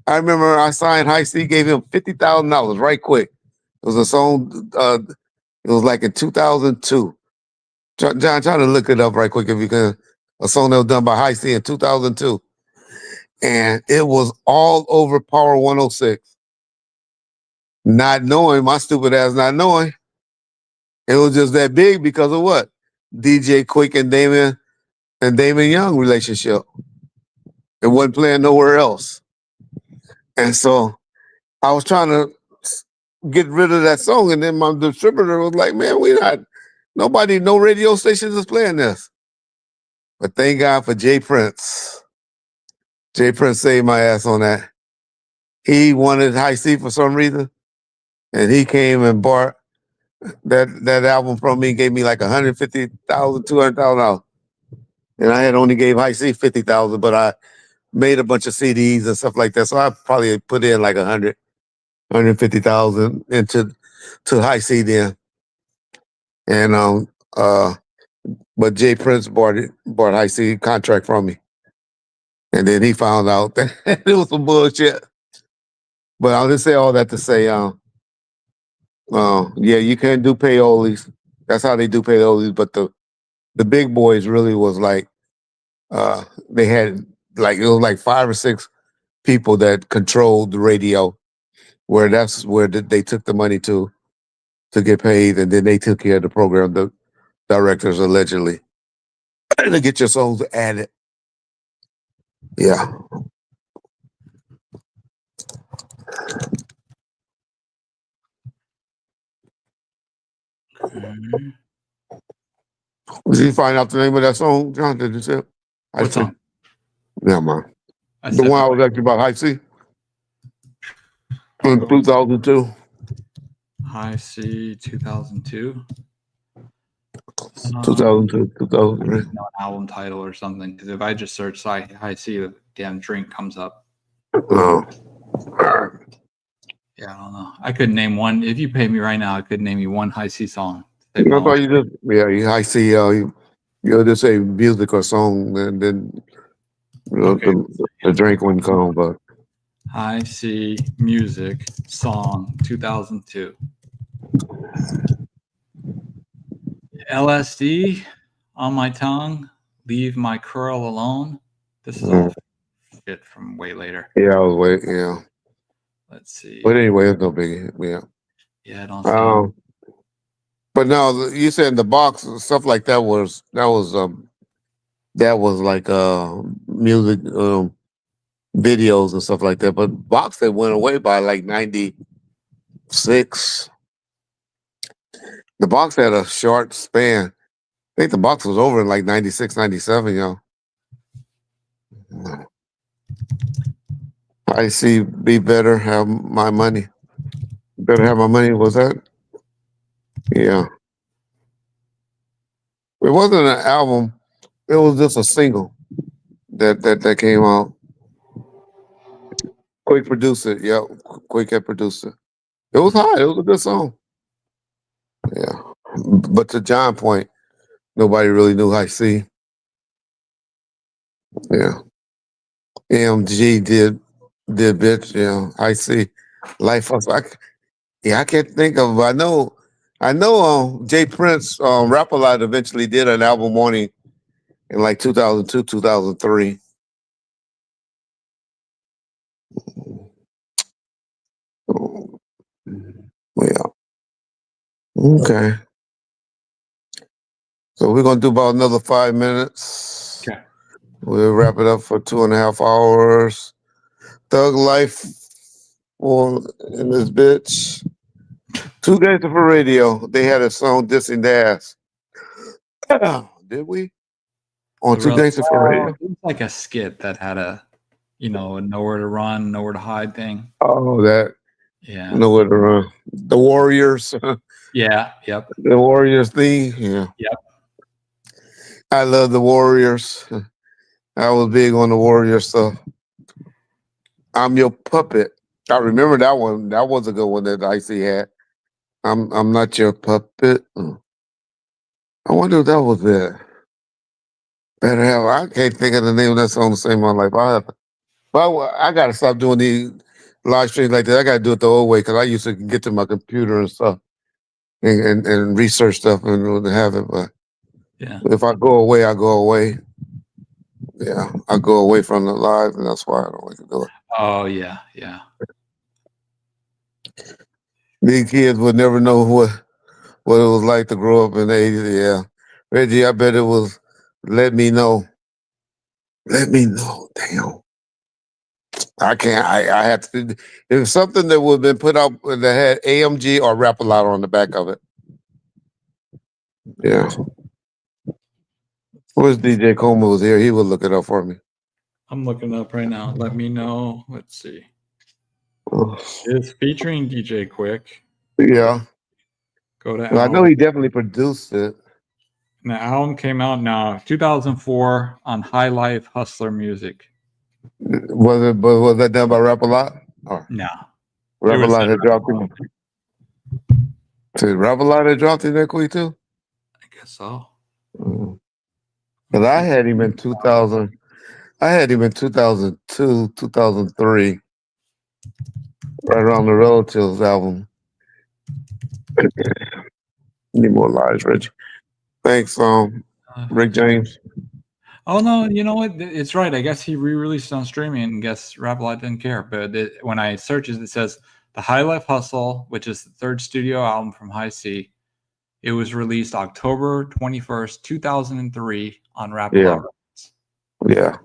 I remember I signed High C, gave him $50,000 right quick. It was a song, it was like in 2002. John, try to look it up right quick if you can. A song that was done by High C in 2002. and it was all over Power 106. Not knowing, my stupid ass not knowing, it was just that big because of what? DJ Quick and Damon Young relationship. It wasn't playing nowhere else. And so I was trying to get rid of that song, and then my distributor was like, man, no radio stations is playing this. But thank God for Jay Prince. Jay Prince saved my ass on that. He wanted High C for some reason, and he came and bought that album from me, gave me like $150,000, $200,000. And I had only gave High C $50,000, but I made a bunch of CDs and stuff like that. So I probably put in like $150,000 into High C then. And but Jay Prince bought High C contract from me. And then he found out that it was some bullshit. But I'll just say all that to say, yeah, you can't do payolas. That's how they do payolas. But the big boys really was like, they had like, it was like 5 or 6 people that controlled the radio, where that's where they took the money to get paid, and then they took care of the program, the directors allegedly, to get your songs added. Yeah. Mhm. Did you find out the name of that song, John? Did you say it? What song? Yeah, man. I The said one I that. was asking about, High C, in 2002. High C 2002. 2002, 2003. No album title or something. Because if I just search High C, the damn drink comes up. Oh. Yeah, I don't know. I couldn't name one. If you paid me right now, I could name you one High C song. I thought you just, High C, you'll just say music or song, and then Okay. the drink wouldn't come, but. High C music song 2002. LSD on my tongue. Leave my curl alone. This is all shit from way later. Yeah, I was waiting. Yeah. Let's see. But anyway, it's no biggie. Yeah. Yeah, I don't see. But no, you said the box stuff like that was like music videos and stuff like that. But box that went away by like 96. The box had a short span. I think the box was over in like 96, 97, yo. I see Be Better, Have My Money. Better Have My Money, was that? Yeah. It wasn't an album. It was just a single that came out. Quick produced it. Yeah, Quick had produced it. It was hot. It was a good song. Yeah. But to John's point, nobody really knew High C. Yeah. AMG did bitch, yeah. High C. Life Hustle. I can't think of. I know Jay Prince, Rap A Lot eventually did an album morning in like 2002, 2003. Yeah. Okay. So we're gonna do about another 5 minutes. Okay. We'll wrap it up for 2.5 hours. Thug Life in this bitch. Two Days for Radio. They had a song dissing the ass. Did we? On Two Days for Radio. It was like a skit that had a nowhere to run, nowhere to hide thing. Oh, that. Yeah. Nowhere to run. The Warriors. Yeah. Yep. The Warriors thing. Yeah. Yep. I love the Warriors. I was big on the Warriors stuff. I'm Your Puppet. I remember that one. That was a good one that Icy had. I'm Not Your Puppet. I wonder if that was it. Better have. I can't think of the name of that song to save my life. I gotta stop doing these live streams like that. I gotta do it the old way because I used to get to my computer and stuff and research stuff and have it. But yeah, if I go away, I go away. Yeah, I go away from the live, and that's why I don't like to do it. Oh yeah. These kids would never know what it was like to grow up in the 80s. Yeah. Reggie, I bet it was let me know. Let me know. Damn. I can't. I had to. It was something that would have been put out that had AMG or Rap a Lot on the back of it. Yeah. Wish DJ Coma was here. He would look it up for me. I'm looking up right now. Let me know. Let's see. Oh, It's featuring DJ Quick. yeah. Go to Well, I know album. he definitely produced it. And the album came out now 2004 on High Life Hustler Music. Was that done by Rap a Lot? Or No. Rap a was Lot done had by dropped him. Did Rap a Lot had dropped him that quick too? I guess so. Because I had him in 2000. I had him in 2002, 2003, right around the Relatives album. Need more lives, Reggie. Thanks, Rick James. Oh no, you know what? It's right. I guess he re-released it on streaming and guess Rap-A-Lot didn't care. But when I search it, it says the High Life Hustle, which is the third studio album from High C. It was released October 21st, 2003 on Rap-A-Lot Records. Yeah.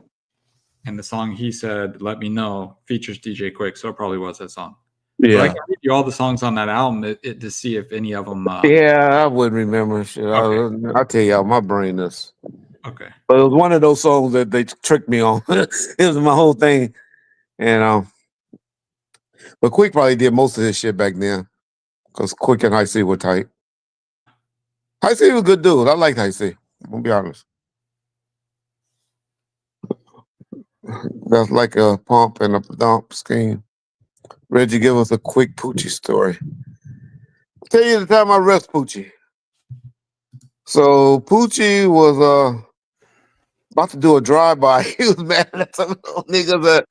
And the song he said, Let Me Know, features DJ Quick. So it probably was that song. But I Yeah. can read you all the songs on that album to see if any of them. Yeah, I wouldn't remember shit. Okay. I'll tell y'all, my brain is. Okay. But it was one of those songs that they tricked me on. It was my whole thing. And but Quick probably did most of his shit back then. Because Quick and High C were tight. High C was a good dude. I liked High C. I'm gonna be honest. That's like a pump and a dump scheme. Reggie, give us a quick Poochie story. I'll tell you the time I rest Poochie. So Poochie was about to do a drive-by. He was mad at some little niggas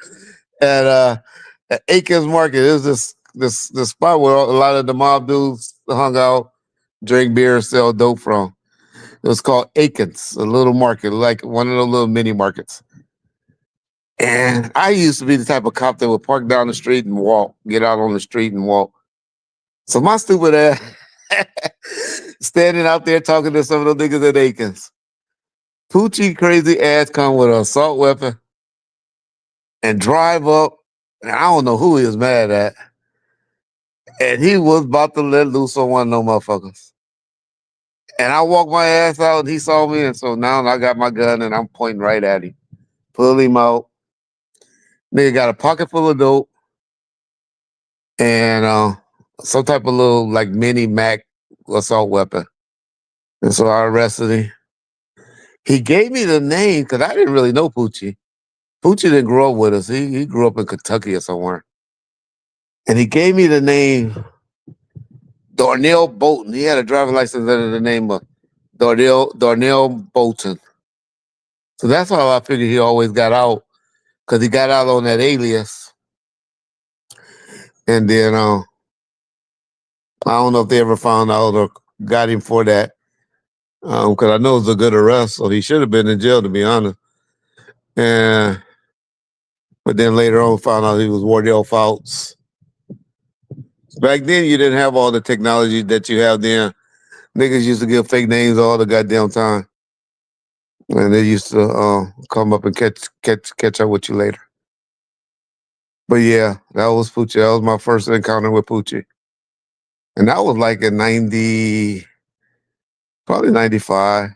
at Akins Market. It was this spot where a lot of the mob dudes hung out, drink beer, sell dope from. It was called Akins, a little market, like one of those little mini markets. And I used to be the type of cop that would park down the street and walk, get out on the street and walk. So my stupid ass standing out there talking to some of the niggas at Akins. Poochie crazy ass come with an assault weapon and drive up. And I don't know who he was mad at. And he was about to let loose on one of them motherfuckers. And I walked my ass out and he saw me. And so now I got my gun and I'm pointing right at him. Pull him out. Nigga got a pocket full of dope and some type of little like mini Mac assault weapon. And so I arrested him. He gave me the name because I didn't really know Poochie. Poochie didn't grow up with us. He grew up in Kentucky or somewhere. And he gave me the name Darnell Bolton. He had a driving license under the name of Darnell Bolton. So that's how I figured he always got out, because he got out on that alias. And then I don't know if they ever found out or got him for that, because I know it was a good arrest, so he should have been in jail, to be honest. And but then later on found out he was Wardell Fouts. Back then you didn't have all the technology that you have then. Niggas used to give fake names all the goddamn time. And they used to come up and catch up with you later. But yeah, that was Poochie. That was my first encounter with Poochie. And that was like in probably 95.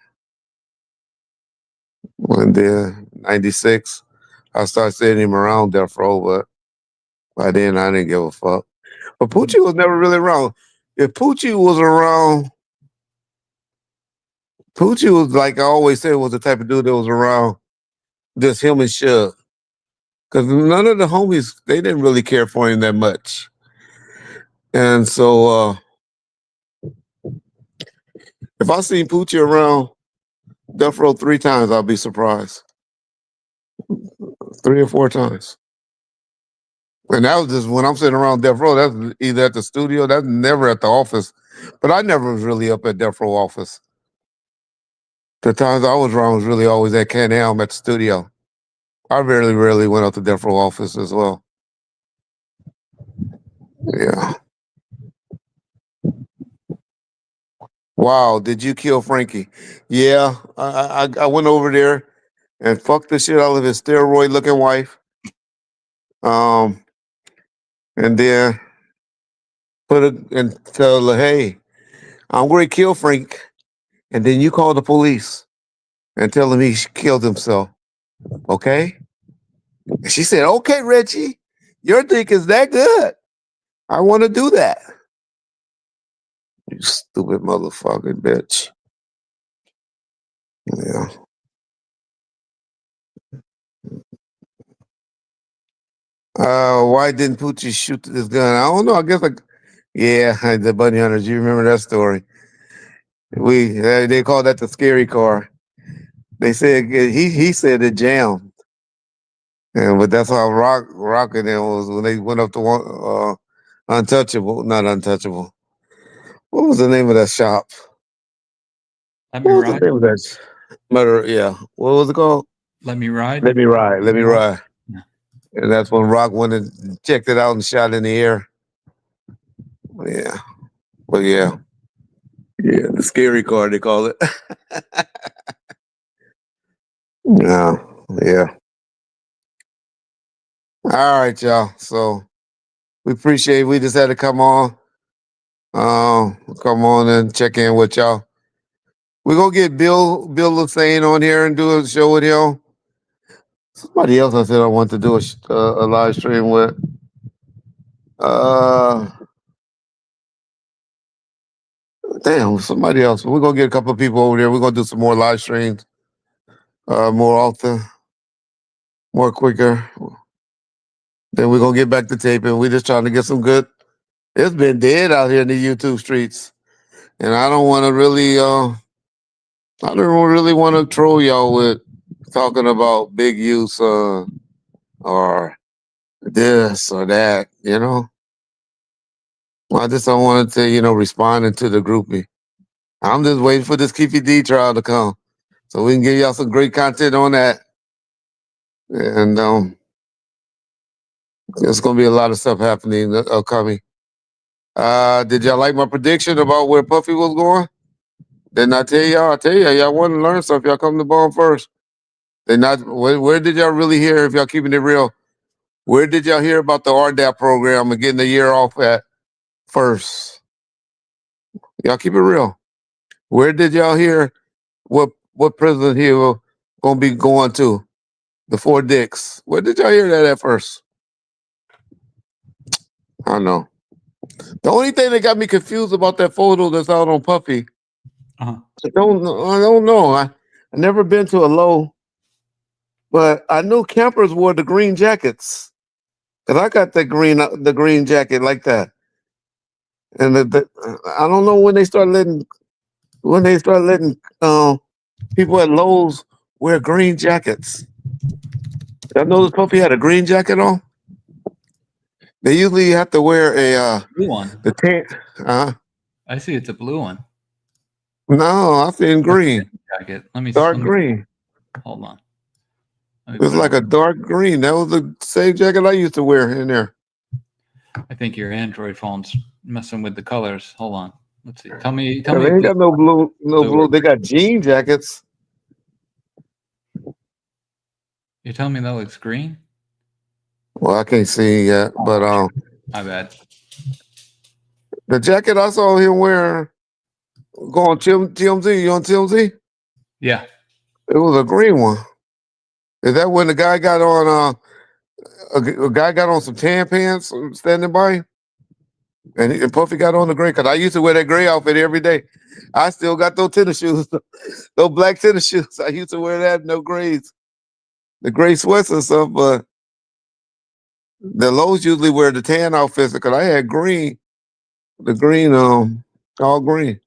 And then 96, I started seeing him around Death Row, but by then I didn't give a fuck. But Poochie was never really around. If Poochie was around, Poochie was, like I always said, was the type of dude that was around just him and Shug. Because none of the homies, they didn't really care for him that much. And so if I seen Poochie around Death Row 3 times, I'll be surprised. 3 or 4 times. And that was just when I'm sitting around Death Row, that's either at the studio, that's never at the office. But I never was really up at Death Row office. The times I was around was really always at Can Helm at the studio. I rarely went up to death row office as well. Yeah. Wow, did you kill Frankie? Yeah, I went over there and fucked the shit out of his steroid looking wife. And then put it and tell her, hey, I'm going to kill Frank. And then you call the police and tell him he killed himself. Okay? And she said, okay, Reggie, your dick is that good. I want to do that. You stupid motherfucking bitch. Yeah. Why didn't Poochie shoot this gun? I don't know. I guess yeah, the bunny hunters. You remember that story? They call that the scary car. They said he said it jammed, and but that's how rocking it was when they went up to one untouchable, not untouchable. What was the name of that shop? Let me What was the ride. name of that? Murder. Yeah. What was it called? Let me ride. Let me ride. Let me ride. Yeah. And that's when Rock went and checked it out and shot in the air. Yeah. But yeah. Yeah, the scary car they call it. Yeah. Yeah. All right, y'all. So we appreciate we just had to come on. Come on and check in with y'all. We're gonna get Bill Lassane on here and do a show with him. Somebody else I said I want to do a live stream with. Damn, somebody else. We're gonna get a couple of people over there. We're gonna do some more live streams, more often, more quicker. Then we're gonna get back to taping. We're just trying to get some good. It's been dead out here in the YouTube streets, and I don't want to really, I don't really want to troll y'all with talking about big use, or this or that. You know, I just don't want to, responding to the groupie. I'm just waiting for this Keefy D trial to come, so we can give y'all some great content on that. And there's gonna be a lot of stuff happening upcoming. Did y'all like my prediction about where Puffy was going? Didn't I tell y'all? I tell y'all want to learn stuff. Y'all come to Bone first. They not. Where did y'all really hear? If y'all keeping it real, where did y'all hear about the RDAP program and getting the year off at first? Y'all keep it real. Where did y'all hear what President Hill gonna be going to? The Four Dicks. Where did y'all hear that at first? I don't know. The only thing that got me confused about that photo that's out on Puffy, Uh-huh. I don't know. I never been to a low, but I knew campers wore the green jackets. Cause I got the green jacket like that. And I don't know when they start letting people at Lowe's wear green jackets. I noticed Puffy had a green jacket on. They usually have to wear a Blue one. the tan. I see it's a blue one. No, I seen green, Jacket. Let me dark green. Hold on. It was like a dark green. That was the same jacket I used to wear in there. I think your Android phone's messing with the colors. Hold on. Let's see. Tell me. They ain't got no blue. They got jean jackets. You telling me that looks green? Well, I can't see yet, but My bad. the jacket I saw him wearing going TMZ. You on TMZ? Yeah. It was a green one. Is that when the guy got on? A guy got on some tan pants standing by, and Puffy got on the gray. Cause I used to wear that gray outfit every day. I still got those tennis shoes, those black tennis shoes. I used to wear that, no grays, the gray sweats and stuff. But the Lows usually wear the tan outfits because I had green, the green, all green.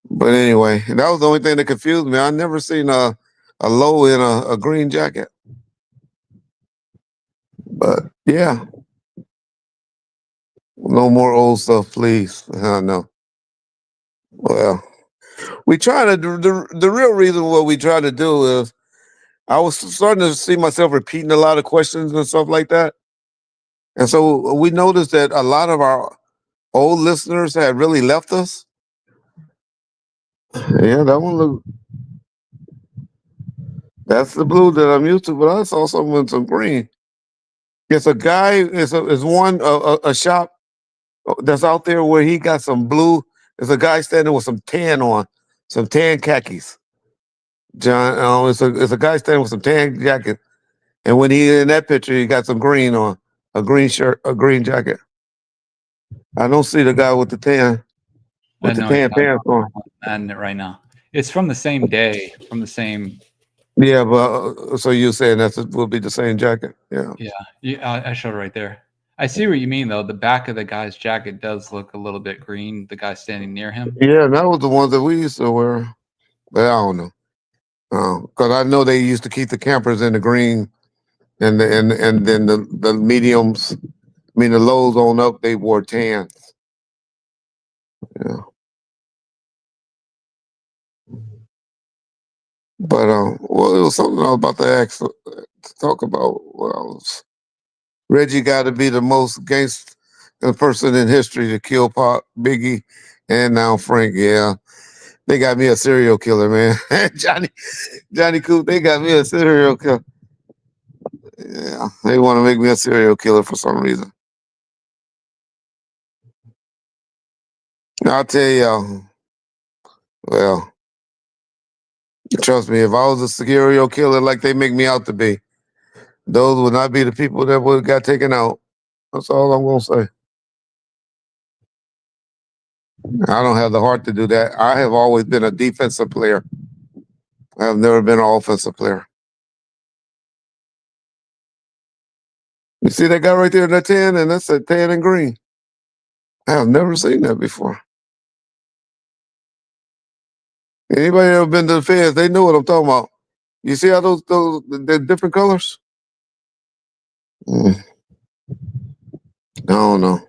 But anyway, that was the only thing that confused me. I never seen a Low in a green jacket. But yeah, no more old stuff, please. No. Well, we try to do the real reason what we try to do is I was starting to see myself repeating a lot of questions and stuff like that. And so we noticed that a lot of our old listeners had really left us. Yeah, that one look. That's the blue that I'm used to, but I saw something with some green. It's a guy. It's one a shop that's out there where he got some blue. There's a guy standing with some tan on, some tan khakis. John, it's a guy standing with some tan jacket, and when he in that picture, he got some green on, a green shirt, a green jacket. I don't see the guy with the tan pants on. And it right now. It's from the same day, from the same. Yeah, but so you're saying will be the same jacket? Yeah. Yeah. I showed it right there. I see what you mean, though. The back of the guy's jacket does look a little bit green. The guy standing near him. Yeah, that was the ones that we used to wear, but I don't know. Because I know they used to keep the campers in the green, and then the mediums, I mean the lows on up, they wore tans. Yeah. But well, it was something I was about to ask to talk about. Well, Reggie got to be the most gangster person in history to kill Pop, Biggie, and now Frank. Yeah, they got me a serial killer, man. Johnny Coop, they got me a serial killer. Yeah, they want to make me a serial killer for some reason. I'll tell y'all. Well, trust me, if I was a serial killer like they make me out to be, those would not be the people that would have got taken out. That's all I'm gonna say. I don't have the heart to do that. I have always been a defensive player. I have never been an offensive player. You see that guy right there in that tan, and that's a tan and green. I have never seen that before. Anybody ever been to the feds? They know what I'm talking about. You see how they're different colors? I don't know.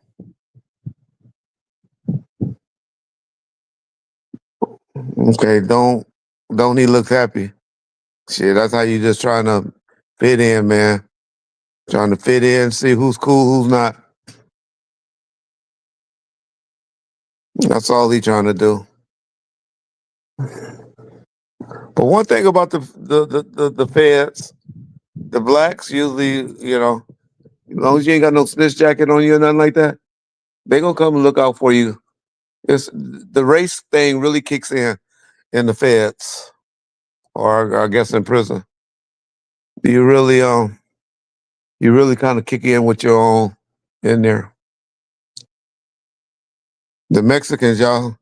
Okay, don't he look happy? Shit, that's how you just trying to fit in, man. Trying to fit in, see who's cool, who's not. That's all he trying to do. But one thing about the feds, the blacks usually, as long as you ain't got no snitch jacket on you or nothing like that, they gonna come and look out for you. It's the race thing really kicks in the feds, or I guess in prison. You really kind of kick in with your own in there. The Mexicans, y'all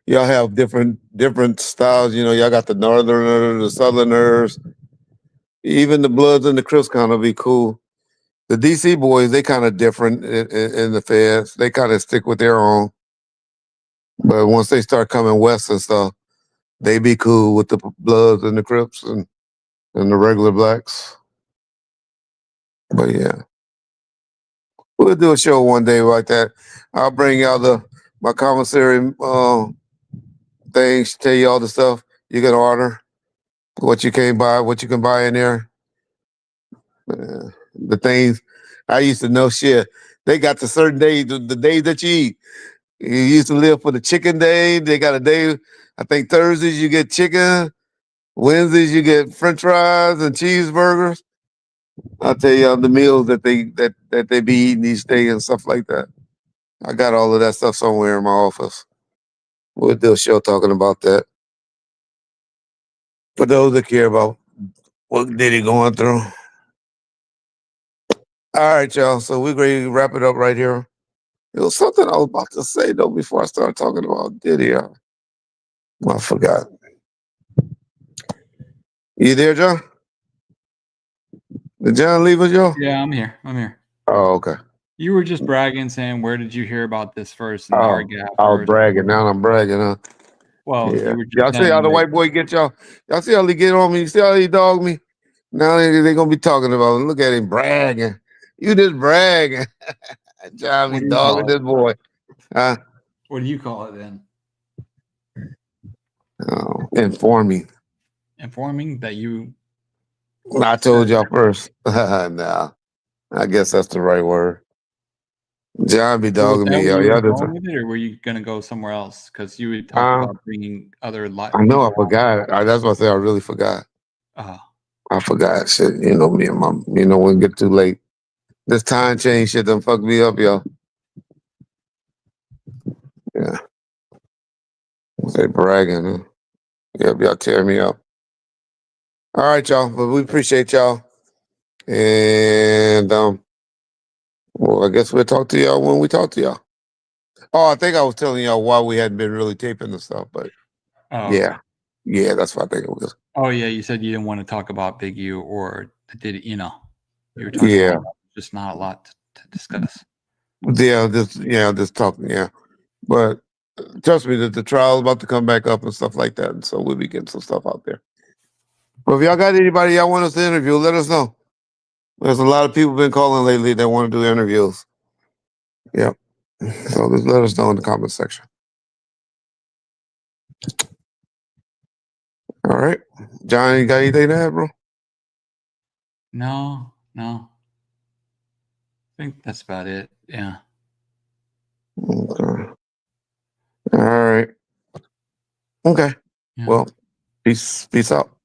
have different styles. Y'all got the Northerners, the Southerners, even the Bloods and the Crips kind of be cool. The DC boys, they kind of different in the feds. They kind of stick with their own. But once they start coming west and stuff, they be cool with the Bloods and the Crips and the regular blacks. But yeah, we'll do a show one day like that. I'll bring y'all my commissary things, tell you all the stuff you can order, what you can buy, what you can buy in there. The things I used to know, shit. They got the certain days, the days that you eat. You used to live for the chicken day. They got a day. I think Thursdays you get chicken. Wednesdays you get French fries and cheeseburgers. I'll tell you the meals that they be eating each day and stuff like that. I got all of that stuff somewhere in my office. We'll do a show talking about that. For those that care about what Diddy going through. All right, y'all. So we're going to wrap it up right here. It was something I was about to say, though, before I started talking about Diddy. I forgot. You there, John? Did John leave us, y'all? Yeah, I'm here. Oh, okay. You were just bragging, saying, "Where did you hear about this first?" And I was bragging. Now I'm bragging, huh? Well, Yeah. you were just Y'all see how the white boy get y'all? Y'all see how he get on me? You see how he dog me? Now they going to be talking about him. Look at him bragging. You just bragging. John be dogging this boy. Huh? What do you call it then? Informing. Informing that you I told y'all first. Nah, I guess that's the right word. John be Was dogging that me, where y'all. you were Y'all just, going with it, or were you gonna go somewhere else? Because you had talked about bringing other I know I people. forgot. That's what I said. I really forgot. Uh, I forgot shit. You know me and my. You know when it get too late. This time change shit done fuck me up, y'all. Yeah. Say bragging, huh? Yep, y'all tear me up. All right, y'all. But we appreciate y'all. And well, I guess we'll talk to y'all when we talk to y'all. Oh, I think I was telling y'all why we hadn't been really taping the stuff, but oh, yeah. Yeah, that's what I think it was. oh yeah, you said you didn't want to talk about Big U, or did you know? You were talking Yeah. about just not a lot to discuss. Just talking, yeah. But trust me that the trial is about to come back up and stuff like that. And so we'll be getting some stuff out there. But if y'all got anybody y'all want us to interview, let us know. There's a lot of people been calling lately that want to do interviews. Yep. So just let us know in the comment section. All right. John, you got anything to add, bro? No. I think that's about it. Yeah. Okay. All right. Okay. Yeah. Well, peace out.